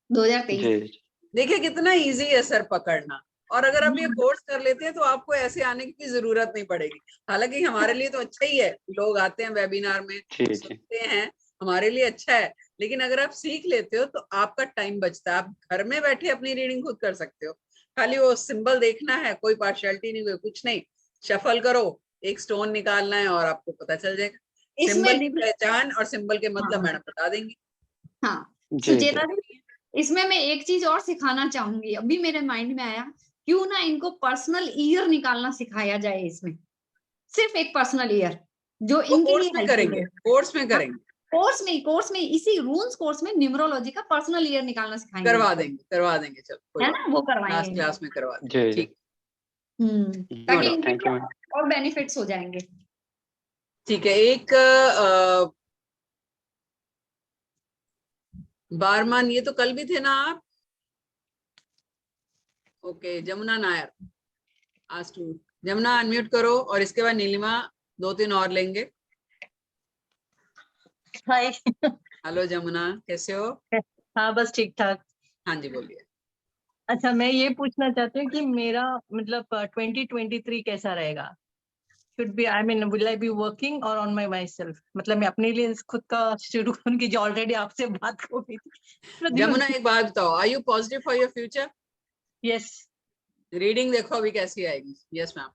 2023। जी देखिए कितना इजी है सर पकड़ना, और अगर आप ये कोर्स कर लेते हैं तो आपको ऐसे आने की भी जरूरत नहीं पड़ेगी। हालांकि हमारे लिए तो अच्छा ही है, लोग आते हैं वेबिनार में जी जी सुनते हैं, हमारे लिए अच्छा है। लेकिन अगर आप सीख लेते हो तो आपका टाइम बचता है, आप घर में बैठे अपनी रीडिंग खुद कर सकते हो। खाली वो सिंबल देखना है, कोई पार्शियलिटी नहीं, कोई कुछ नहीं। शफल करो, एक स्टोन निकालना है और आपको पता चल जाएगा। इसमें सिंबल की दीदी, पहचान और सिंबल के मतलब हाँ मैडम बता देंगी। हाँ जी सुचेता जी, इसमें मैं एक चीज और सिखाना चाहूंगी, अभी मेरे माइंड में आया, क्यों ना इनको पर्सनल ईयर निकालना सिखाया जाए इसमें, सिर्फ एक पर्सनल ईयर जो वो इनके कोर्स लिए में हेल्पफुल करेंगे, है। कोर्स में करेंगे, कोर्स में इसी रून्स कोर्स में न्यूमरोलॉजी का पर्सनल ईयर निकालना सिखाएंगे करवा इनको, देंगे, करवा देंगे। चलो कोई है बात ना, नहीं, वो करवाएंगे लास्ट इनको। क्लास में करवा देंगे। जी जी ठीक, नो ताकि डाउट। इनके थैंक यू लिए मैम। और बेनिफिट्स हो जाएंगे। ठीक है, एक बारमान, ये तो कल भी थे ना आप? ओके, जमुना नायर आज टू। जमुना अनम्यूट करो, और इसके बाद नीलिमा 2-3 और लेंगे। हाय। हेलो जमुना, कैसे हो? हाँ बस ठीक ठाक। हाँ जी बोलिए। अच्छा, मैं ये पूछना चाहती हूँ कि मेरा मतलब 2023 कैसा रहेगा? Should be, I mean will I be working और ऑन माई सेल्फ, मतलब मैं अपने लिए खुद का शुरू करूंगी, जो ऑलरेडी आपसे बात हो गई थी। जमुना एक बात बताओ, are you positive for your future? Yes. Reading देखो अभी कैसी आएगी। Yes ma'am.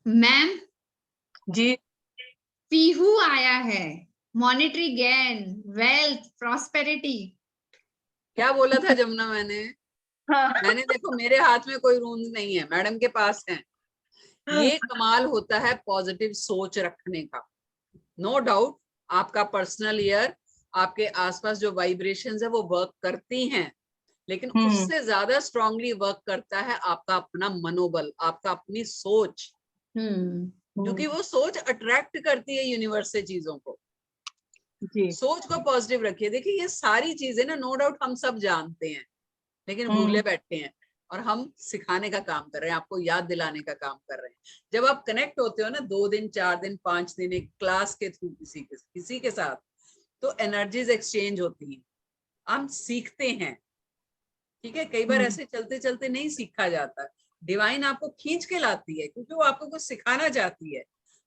Ma'am ji. Pihu आया है, मॉनेटरी गेन, वेल्थ, प्रॉस्पेरिटी। क्या बोला था जमुना मैंने? हाँ। मैंने देखो मेरे हाथ में कोई रूल्स नहीं है, मैडम के पास है। ये कमाल होता है पॉजिटिव सोच रखने का। नो डाउट आपका पर्सनल ईयर, आपके आसपास जो वाइब्रेशंस है वो वर्क करती हैं, लेकिन उससे ज्यादा स्ट्रांगली वर्क करता है आपका अपना मनोबल, आपका अपनी सोच, क्योंकि वो सोच अट्रैक्ट करती है यूनिवर्स से चीजों को। जी। सोच को पॉजिटिव रखिए। देखिए ये सारी चीजें ना नो डाउट हम सब जानते हैं, लेकिन भूले बैठे हैं, और हम सिखाने का काम कर रहे हैं, आपको याद दिलाने का काम कर रहे हैं। जब आप कनेक्ट होते हो ना 2 दिन 4 दिन 5 दिन एक क्लास के थ्रू किसी के साथ, तो एनर्जीज एक्सचेंज होती हैं, हम सीखते हैं। ठीक है, कई बार ऐसे चलते चलते नहीं सीखा जाता, डिवाइन आपको खींच के लाती है क्योंकि वो आपको कुछ सिखाना चाहती है।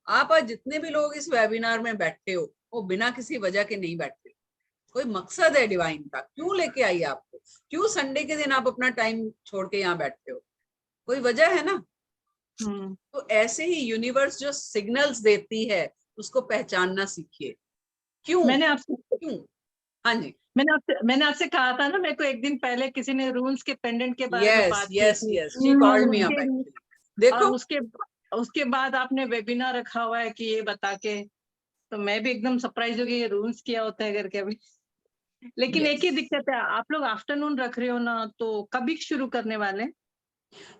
आप आज जितने भी लोग इस वेबिनार में बैठे हो वो बिना किसी वजह के नहीं बैठते, कोई मकसद है डिवाइन का, क्यों लेके आई आपको, क्यों संडे के दिन आप अपना टाइम छोड़ के यहाँ बैठते हो, कोई वजह है ना। तो ऐसे ही यूनिवर्स जो सिग्नल्स देती है उसको पहचानना सीखिए। क्यों मैंने आपसे क्यों? हाँ जी। मैंने आपसे कहा था ना, मेरे को एक दिन पहले किसी ने रूल्स के पेंडेंट के बारे में यस बात की यस थी। Yes, she called me up actually. देखो और उसके बाद आपने वेबिनार रखा हुआ है कि ये बता के तो मैं भी एकदम सरप्राइज हो गई, ये रूल्स क्या होता है करके अभी। लेकिन एक ही दिक्कत है, आप लोग आफ्टरनून रख रहे हो ना, तो कभी शुरू करने वाले हैं?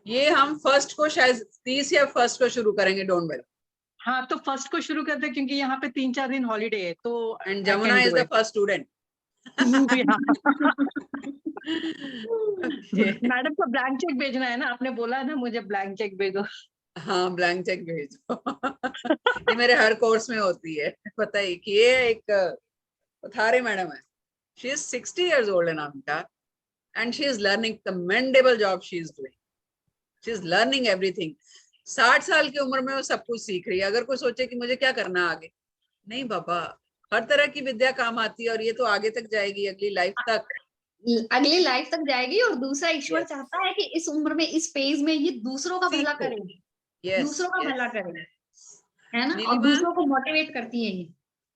ये हम फर्स्ट को शायद 30 या फर्स्ट को शुरू करेंगे, डोंट वरी। हाँ, तो फर्स्ट को शुरू करते हैं, क्योंकि यहाँ पे 3-4 दिन हॉलीडे है, तो and Jamuna is the first student. Madam को ब्लैंक चेक भेजना है ना, आपने बोला ना मुझे ब्लैंक चेक भेजो। हाँ, ब्लैंक चेक भेजो। ये मेरे हर कोर्स में होती है, पता है कि ये एक पथारे मैडम है, she is 60 years old in Amita and she is learning commendable job she is doing. She is learning everything. 60 साल की उम्र में वो सब कुछ सीख रही है। अगर कोई सोचे कि मुझे क्या करना आगे, नहीं बाबा, हर तरह की विद्या काम आती है और ये तो आगे तक जाएगी, अगली लाइफ तक, अगली लाइफ तक जाएगी। और दूसरा, ईश्वर चाहता है कि इस उम्र में, इस फेज में ये दूसरों का भला करेंगे, दूसरों का भला करेंगे, है ना, और दूसरों को मोटिवेट करती है ये।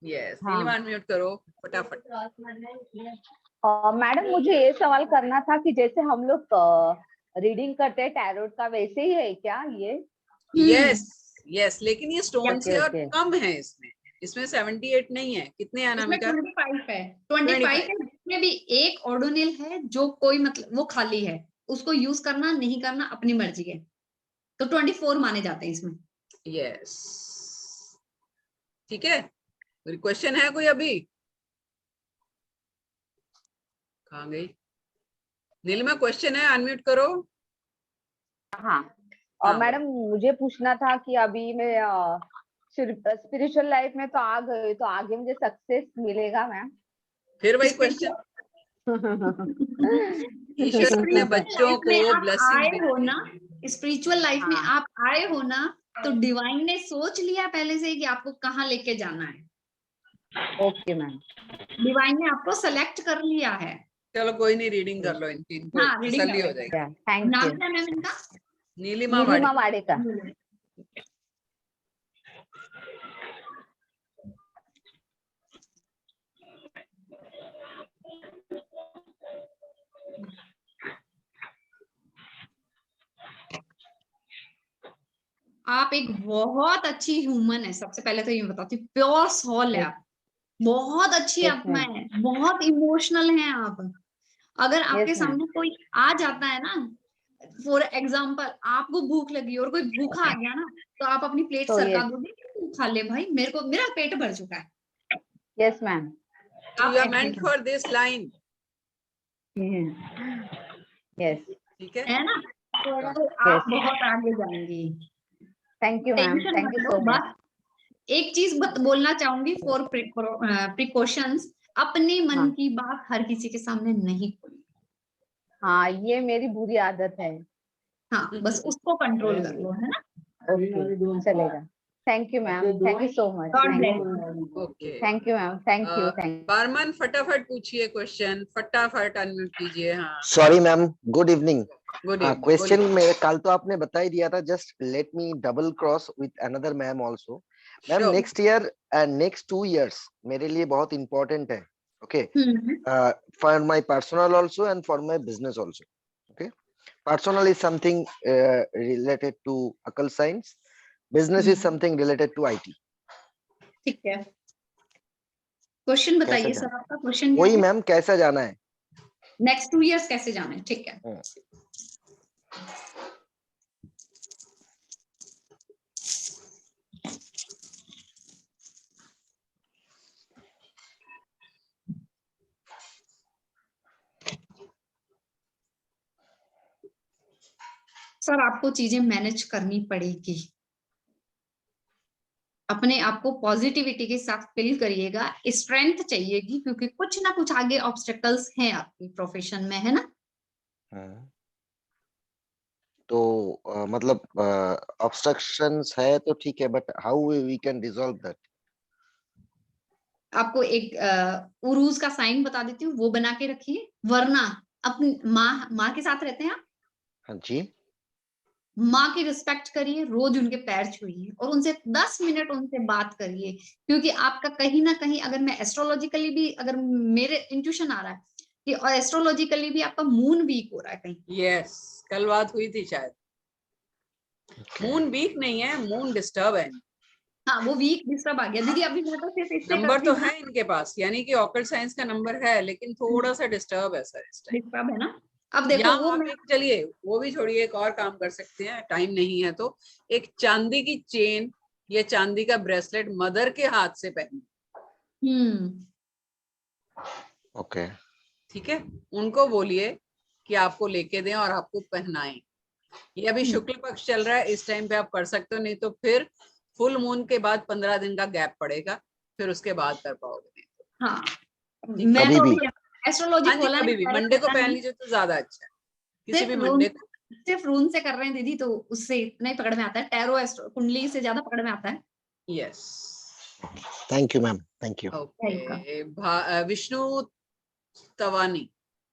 यस, नीलिमा अनम्यूट करो फटाफट। मैडम, मुझे ये सवाल करना था कि जैसे हम लोग रीडिंग करते हैं टैरोट का, वैसे ही है क्या ये? यस यस, लेकिन ये स्टोन से और कम है। इसमें 78 नहीं है। कितने हैं अनामिका? 25 है। 25 है, जिसमें भी एक ऑर्डोनिल है जो कोई मतलब वो खाली है, उसको यूज करना नहीं करना अपनी मर्जी है, तो 24 माने जाते हैं इसमें। यस, ठीक है। क्वेश्चन है कोई? अभी कहाँ गई नीलिमा? क्वेश्चन है, अनम्यूट करो। हाँ, और मैडम मुझे पूछना था कि अभी मैं स्पिरिचुअल लाइफ में तो आ गई, तो आगे मुझे सक्सेस मिलेगा मैम? फिर वही क्वेश्चन। ईश्वर अपने बच्चों को ब्लेसिंग आए हो ना, स्पिरिचुअल लाइफ में आप आए हो ना, तो डिवाइन ने सोच लिया पहले से कि आपको कहाँ लेके जाना है। ओके मैम, डिवाइन ने आपको सेलेक्ट कर लिया है। चलो कोई नहीं, रीडिंग कर लो इनकी, इनको तसल्ली हो जाएगी। Thank you. नाम इनका नीलिमा वाडेकर। आप एक बहुत अच्छी ह्यूमन है। सबसे पहले तो ये बताती हूँ, प्योर सोल है आप, बहुत अच्छी आत्मा है, बहुत इमोशनल हैं आप। अगर आपके सामने कोई आ जाता है ना, फॉर एग्जाम्पल आपको भूख लगी और कोई भूखा आ गया ना, तो आप अपनी प्लेट सरका दोगे, खा ले भाई, मेरा पेट भर चुका है। Yes ma'am, you are meant for this line. Yes, ठीक है ना, तो आप बहुत आगे जाएंगी। Thank you ma'am, thank you so much. एक चीज बोलना चाहूंगी फॉर प्रिकॉशंस, अपने मन की बात हर किसी के सामने नहीं खोलनी। हाँ, ये मेरी बुरी आदत है। हाँ, बस उसको कंट्रोल कर लो, है ना? ओके, चलेगा। Thank you ma'am, thank you so much. Okay, thank you ma'am, thank you. Barman फटाफट पूछिए क्वेश्चन, फटाफट अनम्यूट कीजिए। हाँ, sorry ma'am, good evening. Question बोलिए। में कल तो आपने बता ही दिया था, just let me double cross with another ma'am also. Ma'am, next year and next 2 years मेरे लिए बहुत इंपॉर्टेंट है। Okay, for my personal also and for my business also. Okay, personal is something related to occult science, business is something related to IT. ठीक है, question बताइए sir, आपका question वही ma'am, कैसा जाना है नेक्स्ट 2 years, कैसे जाना है? ठीक है, सर आपको चीजें मैनेज करनी पड़ेगी। अपने आप को पॉजिटिविटी के साथ फिल करिएगा, स्ट्रेंथ चाहिएगी, क्योंकि कुछ ना कुछ आगे ऑब्स्टेकल्स हैं आपकी प्रोफेशन में, है ना? तो मतलब ऑब्स्ट्रक्शंस है तो ठीक है, but how we can resolve that? आपको एक उरूज का साइन बता देती हूँ, वो बना के रखिए। वरना अपनी माँ के साथ रहते हैं आप? हाँ जी। माँ की रिस्पेक्ट करिए, रोज उनके पैर छुइए और उनसे 10 मिनट उनसे बात करिए, क्योंकि आपका कहीं ना कहीं, अगर मैं एस्ट्रोलॉजिकली भी, अगर मेरे इंट्यूशन आ रहा है कि एस्ट्रोलॉजिकली भी आपका मून वीक हो रहा है कहीं। यस, कल बात हुई थी शायद। मून वीक नहीं है, मून डिस्टर्ब है। हाँ वो वीक डिस्टर्ब आ गया दीदी। अभी मैं तो सिर्फ इससे नंबर करती तो हूँ। है इनके पास, यानी कि ऑकल्ट साइंस का नंबर है, लेकिन थोड़ा सा डिस्टर्ब है सर इस टाइम। डिस्टर्ब है ना। अब देखो या वो आप मैं एक, चलिए वो भी छोड़िए, एक और काम कर सकते हैं, टाइम नहीं है तो एक चांदी की चेन या चांदी का ब्रेसलेट मदर के हाथ से पहनिए। ओके ठीक है, उनको बोलिए कि आपको लेके दें और आपको पहनाएं। ये अभी शुक्ल पक्ष चल रहा है, इस टाइम पे आप कर सकते हो, नहीं तो फिर फुल मून के बाद 15 दिन का गैप पड़ेगा, फिर उसके बाद कर पाओगे। हाँ मैं कभी तो भी। एस्ट्रोलॉजी हाँ जी, खोला कभी नहीं, भी मंडे को पहन लीजिए तो ज्यादा अच्छा है, किसी भी मंडे को। सिर्फ रून से कर रहे हैं दीदी, तो उससे इतना ही पकड़ में आता है। टैरो कुंडली से ज्यादा पकड़ में आता है। Yes, thank you ma'am, thank you. Okay, Vishnu Tawani,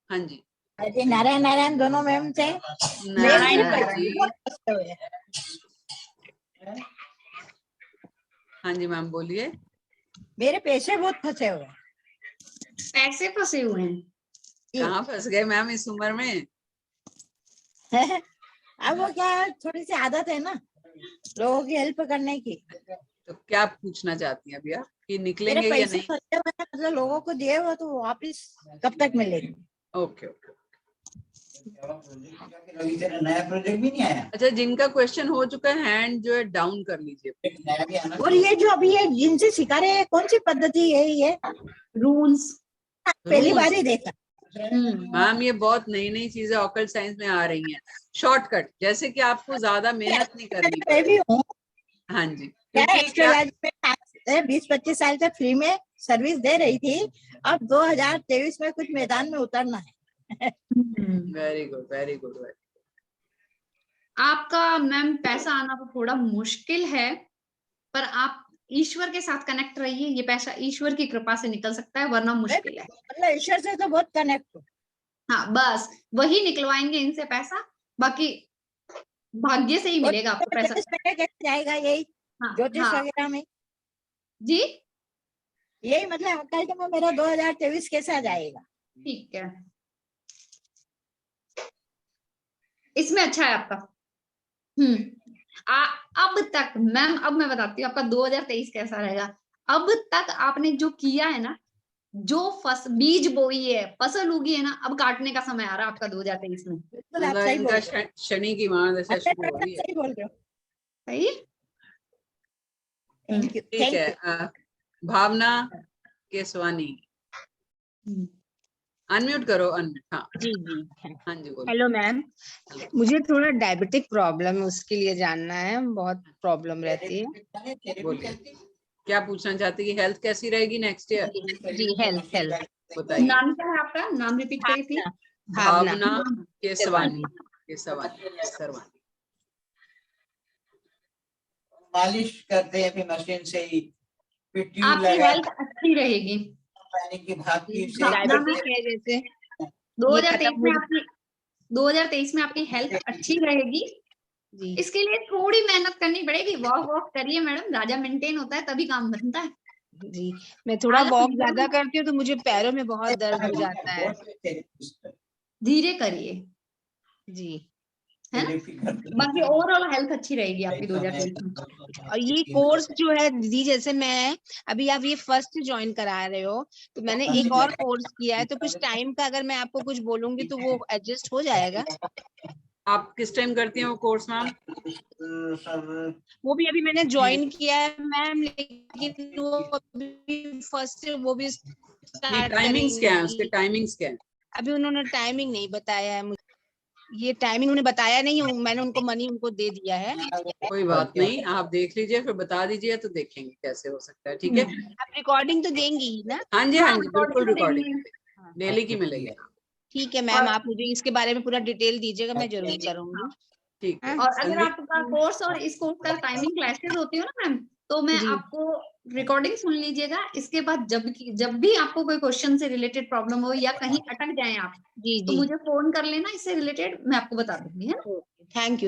हाँ जी। अरे नारायण नारायण दोनों मैम थे। नारायण जी, हाँ जी मैम बोलिए। मेरे पैसे बहुत फंसे हुए। पैसे फंसे हुए हैं? कहाँ फंस गए मैम इस उम्र में? अब वो क्या, थोड़ी सी आदत है ना लोगों की हेल्प करने की। तो क्या पूछना चाहती हैं अभी आप, कि मेरे निकलेंगे या पैसे नहीं? फंसे हुए हैं, मतलब लोगों को दिए हुए तो वापिस कब तक मिलेंगे? Okay okay. नया प्रोजेक्ट भी नहीं आया। अच्छा, जिनका क्वेश्चन हो चुका है हैंड जो है डाउन कर लीजिए। और ये जो अभी ये जिनसे सिखा रहे हैं, कौन सी पद्धति है ये? रूल्स पहली बार ही देखा। मैम ये बहुत नई नई चीजें ऑकल्ट साइंस में आ रही हैं, शॉर्टकट, जैसे कि आपको ज्यादा मेहनत नहीं करनी पड़ेगी। हाँ जी, क्योंकि क्या 20-25 साल से फ्री में सर्विस दे रही थी, अब 2023 में कुछ मैदान में उतरना है। Very good very good. आपका मैम पैसा आना तो थोड़ा मुश्किल है, पर आप ईश्वर के साथ कनेक्ट रहिए, ये पैसा ईश्वर की कृपा से निकल सकता है, वरना मुश्किल है। मतलब ईश्वर से तो बहुत कनेक्ट हो। हाँ बस वही निकलवाएंगे इनसे पैसा, बाकी भाग्य से ही मिलेगा आपको पैसा। कैसे जाएगा यही ज्योतिष वगैरह में जी? यही मतलब कल में मेरा 2023 कैसा जाएगा? ठीक है, इसमें अच्छा है आपका। अब तक मैम, अब मैं बताती हूँ आपका 2023 कैसा रहेगा। अब तक आपने जो किया है ना, जो बीज बोई है, फसल उगी है ना, अब काटने का समय आ रहा है आपका 2023 में। इनका शनि की महादशा शुरू हो रही है। सही बोल रहे हो। सही, थैंक यू। ठीक है, भावना केसवानी, अनम्यूट करो। हाँ जी जी, हाँ जी बोलो। हेलो मैम, मुझे थोड़ा डायबिटिक प्रॉब्लम है, उसके लिए जानना है, बहुत प्रॉब्लम रहती है। बोलिए, क्या पूछना चाहती है? हेल्थ कैसी रहेगी नेक्स्ट ईयर? जी हेल्थ बताइए। नाम क्या है आपका? नाम रिपीट करी थी। भावना केसवानी। केसवानी। मालिश करते हैं फिर मशीन से ही, आपकी हेल्थ अच्छी रहेगी। की भाप की जैसे 2023 में आपकी हेल्थ अच्छी रहेगी। इसके लिए थोड़ी मेहनत करनी पड़ेगी, वॉक करिए मैडम, राजा मेंटेन होता है तभी काम बनता है। जी, मैं थोड़ा वॉक ज्यादा करती हूँ तो मुझे पैरों में बहुत दर्द हो जाता है। धीरे करिए जी, है ना, बाकी ओवरऑल हेल्थ अच्छी रहेगी आपकी 2023 में। और ये कोर्स जो है दीदी, जैसे मैं अभी आप ये फर्स्ट ज्वाइन करा रहे हो, तो मैंने एक और कोर्स किया है, तो कुछ टाइम का अगर मैं आपको कुछ बोलूंगी तो वो एडजस्ट हो जाएगा? आप किस टाइम करती हैं वो कोर्स मैम? वो भी अभी मैंने ज्वाइन किया है मैम, लेकिन वो अभी फर्स्ट वो भी टाइमिंग्स क्या है उसके? टाइमिंग्स क्या है? अभी उन्होंने टाइमिंग नहीं बताया है मुझे, ये टाइमिंग उन्होंने बताया नहीं, मैंने उनको मनी उनको दे दिया है। कोई बात नहीं, आप देख लीजिए फिर बता दीजिए, तो देखेंगे कैसे हो सकता है। ठीक है, आप रिकॉर्डिंग तो देंगी ही ना? हाँ जी हाँ जी, बिल्कुल रिकॉर्डिंग डेली की मिलेगी। ठीक है मैम, आप मुझे इसके बारे में पूरा डिटेल दीजिएगा, मैं जरूर करूंगी। ठीक है। और अगर आपका कोर्स और इस कोर्स का टाइमिंग क्लैशेस होती हो ना मैम, तो मैं आपको रिकॉर्डिंग सुन लीजिएगा, इसके बाद जब भी आपको कोई क्वेश्चन से रिलेटेड प्रॉब्लम हो या कहीं अटक जाए आप, तो मुझे फोन कर लेना, इससे रिलेटेड मैं आपको बता दूंगी। है,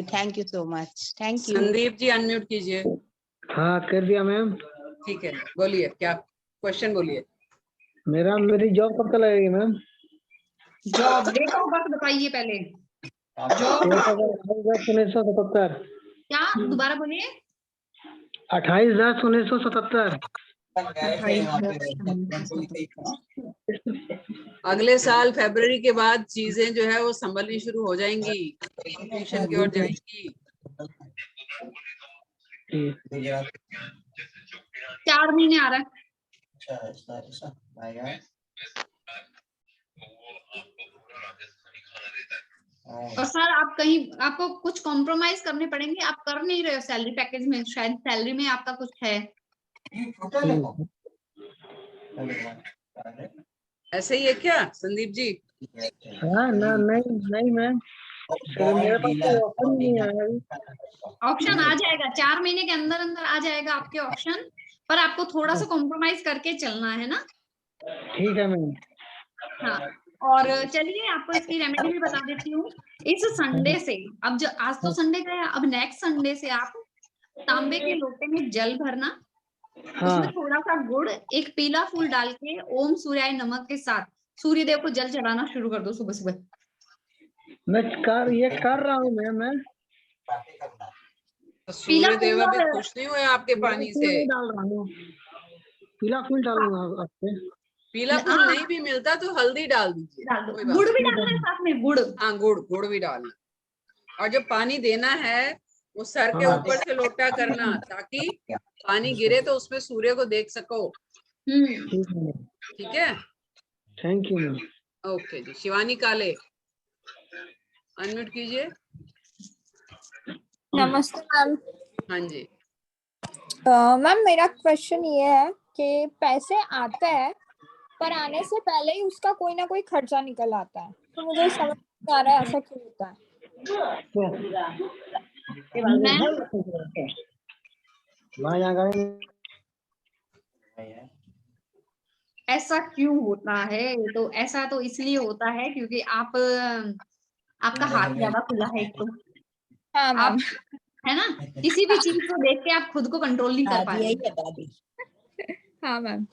thank you so much, thank you. Sandeep ji unmute कीजिए। हाँ कर दिया मैम। ठीक है, बोलिए, क्या क्वेश्चन बोलिए। मेरी जॉब कब तक लगेगी ma'am? Job date of birth बताइए पहले। जॉब 1977। क्या? दोबारा बोलिए। 28/10/1977। अगले साल फरवरी के बाद चीजें जो है वो संभलनी शुरू हो जाएंगी, कंप्लीशन की ओर जाएंगी। 4 महीने आ रहा है। और सर आप कहीं आपको कुछ कॉम्प्रोमाइज करने पड़ेंगे, आप कर नहीं रहे हो सैलरी पैकेज में, शायद सैलरी में आपका कुछ है। ऐसे ही है क्या संदीप जी? हाँ ना, नहीं मैम, मेरे पास कोई ऑप्शन नहीं है। ऑप्शन आ जाएगा 4 महीने के अंदर अंदर आ जाएगा आपके ऑप्शन, पर आपको थोड़ा सा कॉम्प्रोमाइज करके चलना है ना। ठीक है मैम। हाँ, और चलिए आपको इसकी रेमेडी भी बता देती हूँ। इस संडे से, अब जो आज तो संडे गया, अब नेक्स्ट संडे से आप तांबे के लोटे में जल भरना, उसमें थोड़ा सा गुड़, एक पीला फूल डाल के ओम सूर्याय नमः के साथ सूर्यदेव को जल चढ़ाना शुरू कर दो सुबह सुबह। मैं कर रहा हूँ मैं सूर्यदेव अभी खुश नहीं हुए आपके पानी से। डाल रहा हूँ, पीला फूल डालूंगा आपसे। पीला फूल नहीं भी मिलता तो हल्दी डाल दीजिए, गुड़ भी डालना है साथ में, गुड़। हाँ गुड़ भी डालना। और जो पानी देना है वो सर के ऊपर से लोटा करना, ताकि पानी गिरे तो उसमें सूर्य को देख सको। ठीक है, थैंक यू। ओके जी। शिवानी काले अनम्यूट कीजिए। नमस्ते मैम। हाँ जी मैम, मेरा क्वेश्चन ये है कि पैसे आते हैं पर आने से पहले ही उसका कोई ना कोई खर्चा निकल आता है, तो मुझे समझ नहीं आ रहा है ऐसा क्यों होता है। ऐसा क्यों होता है? तो ऐसा तो इसलिए होता है क्योंकि आपका हाथ ज्यादा खुला है एक तो। हाँ आप है ना, किसी भी चीज को देख के आप खुद को कंट्रोल नहीं कर पा रहे। हाँ मैम,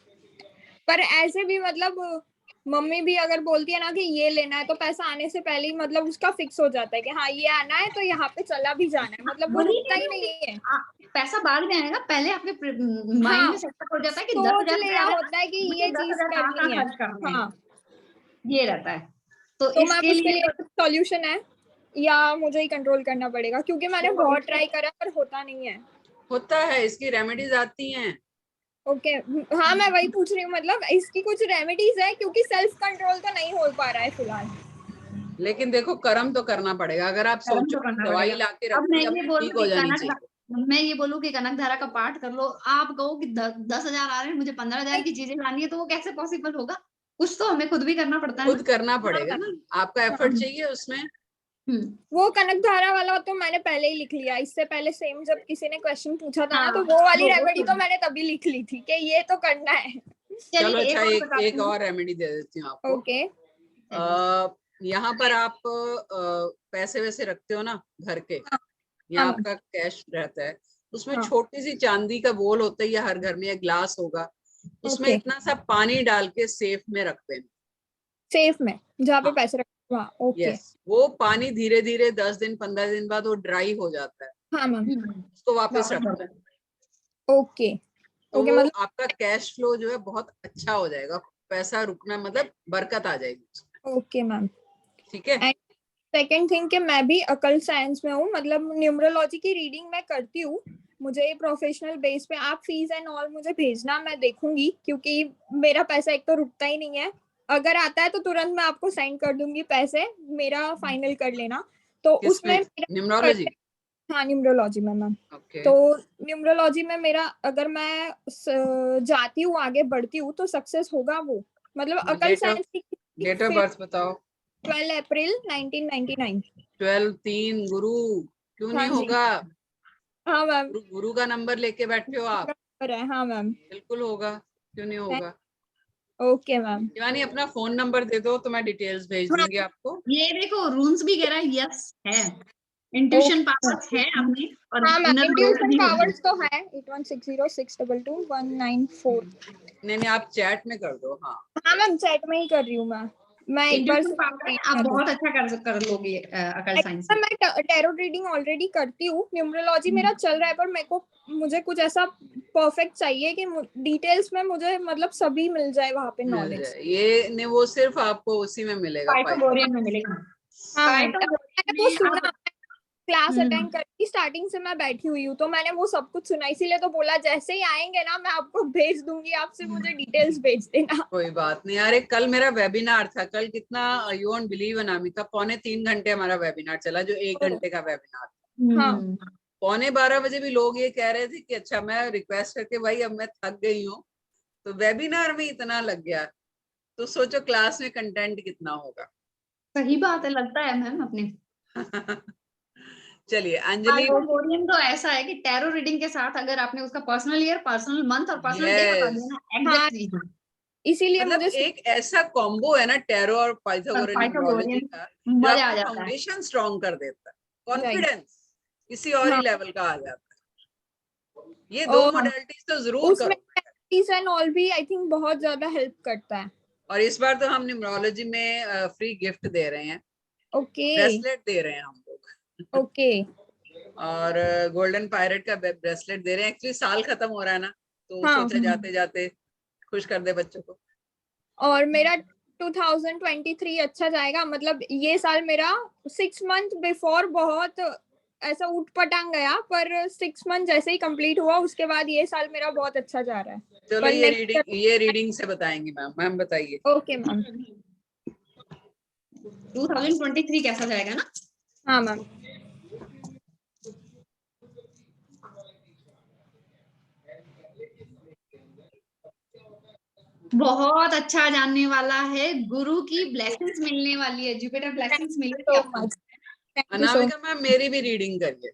पर ऐसे भी मतलब मम्मी भी अगर बोलती है ना कि ये लेना है, तो पैसा आने से पहले ही मतलब उसका फिक्स हो जाता है कि हाँ ये आना है तो यहाँ पे चला भी जाना है, मतलब वो रुकता ही नहीं है। पैसा बाद में आएगा, पहले आपके माइंड में सेटअप हो जाता है कि 10,000 लिया होता है कि ये चीज करनी है। हाँ, ये रहता है। तो इसके लिए सॉल्यूशन है या मुझे ही कंट्रोल करना पड़ेगा? क्योंकि मैंने बहुत ट्राई करा पर होता नहीं है। होता है, इसकी रेमेडीज आती हैं। ओके हाँ, मैं वही पूछ रही हूँ, मतलब इसकी कुछ रेमेडीज है, क्योंकि सेल्फ कंट्रोल तो नहीं हो पा रहा है फिलहाल। लेकिन देखो कर्म तो करना पड़ेगा। अगर आप सोचो दवाई लाके रखी ठीक हो जानी चाहिए। मैं ये बोलूँ कि कनक धारा का पाठ कर लो, आप कहो कि 10,000 आ रहे हैं, मुझे 15,000 की चीजें लानी है, तो वो कैसे पॉसिबल होगा? कुछ तो हमें खुद भी करना पड़ता है, खुद करना पड़ेगा ना, आपका एफर्ट चाहिए उसमें। वो कनक धारा वाला तो मैंने पहले ही लिख लिया, इससे पहले सेम जब किसी ने क्वेश्चन पूछा था ना, तो वो वाली रेमेडी तो मैंने तभी लिख ली थी कि ये तो करना है। चलो अच्छा, एक और रेमेडी दे देती हूँ आपको। ओके, यहाँ पर आप पैसे वैसे रखते हो ना घर के, यहाँ आपका कैश रहता है, उसमें छोटी सी चांदी का बोल होता है, या हर घर में एक ग्लास होगा, उसमें इतना सा पानी डाल के सेफ में रखते हैं। सेफ में जहाँ पे पैसे रखते हैं? ओके। वो पानी धीरे धीरे 10 दिन 15 दिन बाद वो ड्राई हो जाता है। हाँ मैम। उसको वापस रखते हैं। ओके। तो मतलब आपका कैश फ्लो जो है बहुत अच्छा हो जाएगा, पैसा रुकना मतलब बरकत आ जाएगी। ओके मैम, ठीक है। सेकेंड थिंग कि मैं भी अकल साइंस में हूँ, मतलब न्यूमरोलॉजी की रीडिंग मैं करती हूँ। मुझे प्रोफेशनल बेस पे आप फीस एंड ऑल मुझे भेजना, मैं देखूंगी, क्योंकि मेरा पैसा एक तो रुकता ही नहीं है। अगर आता है तो तुरंत मैं आपको सेंड कर दूंगी पैसे, मेरा फाइनल कर लेना। तो उसमें न्यूमरोलॉजी, हाँ न्यूमरोलॉजी में मैम। तो न्यूमरोलॉजी में मेरा अगर मैं जाती हूँ आगे बढ़ती हूँ तो सक्सेस होगा वो, मतलब अकल साइंस की। डेट ऑफ बर्थ बताओ। 12 अप्रैल 1999। 12/3 गुरु, क्यों नहीं होगा? हाँ मैम। गुरु का नंबर लेके बैठे हो आप? हाँ मैम, बिल्कुल होगा, क्यों नहीं होगा? Okay ma'am. शिवानी अपना फोन नंबर दे दो तो मैं डिटेल्स भेज दूंगी आपको। ये देखो रून्स भी कह रहा है, यस है, इंट्यूशन पावर्स है अपनी, और हाँ मैम इंट्यूशन पावर्स तो है। 8160622194। नहीं आप चैट में कर दो। हाँ हाँ मैम, चैट में ही कर रही हूँ मैं। मैं एक बार Intuition power है, आप बहुत अच्छा कर लोगे अकल साइंस में। मैं टैरो रीडिंग ऑलरेडी करती हूँ, न्यूमरोलॉजी मेरा चल रहा है, पर मुझे कुछ ऐसा परफेक्ट चाहिए कि डिटेल्स में मुझे मतलब सभी मिल जाए वहाँ पे नॉलेज। ये नहीं, वो सिर्फ आपको उसी में मिलेगा, पाइथागोरियन में मिलेगा। हाँ मैंने वो सुना, क्लास अटेंड करती, स्टार्टिंग से मैं बैठी हुई हूँ, तो मैंने वो सब कुछ सुना, इसीलिए तो बोला जैसे ही आएंगे ना मैं आपको भेज दूंगी, आपसे मुझे डिटेल्स भेज देना। कोई बात नहीं। अरे कल मेरा वेबिनार था, कल कितना, यू वोंट बिलीव अनामिका, 3.25 घंटे हमारा वेबिनार चला, जो 1 घंटे का वेबिनार था। हाँ 11:15 बजे भी लोग ये कह रहे थे कि अच्छा, मैं रिक्वेस्ट करके भाई अब मैं थक गई हूँ, तो वेबिनार में इतना लग गया, तो सोचो क्लास में कंटेंट कितना होगा। सही बात है, लगता है मैम अपने। चलिए अंजलि, पाइथागोरियन तो ऐसा है कि टैरो रीडिंग के साथ अगर आपने उसका पर्सनल ईयर, पर्सनल मंथ और पर्सनल डे बता दिया ना, एग्जैक्ट रीजन, इसीलिए मतलब मुझे एक ऐसा कॉम्बो है ना टैरो और पाइथागोरियन न्यूमरोलॉजी का, जो मजा आ आपको जाता है। फाउंडेशन स्ट्रॉन्ग कर देता है, कॉन्फिडेंस किसी और ही लेवल का आ जाता है। ये दो मॉडलिटीज तो जरूर उसमें करो। एंड ऑल भी आई थिंक बहुत ज्यादा हेल्प करता है। और इस बार तो हम न्यूमरोलॉजी में फ्री गिफ्ट दे रहे हैं, ओके ब्रेसलेट दे रहे हैं हम लोग। ओके और गोल्डन पायरेट का ब्रेसलेट दे रहे हैं। एक्चुअली साल खत्म हो रहा है ना, तो सोचा जाते जाते खुश कर दे बच्चों को। और मेरा 2023 अच्छा जाएगा, मतलब ये साल मेरा 6 मंथ बिफोर बहुत ऐसा उठ पटांग गया, पर 6 मंथ जैसे ही कंप्लीट हुआ उसके बाद ये साल मेरा बहुत अच्छा जा रहा है। चलो ये रीडिंग से बताएंगी मैम। मैम बताइए। Okay ma'am. 2023 कैसा जाएगा ना? हाँ मैम। बहुत अच्छा जानने वाला है, गुरु की ब्लेसिंग्स मिलने वाली है, जुपिटर ब्लेसिंग्स मिलेगी आपको। अनामिका मैम मेरी भी रीडिंग करिए,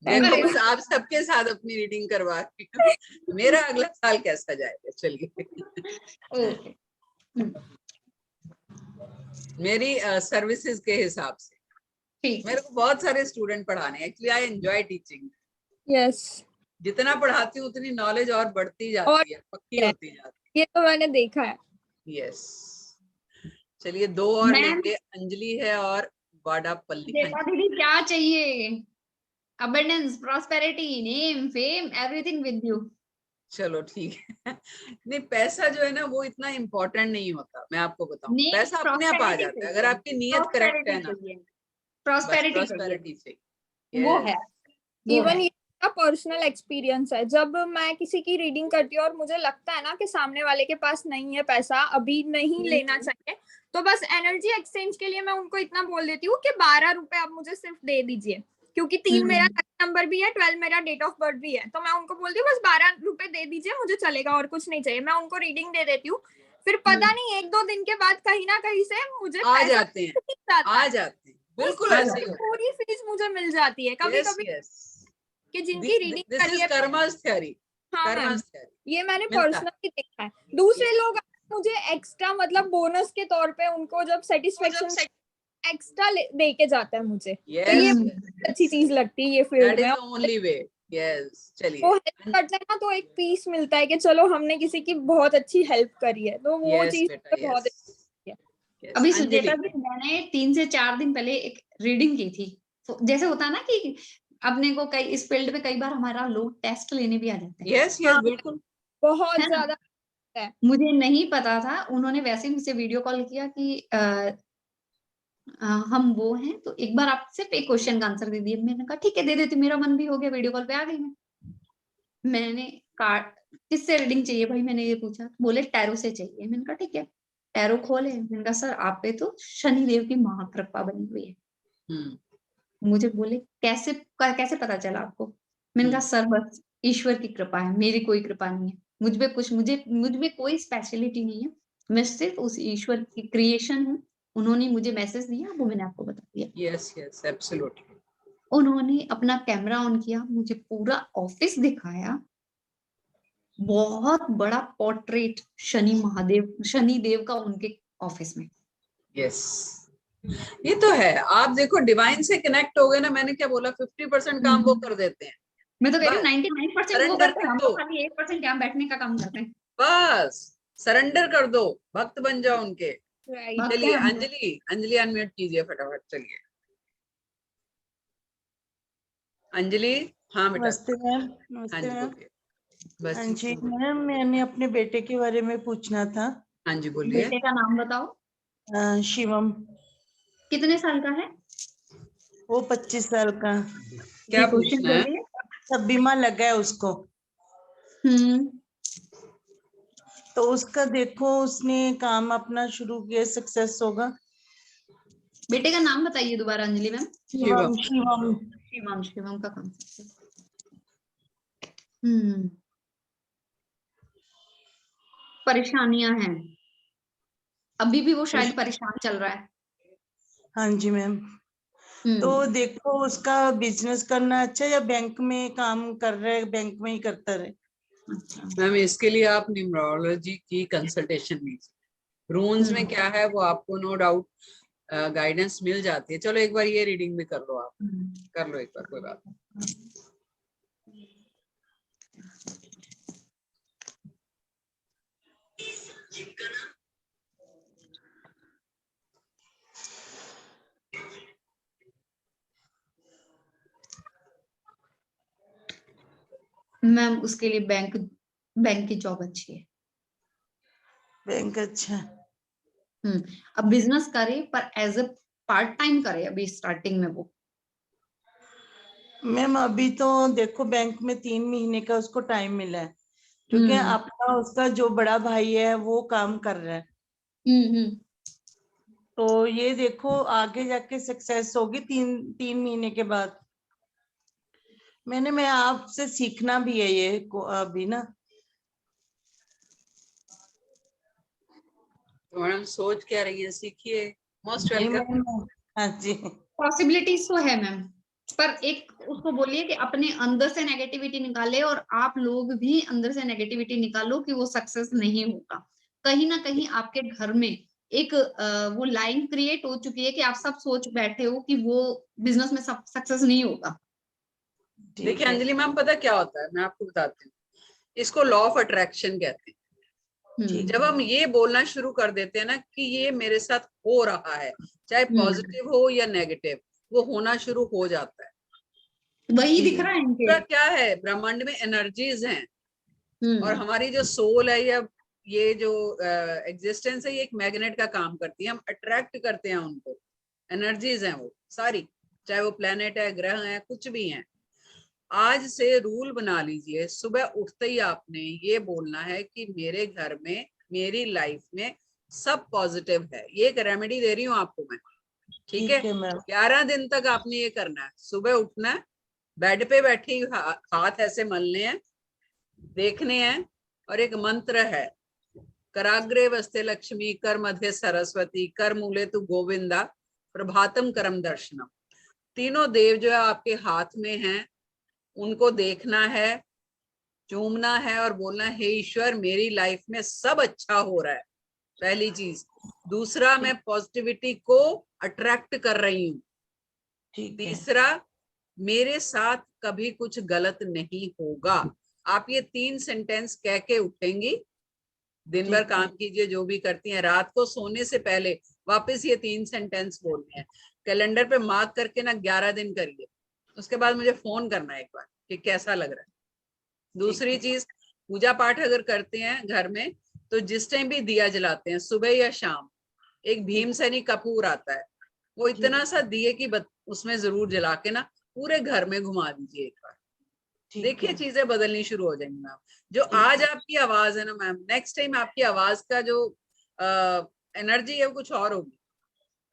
देखो बस आप सबके साथ अपनी रीडिंग करवा रही हूँ। मेरा अगला साल कैसा जाएगा। चलिए मेरी सर्विसेज के हिसाब से मेरे को बहुत सारे स्टूडेंट पढ़ाने हैं। Actually I enjoy teaching. Yes, जितना पढ़ाती हूँ उतनी नॉलेज और बढ़ती जाती है, पक्की होती जाती है। ये तो मैंने देखा है। यस, चलिए 2 और लेंगे, अंजलि है और वाडापल्ली। दीदी क्या चाहिए? Abundance, prosperity, name, fame, everything with you. चलो ठीक है। नहीं, पैसा जो है ना वो इतना इम्पोर्टेंट नहीं होता, मैं आपको बताऊं। पैसा अपने आप आ जाता है अगर आपकी नीयत करेक्ट है ना। प्रॉस्पेरिटी चाहिए, वो है। इवन का पर्सनल एक्सपीरियंस है, जब मैं किसी की रीडिंग करती हूँ और मुझे लगता है ना कि सामने वाले के पास नहीं है पैसा, अभी नहीं लेना चाहिए, तो बस एनर्जी एक्सचेंज के लिए मैं उनको इतना बोल देती हूँ कि 12 रुपए आप मुझे सिर्फ दे दीजिए, क्योंकि 3 मेरा नंबर भी है, 12 मेरा डेट ऑफ बर्थ भी है, तो मैं उनको बोलती हूँ बस 12 रुपए दे दीजिए, मुझे चलेगा और कुछ नहीं चाहिए। मैं उनको रीडिंग दे देती हूँ, फिर पता नहीं 1-2 दिन के बाद कहीं ना कहीं से मुझे आ जाते हैं बिल्कुल ऐसे ही पूरी फीस मुझे मिल जाती है। कभी कभी कि जिनकी रीडिंग करी है, कर्मास थ्योरी। हाँ ये मैंने पर्सनली देखा है। दूसरे लोग मुझे एक्स्ट्रा मतलब बोनस के तौर पे उनको जब सेटिस्फेक्शन एक्स्ट्रा दे के जाता है मुझे, तो ये अच्छी चीज लगती है ये फील्ड में। Only way. यस, चलिए वो हेल्प करते हैं ना, तो एक पीस मिलता है कि चलो हमने किसी की बहुत अच्छी हेल्प करी है, तो वो चीज बहुत अच्छी है। अभी सुचेता जी, मैंने 3 से 4 दिन पहले एक रीडिंग की थी। जैसे होता है ना कि अपने को कई इस फील्ड में कई बार हमारा लोग टेस्ट लेने भी आ जाते हैं। यस बिल्कुल, बहुत ज्यादा है। मुझे नहीं पता था, उन्होंने वैसे ही मुझसे वीडियो कॉल किया कि हम वो हैं, तो एक बार आप सिर्फ एक क्वेश्चन का आंसर दे दिए। मैंने कहा ठीक है दे देती, मेरा मन भी हो गया, वीडियो कॉल पे आ गई मैंने कहा किससे रीडिंग चाहिए भाई, मैंने ये पूछा, बोले टैरो से चाहिए। मैंने कहा ठीक है, टैरो खोले। मैंने कहा सर आप पे तो शनि देव की महाकृपा बनी हुई है। मुझे बोले कैसे पता चला आपको? मैंने कहा सर बस ईश्वर की कृपा है, मेरी कोई कृपा नहीं है, मुझ में कोई स्पेशलिटी नहीं है, मैं सिर्फ उस ईश्वर की क्रिएशन हूँ। उन्होंने मुझे मैसेज दिया, वो मैंने आपको बता दिया। Yes absolutely. उन्होंने अपना कैमरा ऑन किया, मुझे पूरा ऑफिस दिखाया, बहुत बड़ा पोर्ट्रेट शनि देव का उनके ऑफिस में। यस, ये तो है। आप देखो डिवाइन से कनेक्ट हो गए ना, मैंने क्या बोला, 50% काम वो कर देते हैं। मैं तो कह रही हूँ 99% वो करते हैं, हम तो खाली 1% यहाँ बैठने का काम करते हैं। बस सरेंडर कर दो, भक्त बन जाओ उनके, चलिए अंजलि, अंजलि अनम्यूट कीजिए फटाफट। चलिए अंजलि। हाँ बेटा। नमस्ते मैम। हाँ नमस्ते जी मैम। बोलिए। बस हाँ ठीक जी है, बोलिए। मैम, मैंने अपने बेटे के बारे में पूछना था। हाँ जी बोलिए। बेटे का नाम बताओ। शिवम। कितने साल का है? वो 25 साल का। क्या पूछना है? सब बीमा लगा है उसको। तो उसका देखो, उसने काम अपना शुरू किया, सक्सेस होगा। बेटे का नाम बताइए दोबारा अंजलि मैम। शिवम। शिवम। शिवम, शिवम का काम। परेशानियां हैं, अभी भी वो शायद परेशान चल रहा है। हाँ जी मैम। तो देखो, उसका बिजनेस करना अच्छा या बैंक में काम कर रहा है, बैंक में ही करता रहे। मैम इसके लिए आप न्यूमरोलॉजी की कंसल्टेशन लीजिए। रून्स में क्या है वो आपको नो डाउट गाइडेंस मिल जाती है। चलो एक बार ये रीडिंग भी कर लो आप। कर लो एक बार, कोई बात नहीं। मैम उसके लिए बैंक की जॉब अच्छी है। बैंक अच्छा। अब बिजनेस करे पर एज अ पार्ट टाइम करे अभी स्टार्टिंग में वो। मैम अभी तो देखो, बैंक में 3 महीने का उसको टाइम मिला है, क्योंकि अपना उसका जो बड़ा भाई है वो काम कर रहा है। तो ये देखो आगे जाके सक्सेस होगी 3 महीने के बाद। मैं आपसे सीखना भी है ये अभी ना। तो मैडम सोच क्या रही है, सीखिए। Most welcome. हाँ जी। पॉसिबिलिटीज तो है मैम, पर एक उसको बोलिए कि अपने अंदर से नेगेटिविटी निकाले और आप लोग भी अंदर से नेगेटिविटी निकालो कि वो सक्सेस नहीं होगा। कहीं ना कहीं आपके घर में एक वो लाइन क्रिएट हो चुकी है कि आप सब सोच बैठे हो कि वो बिजनेस में सक्सेस नहीं होगा। देखिए अंजलि मैम, पता क्या होता है, मैं आपको बताती हूँ। इसको लॉ ऑफ अट्रैक्शन कहते हैं। जब हम ये बोलना शुरू कर देते हैं ना कि ये मेरे साथ हो रहा है, चाहे पॉजिटिव हो या नेगेटिव, वो होना शुरू हो जाता है। वही दिख रहा है इनके। क्या है, ब्रह्मांड में एनर्जीज हैं और हमारी जो सोल है या ये जो एग्जिस्टेंस है, ये एक मैग्नेट का काम करती है। हम अट्रैक्ट करते हैं उनको। एनर्जीज हैं वो सारी, चाहे वो प्लेनेट है, ग्रह है, कुछ भी हैं। आज से रूल बना लीजिए, सुबह उठते ही आपने ये बोलना है कि मेरे घर में, मेरी लाइफ में सब पॉजिटिव है। ये एक रेमेडी दे रही हूँ आपको मैं, ठीक है? 11 दिन तक आपने ये करना है। सुबह उठना है, बेड पे बैठी हाथ ऐसे मलने हैं, देखने हैं, और एक मंत्र है, कराग्रे वस्ते लक्ष्मी, कर मध्य सरस्वती, कर मूले तु गोविंदा, प्रभातम करम दर्शनम। तीनों देव जो है आपके हाथ में हैं, उनको देखना है, चूमना है और बोलना है, हे ईश्वर मेरी लाइफ में सब अच्छा हो रहा है। पहली चीज। दूसरा, मैं पॉजिटिविटी को अट्रैक्ट कर रही हूँ। तीसरा, मेरे साथ कभी कुछ गलत नहीं होगा। आप ये 3 सेंटेंस कह के उठेंगी। दिन भर काम कीजिए जो भी करती हैं, रात को सोने से पहले वापस ये 3 सेंटेंस बोलने हैं। कैलेंडर पे मार्क करके ना 11 दिन करिए। उसके बाद मुझे फोन करना है एक बार कि कैसा लग रहा है। दूसरी चीज, पूजा पाठ अगर करते हैं घर में, तो जिस टाइम भी दिया जलाते हैं, सुबह या शाम, एक भीमसेनी कपूर आता है, वो इतना सा दिए की उसमें जरूर जला के ना पूरे घर में घुमा दीजिए एक बार। देखिए चीजें बदलनी शुरू हो जाएंगी मैम। जो आज आपकी आवाज है ना मैम, नेक्स्ट टाइम आपकी आवाज का जो एनर्जी है वो कुछ और होगी।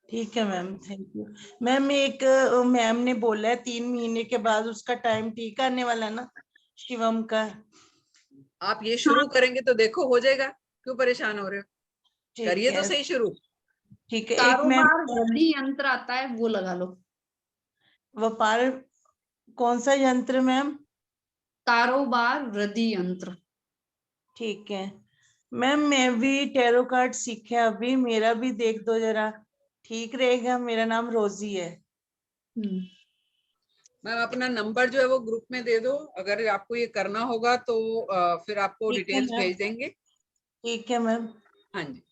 ठीक है मैम, थैंक यू मैम। एक मैम ने बोला है 3 महीने के बाद उसका टाइम ठीक आने वाला ना, शिवम का। आप ये शुरू करेंगे तो देखो हो जाएगा, क्यों परेशान हो रहे हो? करिए तो सही शुरू। ठीक है। कारोबार वृद्धि यंत्र आता है, वो लगा लो। व्यापार कौन सा यंत्र मैम? कारोबार वृद्धि यंत्र। ठीक है मैम। मैं भी टैरो कार्ड सीखा अभी, मेरा भी देख दो जरा, ठीक रहेगा? मेरा नाम रोजी है। मैम अपना नंबर जो है वो ग्रुप में दे दो, अगर आपको ये करना होगा तो फिर आपको डिटेल्स भेज देंगे। ठीक है मैम। हाँ जी।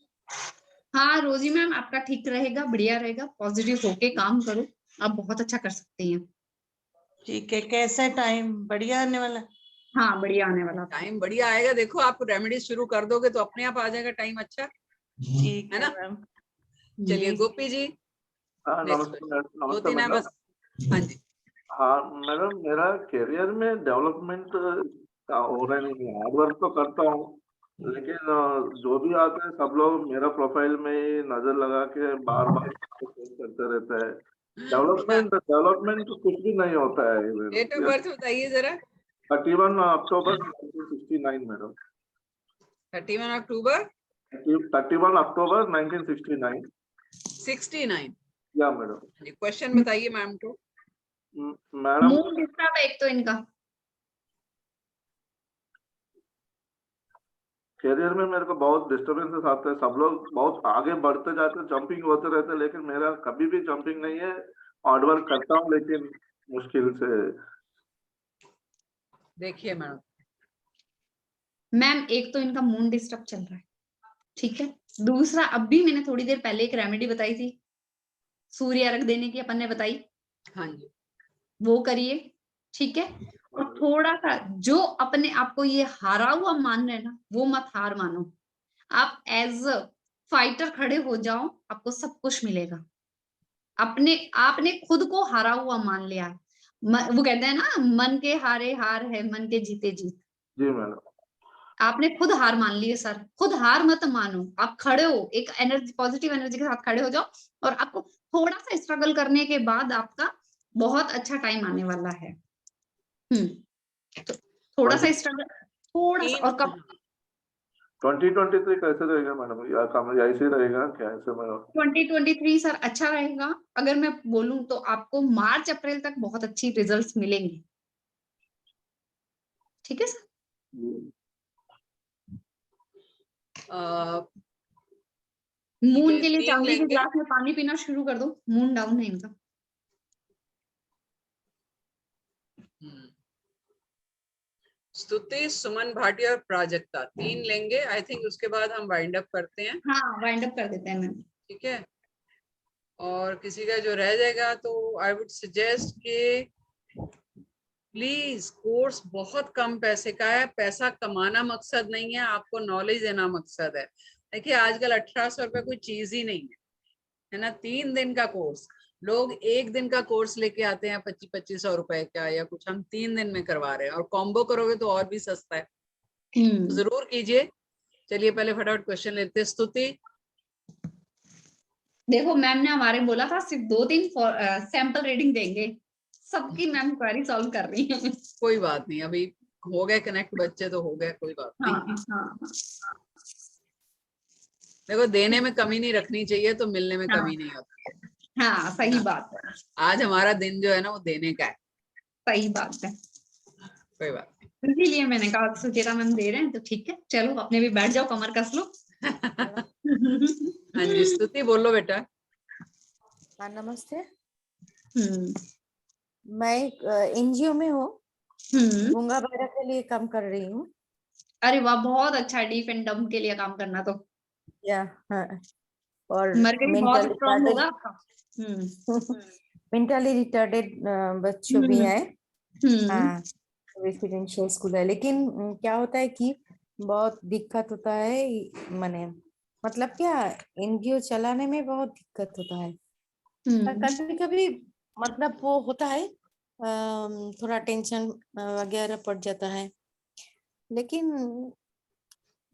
हाँ रोजी मैम, आपका ठीक रहेगा, बढ़िया रहेगा, पॉजिटिव होके काम करो, आप बहुत अच्छा कर सकते हैं। ठीक है, कैसा टाइम बढ़िया आने वाला? हाँ बढ़िया आने वाला, टाइम बढ़िया आएगा। देखो आप रेमेडी शुरू कर दोगे तो अपने आप आ जाएगा टाइम अच्छा, ठीक है ना? मैम। चलिए गोपी जी, दो तीन है बस। हाँ जी। हाँ मैडम, मेरा करियर में डेवलपमेंट हो रहा नहीं है। हार्ड वर्क तो करता हूँ, लेकिन जो भी आते हैं सब लोग मेरा प्रोफाइल में ही नजर लगा के बार बार करते रहते हैं। डेवलपमेंट कुछ भी नहीं होता है। डेट ऑफ बर्थ बताइए जरा। 31 अक्टूबर 1969 मैडम। 31 अक्टूबर 31 अक्टूबर 1969। 69 या मैडम। क्वेश्चन बताइए मैम को। मैडम मूड डिस्टर्ब है एक तो इनका। करियर में मेरे को बहुत डिस्टर्बेंसेस आते हैं। सब लोग बहुत आगे बढ़ते जाते हैं, जंपिंग होते रहते हैं, लेकिन मेरा कभी भी जंपिंग नहीं है। हार्ड वर्क करता हूँ लेकिन मुश्किल से। देखिए मैडम, मैम एक तो इनका मूड डिस्टर्ब चल रहा है, ठीक है। दूसरा, अभी मैंने थोड़ी देर पहले एक रेमेडी बताई थी, सूर्य अर्घ देने की अपन ने बताई। हाँ जी। वो करिए, ठीक है। और थोड़ा सा जो अपने आप को ये हारा हुआ मान रहे ना, वो मत हार मानो। आप एज अ फाइटर खड़े हो जाओ, आपको सब कुछ मिलेगा। आपने खुद को हारा हुआ मान लिया। वो कहते हैं ना, मन के हारे हार है, मन के जीते जीत। जी मैडम। आपने खुद हार मान ली है सर, खुद हार मत मानो। आप खड़े हो, एक एनर्जी, पॉजिटिव एनर्जी के साथ खड़े हो जाओ, और आपको थोड़ा सा स्ट्रगल करने के बाद आपका बहुत अच्छा टाइम आने वाला है। तो थोड़ा सा स्ट्रगल, थोड़ा सा। और कब 2023 कैसे रहेगा मैडम? या काम ऐसे ही रहेगा क्या? ऐसे मैडम 2023 सर अच्छा रहेगा। अगर मैं बोलूं तो आपको मार्च अप्रैल तक बहुत अच्छी रिजल्ट्स मिलेंगे, ठीक है सर। मून के लिए चांदी के ग्लास में पानी पीना शुरू कर दो, मून डाउन है इनका। स्तुति, सुमन भाटिया और प्राजक्ता 3 लेंगे आई थिंक। उसके बाद हम वाइंड अप करते हैं। हाँ वाइंड अप कर देते हैं मैम। ठीक है। और किसी का जो रह जाएगा तो आई वुड सजेस्ट कि प्लीज, कोर्स बहुत कम पैसे का है। पैसा कमाना मकसद नहीं है, आपको नॉलेज देना मकसद है। देखिए आजकल 1800 रुपए कोई चीज ही नहीं है ना। 3 दिन का कोर्स, लोग 1 दिन का कोर्स लेके आते हैं 2500 रुपए का या कुछ, हम 3 दिन में करवा रहे हैं। और कॉम्बो करोगे तो और भी सस्ता है, तो जरूर कीजिए। चलिए पहले फटाफट क्वेश्चन लेते हैं। स्तुति, देखो मैम ने हमारे बोला था सिर्फ 2-3 सैंपल रीडिंग देंगे, सबकी मैम क्वेरी सॉल्व कर रही है। कोई बात नहीं, अभी हो गए कनेक्ट बच्चे तो हो गए, कोई बात नहीं। हाँ। देखो देने में कमी नहीं रखनी चाहिए तो मिलने में कमी नहीं होती। हाँ सही बात है। आज हमारा दिन जो है ना वो देने का है। सही बात है। कोई बात नहीं, इसीलिए मैंने कहा सुचेता मैम दे रहे हैं तो ठीक है, चलो अपने भी बैठ जाओ, कमर कस लो। हाँ जी स्तुति बोलो बेटा। हाँ नमस्ते। मैं एक एनजीओ में हूँ, गंगा बहरा के लिए काम कर रही हूँ। अरे वाह, बहुत अच्छा है डीफ एंड डम के लिए काम करना तो। या हाँ। और बहुत स्ट्रांग होगा आपका। मेंटली रिटार्डेड बच्चों भी है। हाँ रेसिडेंशियल स्कूल है, लेकिन क्या होता है कि बहुत दिक्कत होता है। माने मतलब क्या, एनजीओ चलाने में बहुत दिक्कत होता है। कभी कभी मतलब वो होता है थोड़ा टेंशन वगैरह पड़ जाता है, लेकिन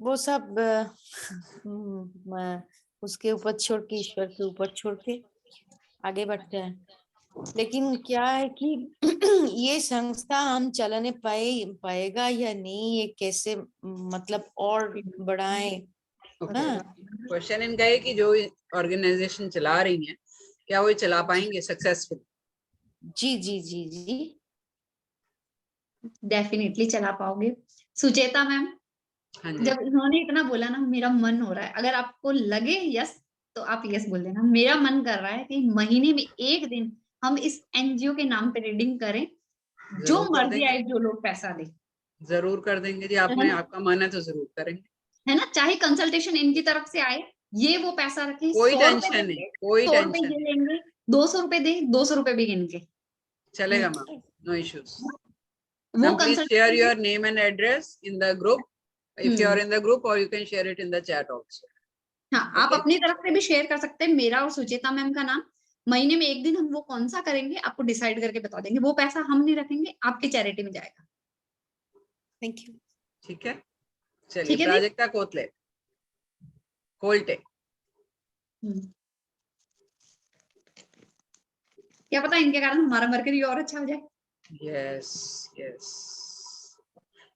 वो सब उसके ऊपर छोड़ के, ईश्वर के ऊपर छोड़ के आगे बढ़ते हैं। लेकिन क्या है कि ये संस्था हम चलाने पाएगा या नहीं, ये कैसे मतलब और बढ़ाए। क्वेश्चन इनका है कि जो ऑर्गेनाइजेशन चला रही हैं क्या वो चला पाएंगे सक्सेसफुल? जी जी जी जी डेफिनेटली चला पाओगे। सुचेता मैम, जब इन्होंने इतना बोला ना, मेरा मन हो रहा है, अगर आपको लगे यस तो आप यस बोल देना। मेरा मन कर रहा है कि महीने में 1 दिन हम इस एनजीओ के नाम पे रीडिंग करें, जो मर्जी आए, जो लोग पैसा दे। जरूर कर देंगे जी, आपने आपका मन है तो जरूर करेंगे, है ना। चाहे कंसल्टेशन इनकी तरफ से आए ये वो पैसा रखें, कोई 100 रुपए टेंशन नहीं, देंगे, कोई 100 रुपए टेंशन ये नहीं, लेंगे, 200 रुपए दे, 200 रुपए भी गिन के। चलेगा मैम, नो इश्यूज। वो Now please share consultant your name and address in the group if you are in the group, or you can share it in the chat also. हाँ, आप Okay? अपनी तरफ से भी शेयर कर सकते हैं, मेरा और सुचेता मैम का नाम। महीने में एक दिन हम वो कौन सा करेंगे आपको डिसाइड करके बता देंगे। वो पैसा हम नहीं रखेंगे, आपकी चैरिटी में जाएगा। Thank you. ठीक है, चलिए। ठीक है दी? प्राजक्ता कोतले, कोल्टे। क्या पता इनके कारण हमारा मरकरी और अच्छा हो जाए। Yes yes.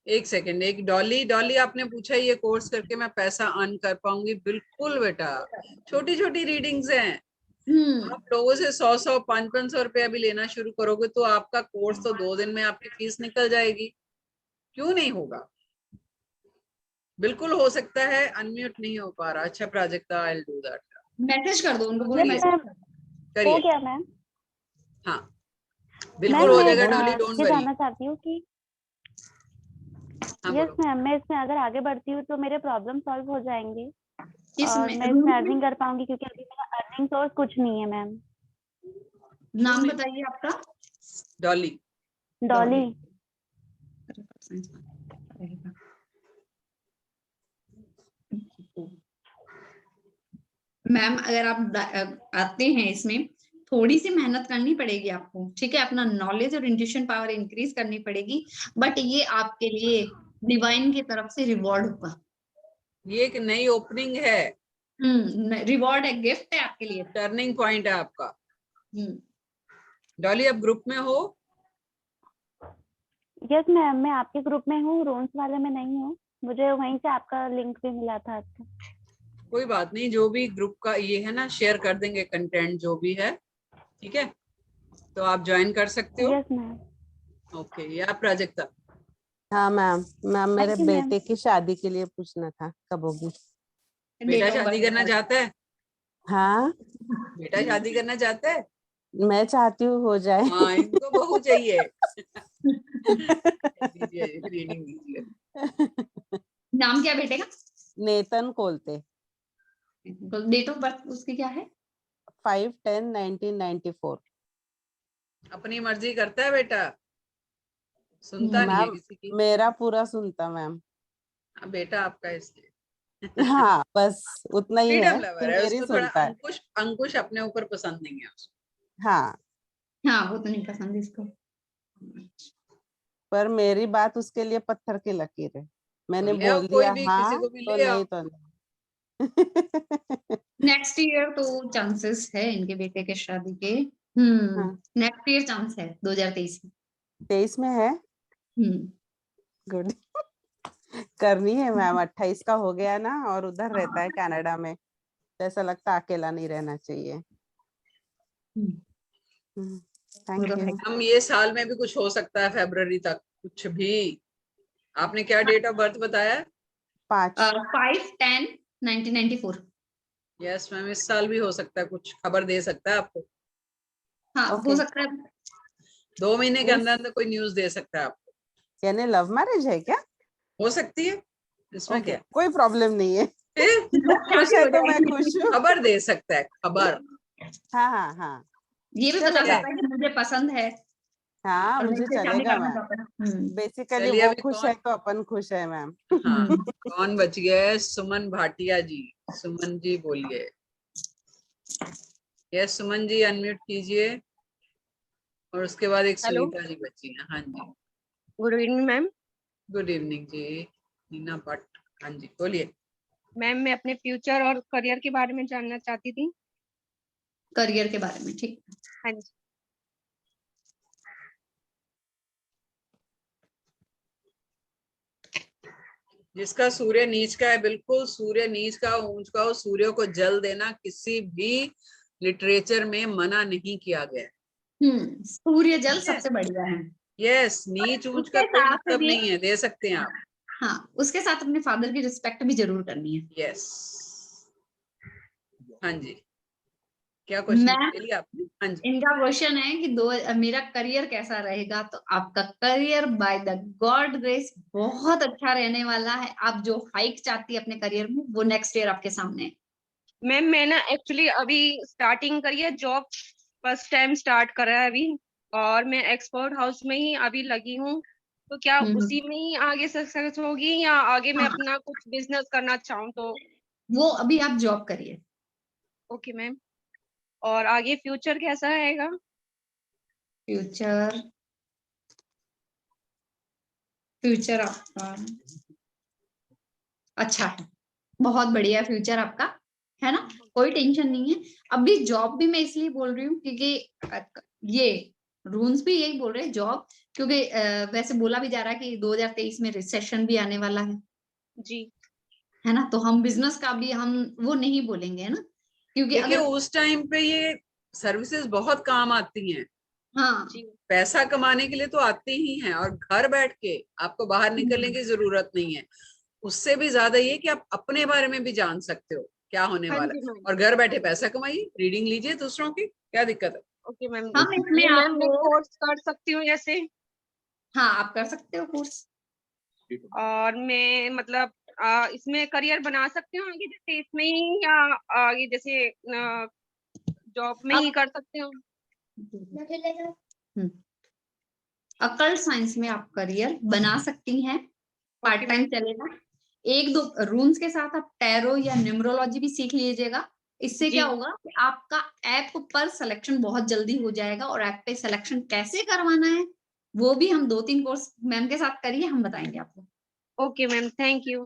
एक सेकंड, एक डॉली, डॉली आपने पूछा ये कोर्स करके मैं पैसा अर्न कर पाऊंगी? बिल्कुल बेटा, छोटी छोटी रीडिंग्स हैं। आप लोगों से 100-100, 500 रुपया भी लेना शुरू करोगे तो आपका कोर्स तो 2 दिन में आपकी फीस निकल जाएगी। क्यों नहीं होगा? बिल्कुल हो सकता है। अनम्यूट नहीं हो पा रहा। अच्छा Prajakta, I will do that. Message कर दो उनको, बोलो मैसेज करिए। हो गया मैम? हाँ बिल्कुल हो जाएगा डॉली, डोंट ये वरी। जानना चाहती हूँ कि यस मैम, मैं इसमें अगर आगे बढ़ती हूँ तो मेरे प्रॉब्लम सॉल्व हो जाएंगे और मैं इसमें अर्निंग कर पाऊंगी, क्योंकि अभी मेरा अर्निंग सोर्स कुछ नहीं है मैम। नाम बताइए आपका? डॉली। डॉली। मैम अगर आप आते हैं इसमें, थोड़ी सी मेहनत करनी पड़ेगी आपको, ठीक है? अपना नॉलेज और इंट्यूशन पावर इंक्रीज करनी पड़ेगी, बट ये आपके लिए डिवाइन की तरफ से रिवॉर्ड होगा। ये एक नई ओपनिंग है। रिवॉर्ड है, गिफ्ट है आपके लिए, टर्निंग पॉइंट है आपका। डॉली, आप ग्रुप में हो? यस मैम, मैं आपके ग्रुप में हूँ, रोन्स वाले में नहीं हूँ। मुझे वहीं से आपका लिंक भी मिला था आपका। कोई बात नहीं, जो भी ग्रुप का ये है ना, शेयर कर देंगे कंटेंट जो भी है, ठीक है? तो आप ज्वाइन कर सकते हो। Yes ma'am. ओके, या प्राजक्ता? हाँ मैम, मेरे बेटे की शादी के लिए पूछना था, कब होगी? बेटा शादी करना चाहता है? हाँ, बेटा शादी करना चाहता है? मैं चाहती हूँ हो जाए। हाँ, इनको बहू चाहिए। रीडिंग दीजिए। नाम क्या बेटे का? नेतन कोलते। डेट ऑफ बर्थ उसकी क्या है? 5/10/1994। अपनी मर्जी करता है बेटा, सुनता नहीं है किसी की। मेरा पूरा सुनता मैम। बेटा आपका इसलिए। हाँ बस उतना ही है, लवर है, मेरी उसको थोड़ा सुनता है। अंकुश अपने ऊपर पसंद नहीं है उसको। हाँ हाँ, वो तो नहीं पसंद इसको, पर मेरी बात उसके लिए पत्थर की लकीर है। मैंने ले आओ, बोल कोई दिया भी, हाँ किसी को भी तो ले आओ। नहीं तो नहीं। नेक्स्ट ईयर तो चांसेस है इनके बेटे के शादी के। नेक्स्ट ईयर चांस है, 2023 में। 23 में है? गुड। करनी है मैम, 28 का हो गया ना, और उधर रहता है कनाडा में, तो ऐसा लगता है अकेला नहीं रहना चाहिए। Thank you. हम ये साल में भी कुछ हो सकता है, फरवरी तक कुछ भी। आपने क्या डेट ऑफ बर्थ बताया? 5/10/1994। यस मैम, इस साल भी हो सकता है, कुछ खबर दे सकता है आपको। हाँ हो सकता है, 2 महीने के अंदर अंदर कोई न्यूज दे सकता है आपको। यानी लव मैरिज है क्या? हो सकती है, इसमें क्या? कोई प्रॉब्लम नहीं है। खुश है तो मैं खुश हूँ। खबर दे सकता है, खबर। हाँ हाँ हाँ, ये भी बता सकता है कि मुझे पसंद है। हाँ मुझे चलेगा मैम। बेसिकली वो खुश है तो अपन खुश है मैम। हाँ, कौन बच गया? सुमन भाटिया जी। सुमन जी बोलिए। यस सुमन जी, अनम्यूट कीजिए। और उसके बाद एक सुनीता जी बची है। हाँ जी, good evening ma'am. Good evening जी। नीना भट्ट, हाँ जी बोलिए। मैम मैं अपने फ्यूचर और करियर के बारे में जानना चाहती थी। करियर के बारे में, ठीक। हाँ जी। जिसका सूर्य नीच का है, बिल्कुल सूर्य नीच का ऊंच का हो, सूर्य को जल देना किसी भी लिटरेचर में मना नहीं किया गया। सूर्य जल सबसे बढ़िया है। यस, नीच ऊंच का कोई मतलब नहीं है, दे सकते हैं आप। हाँ, उसके साथ अपने फादर की रिस्पेक्ट भी जरूर करनी है। यस, हाँ जी। क्या क्वेश्चन आपने? हाँ जी, इनका क्वेश्चन है कि मेरा करियर कैसा रहेगा, तो आपका career by the God grace बहुत अच्छा रहने वाला है। आप जो हाइक चाहती है अपने करियर में, वो नेक्स्ट ईयर आपके सामने है। मैम मैं ना एक्चुअली अभी स्टार्टिंग करी है जॉब, फर्स्ट टाइम स्टार्ट करा है अभी, और मैं एक्सपोर्ट हाउस में ही अभी लगी हूँ। तो क्या उसी में ही आगे सक्सेस होगी या आगे मैं अपना कुछ बिजनेस करना चाहूँ तो? वो अभी आप जॉब करिए। Okay ma'am. और आगे फ्यूचर कैसा रहेगा? फ्यूचर फ्यूचर आपका अच्छा है, बहुत बढ़िया फ्यूचर आपका है ना, कोई टेंशन नहीं है। अभी जॉब भी मैं इसलिए बोल रही हूँ क्योंकि ये रूल्स भी यही बोल रहे हैं जॉब, क्योंकि वैसे बोला भी जा रहा है कि 2023 में रिसेशन भी आने वाला है जी, है ना, तो हम बिजनेस का भी हम वो नहीं बोलेंगे, है ना, क्योंकि देखिए अगर उस टाइम पे ये सर्विसेज बहुत काम आती हैं। हाँ पैसा कमाने के लिए तो आती ही हैं, और घर बैठ के आपको बाहर निकलने की जरूरत नहीं है। उससे भी ज्यादा ये कि आप अपने बारे में भी जान सकते हो क्या होने हाँ वाला जी है, मैम। और घर बैठे पैसा कमाइए, रीडिंग लीजिए दूसरों की, क्या दिक्कत है। Okay ma'am. हम इसमें ये मैम मैं आपको कोर्स कर सकती हूँ जैसे? हाँ आप कर सकते हो कोर्स। और मैं मतलब इसमें करियर बना सकती हूँ आगे जैसे इसमें ही, या आगे जैसे जॉब में ही कर सकती हूँ? अकल्ट साइंस में आप करियर बना सकती हैं, पार्ट टाइम चलेगा। एक दो रूम्स के साथ आप टैरो या न्यूमरोलॉजी भी सीख लीजिएगा। इससे क्या होगा कि आपका ऐप पर सिलेक्शन बहुत जल्दी हो जाएगा, और ऐप पे सिलेक्शन कैसे करवाना है वो भी हम 2-3 कोर्स मैम के साथ करिए, हम बताएंगे आपको। Okay ma'am, thank you.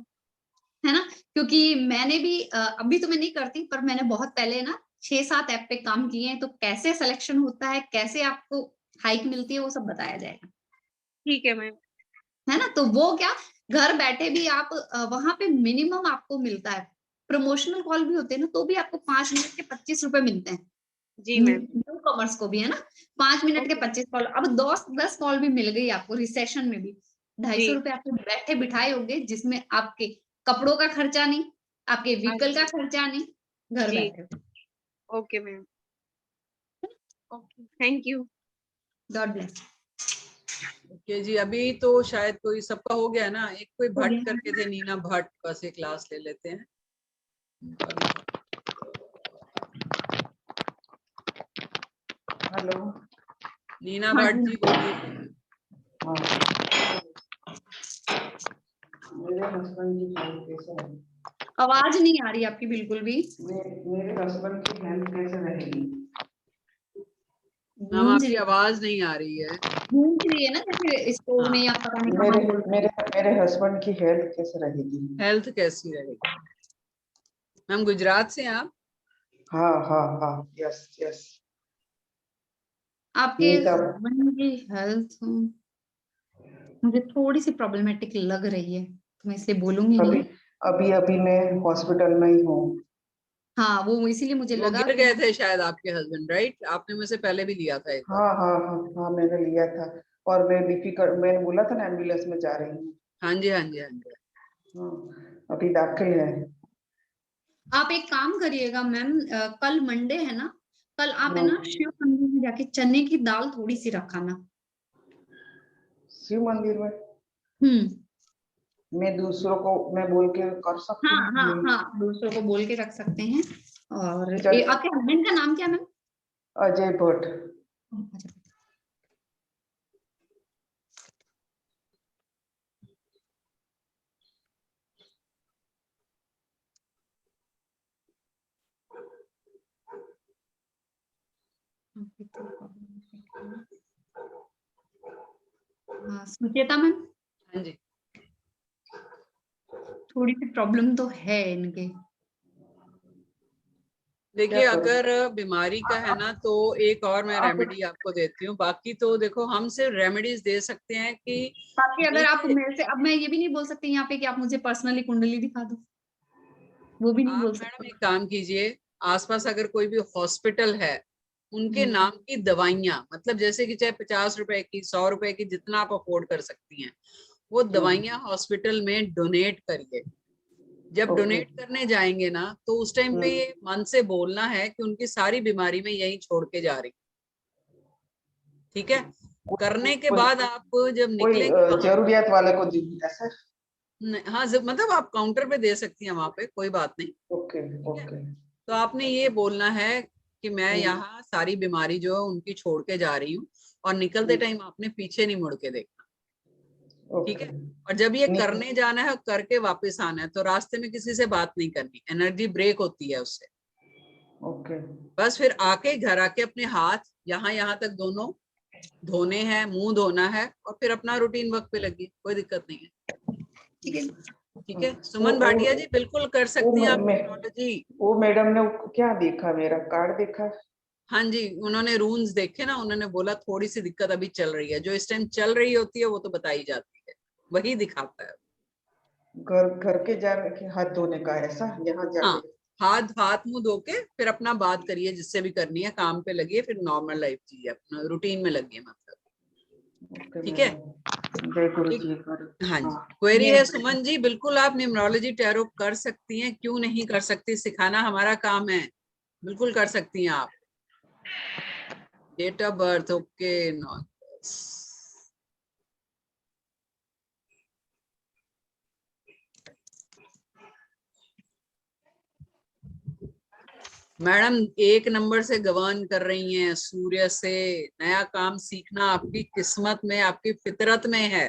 है ना, क्योंकि मैंने भी अभी तो मैं नहीं करती, पर मैंने बहुत पहले ना 6-7 ऐप पे काम किए हैं, तो कैसे सिलेक्शन होता है, कैसे आपको हाइक मिलती है, वो सब बताया जाएगा। ठीक है मैम। है ना, तो वो क्या घर बैठे भी आप वहां पे मिनिमम आपको मिलता है, प्रमोशनल कॉल भी होते हैं ना, तो भी आपको 5 मिनट के 25 रुपए मिलते हैं। जी मैम। न्यू कॉमर्स को भी है ना, 5 मिनट के 25 कॉल। अब 10 कॉल भी मिल गई आपको रिसेशन में भी, 250 रुपए आपको बैठे बिठाए होंगे, जिसमें आपके कपड़ों का खर्चा नहीं, आपके व्हीकल का खर्चा नहीं, घर जी। बैठे। Okay ma'am. Okay, thank you. God bless. Okay जी, अभी तो शायद कोई सबका हो गया ना, एक कोई भट्ट करके थे, नीना भट्ट, बस एक क्लास ले लेते हैं। हेलो नीना भट्ट जी बोलिए। मेरे हस्बैंड की हेल्थ कैसे है? आवाज नहीं आ रही आपकी बिल्कुल भी। मेरे हस्बैंड की हेल्थ कैसे रहेगी? मैम आपकी आवाज नहीं आ रही है। गूंज रही है ना, जैसे स्टोर में या पता नहीं कहाँ बोल रहे हैं। मेरे हस्बैंड की हेल्थ कैसे रहेगी? हेल्थ कैसी रहेगी? मैम गुजरात से आप? हाँ हाँ हाँ, यस यस। आपके हस्बैंड की हेल्थ मुझे थोड़ी सी प्रॉब्लमेटिक लग रही है, तो मैं इसलिए बोलूंगी नहीं। अभी मैं हॉस्पिटल में ही हूँ। हाँ, वो इसीलिए मुझे वो लगा गिर कि गए थे शायद आपके हस्बैंड, राइट? आपने मुझसे पहले भी लिया था एक बार। हाँ हाँ हाँ हाँ, मैंने लिया था, और मैं मैंने बोला था ना एम्बुलेंस में जा रही हूँ। हाँ जी हाँ जी हाँ जी। अभी दाखिल है। आप एक काम करिएगा मैम, कल मंडे है ना, कल आप है ना शिव मंदिर में जाके चने की दाल थोड़ी सी रखाना। शिव मंदिर में? मैं दूसरों को मैं बोल के कर सकती हाँ हूँ? हाँ हाँ, दूसरों को बोल के रख सकते हैं। और आपके हस्बैंड का नाम क्या मैम? अजय भट्ट। हाँ, सुचेता मैम। हाँ जी। थोड़ी सी प्रॉब्लम तो है इनके। देखिए अगर बीमारी का है ना, तो एक और मैं रेमेडी आपको देती हूँ। बाकी तो देखो हम सिर्फ रेमेडीज दे सकते हैं कि बाकी अगर आप मेरे से, अब मैं ये भी नहीं बोल सकती यहाँ पे कि आप मुझे पर्सनली कुंडली दिखा दो, वो भी नहीं बोल सकते। मैडम एक काम कीजिए, आसपास अगर कोई भी हॉस्पिटल है, उनके नाम की दवाइयाँ, मतलब जैसे कि चाहे 50 रुपए की, 100 रुपए की, जितना आप अफोर्ड कर सकती हैं, वो दवाइयाँ हॉस्पिटल में डोनेट करिए। जब डोनेट करने जाएंगे ना, तो उस टाइम पे ये मन से बोलना है कि उनकी सारी बीमारी में यही छोड़ के जा रही। ठीक है, करने के बाद आप जब निकलेंगे जरूरियात वाले को ऐसा? हाँ मतलब आप काउंटर पे दे सकती हैं, वहां पे कोई बात नहीं। Okay okay. तो आपने ये बोलना है कि मैं यहाँ सारी बीमारी जो है उनकी छोड़ के जा रही हूँ, और निकलते टाइम आपने पीछे नहीं मुड़ के देखना, ठीक है। और जब ये करने जाना है, करके वापस आना है, तो रास्ते में किसी से बात नहीं करनी, एनर्जी ब्रेक होती है उससे। बस फिर आके घर आके अपने हाथ यहाँ तक दोनों धोने हैं, मुंह धोना है, और फिर अपना रूटीन वर्क पे लगी, कोई दिक्कत नहीं है, ठीक है। ठीक है सुमन भाटिया जी, बिल्कुल कर सकती हैं आप न्यूमरोलॉजी। वो मैडम ने क्या देखा, मेरा कार्ड देखा? हाँ जी, उन्होंने रून्स देखे ना, उन्होंने बोला थोड़ी सी दिक्कत अभी चल रही है, जो इस टाइम चल रही होती है वो तो बताई जाती है, वही दिखाता है। घर के जाने के हाथ धोने का ऐसा, यहाँ जाके हाँ, हाथ मुंह धो के फिर अपना बात करिए, जिससे भी करनी है, काम पे लगिए, फिर नॉर्मल लाइफ जिए, अपना रूटीन में लगिए, मतलब ठीक है। हाँ जी, क्वेरी है सुमन जी, बिल्कुल आप न्यूमरोलॉजी टैरो कर सकती हैं, क्यों नहीं कर सकती, सिखाना हमारा काम है, बिल्कुल कर सकती हैं आप। Date of birth okay, not madam 1 number से गवर्न कर रही हैं, सूर्य से। नया काम सीखना आपकी किस्मत में, आपकी फितरत में है,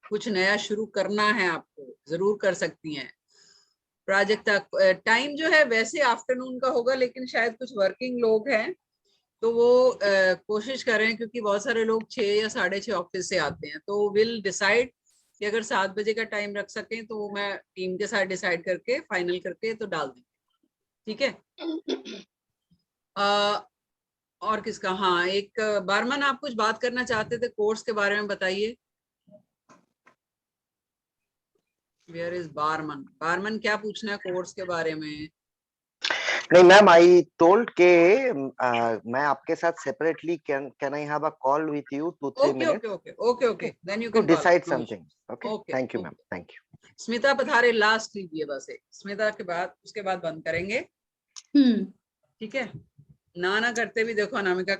कुछ नया शुरू करना है आपको, जरूर कर सकती हैं। प्राजक्ता टाइम जो है वैसे आफ्टरनून का होगा, लेकिन शायद कुछ वर्किंग लोग हैं तो वो कोशिश करें, क्योंकि बहुत सारे लोग 6 या 6:30 ऑफिस से आते हैं, तो विल डिसाइड कि अगर 7 बजे का टाइम रख सकें तो मैं टीम के साथ डिसाइड करके फाइनल करके तो डाल देंगे, ठीक है। और किसका, हाँ एक बारमन आप कुछ बात करना चाहते थे कोर्स के बारे में, बताइए। Where is Burman? बारमन क्या पूछना है कोर्स के बारे में? नहीं मैम, आई टोल्ड के मैं आपके साथ separately can I have a call with you 2-3 minutes? Okay then you too can decide something. Okay, thank you ma'am, thank you. Smita पधारे, लास्ट लीजिए बस एक, स्मिता के बाद, उसके बाद बंद करेंगे, ठीक है। ना करते भी देखो अनामिका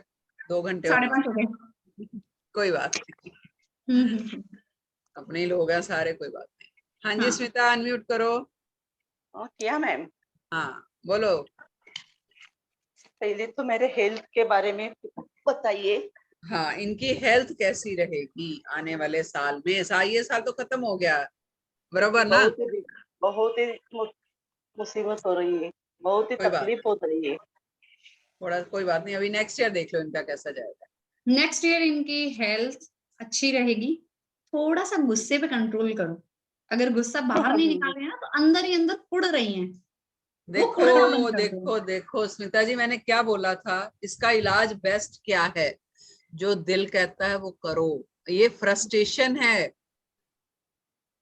2 घंटे 5:30 हो गए। कोई बात नहीं, अपने ही लोग हैं सारे, कोई बात नहीं। हाँ जी स्मिता, अनम्यूट करो। क्या मैम? हाँ बोलो। पहले तो मेरे हेल्थ के बारे में बताइए। हाँ, इनकी हेल्थ कैसी रहेगी आने वाले साल में? ये साल तो खत्म हो गया, बराबर ना? बहुत ही मुसीबत हो रही है, बहुत ही तकलीफ हो रही है। थोड़ा कोई बात नहीं, अभी नेक्स्ट ईयर देख लो इनका कैसा जाएगा। नेक्स्ट ईयर इनकी हेल्थ अच्छी रहेगी, थोड़ा सा गुस्से पे कंट्रोल करो, अगर गुस्सा बाहर नहीं निकाल रहे हैं ना तो अंदर ही अंदर उड़ रही हैं। देखो स्मिता जी, मैंने क्या बोला था, इसका इलाज बेस्ट क्या है, जो दिल कहता है वो करो। ये फ्रस्ट्रेशन है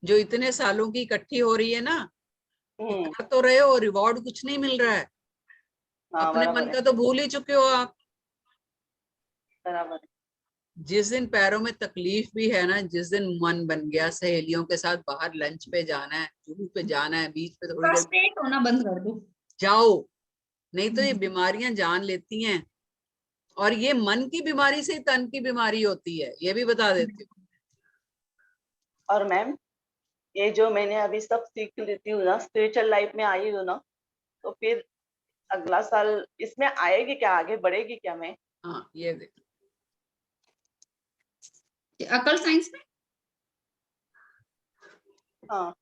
जो इतने सालों की इकट्ठी हो रही है ना, कर तो रहे हो, रिवॉर्ड कुछ नहीं मिल रहा है, अपने मन का तो भूल ही चुके हो आप। जिस दिन पैरों में तकलीफ भी है ना, जिस दिन मन बन गया सहेलियों के साथ बाहर लंच पे जाना है, जूहू पे जाना है, बीच पे थोड़ी देर होना बंद कर दो, जाओ, नहीं तो ये बीमारियां जान लेती हैं, और ये मन की बीमारी से तन की बीमारी होती है, ये भी बता देती हूँ। और मैम ये जो मैंने अभी सब सीख लेती हूँ ना, स्पिरिचुअल लाइफ में आई हूँ ना, तो फिर अगला साल इसमें आएगी क्या, आगे बढ़ेगी क्या मैं? हाँ ये देख, अकल साइंस में। हाँ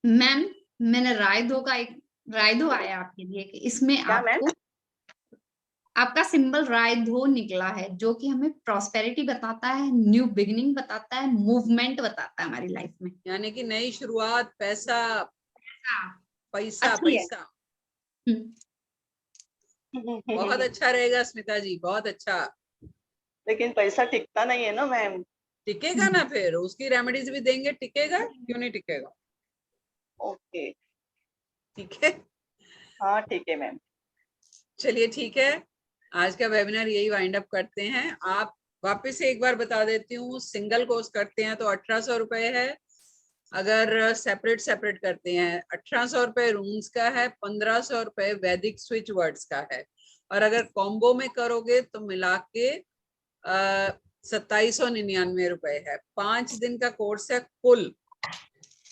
मैम, मैंने रायदो आया आपके लिए कि इसमें आपको आपका सिंबल रायदो निकला है, जो कि हमें प्रॉस्पेरिटी बताता है, न्यू बिगिनिंग बताता है, मूवमेंट बताता है हमारी लाइफ में, यानी कि नई शुरुआत, पैसा पैसा बहुत अच्छा रहेगा स्मिता जी, बहुत अच्छा। लेकिन पैसा टिकता नहीं है ना मैम। टिकेगा ना, फिर उसकी रेमेडीज भी देंगे, टिकेगा क्यों नहीं टिकेगा। ओके ठीक है, हाँ ठीक है मैम। चलिए ठीक है, आज का वेबिनार यही वाइंड अप करते हैं। आप वापस से एक बार बता देती हूँ, सिंगल कोर्स करते हैं तो 1800 रुपए है, अगर सेपरेट करते हैं 1800 रुपए रूम्स का है, 1500 रुपए वैदिक स्विच वर्ड्स का है, और अगर कॉम्बो में करोगे तो मिला के 2799 रुपए है। 5 दिन का कोर्स है कुल,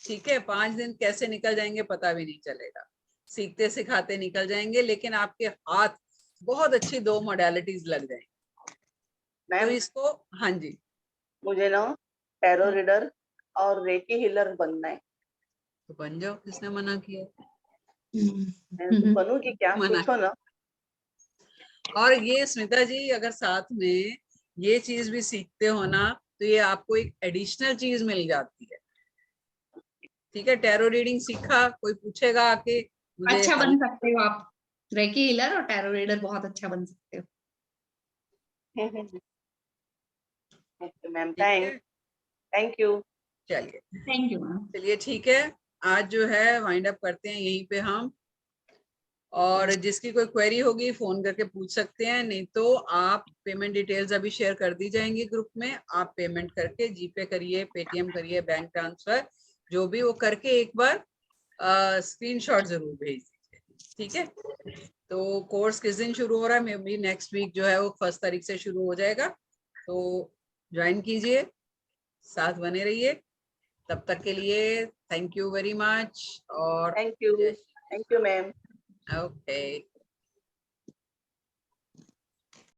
ठीक है, 5 दिन कैसे निकल जाएंगे पता भी नहीं चलेगा, सीखते सिखाते निकल जाएंगे, लेकिन आपके हाथ बहुत अच्छी 2 मॉडलिटीज लग जाएंगी। तो इसको, हाँ जी, मुझे ना टैरो रीडर और रेकी हीलर बनना है। तो बन जाओ, किसने मना किया? मैं तो बनूंगी क्या, मना पूछो ना। और ये स्मिता जी अगर साथ में ये चीज भी सीखते हो ना, तो ये आपको एक एडिशनल चीज मिल जाती है। ठीक है, टैरो रीडिंग सीखा, कोई पूछेगा आके मुझे अच्छा बन सकते हो आप, रेकी हीलर और टैरो रीडर बहुत अच्छा बन सकते हो। Ma'am thank you. चलिए, थैंक यू मैम। चलिए ठीक है, आज जो है वाइंड अप करते हैं यहीं पे हम, और जिसकी कोई क्वेरी होगी फोन करके पूछ सकते हैं, नहीं तो आप पेमेंट डिटेल्स अभी शेयर कर दी जाएंगी ग्रुप में, आप पेमेंट करके जीपे करिए, पेटीएम करिए, बैंक ट्रांसफर जो भी वो करके एक बार स्क्रीनशॉट जरूर भेज दीजिए। ठीक है, तो कोर्स किस दिन शुरू हो रहा है? मे बी नेक्स्ट वीक जो है वो 1 तारीख से शुरू हो जाएगा, तो ज्वाइन कीजिए, साथ बने रहिए। तब तक के लिए थैंक यू वेरी मच, और थैंक यू मैम। ओके।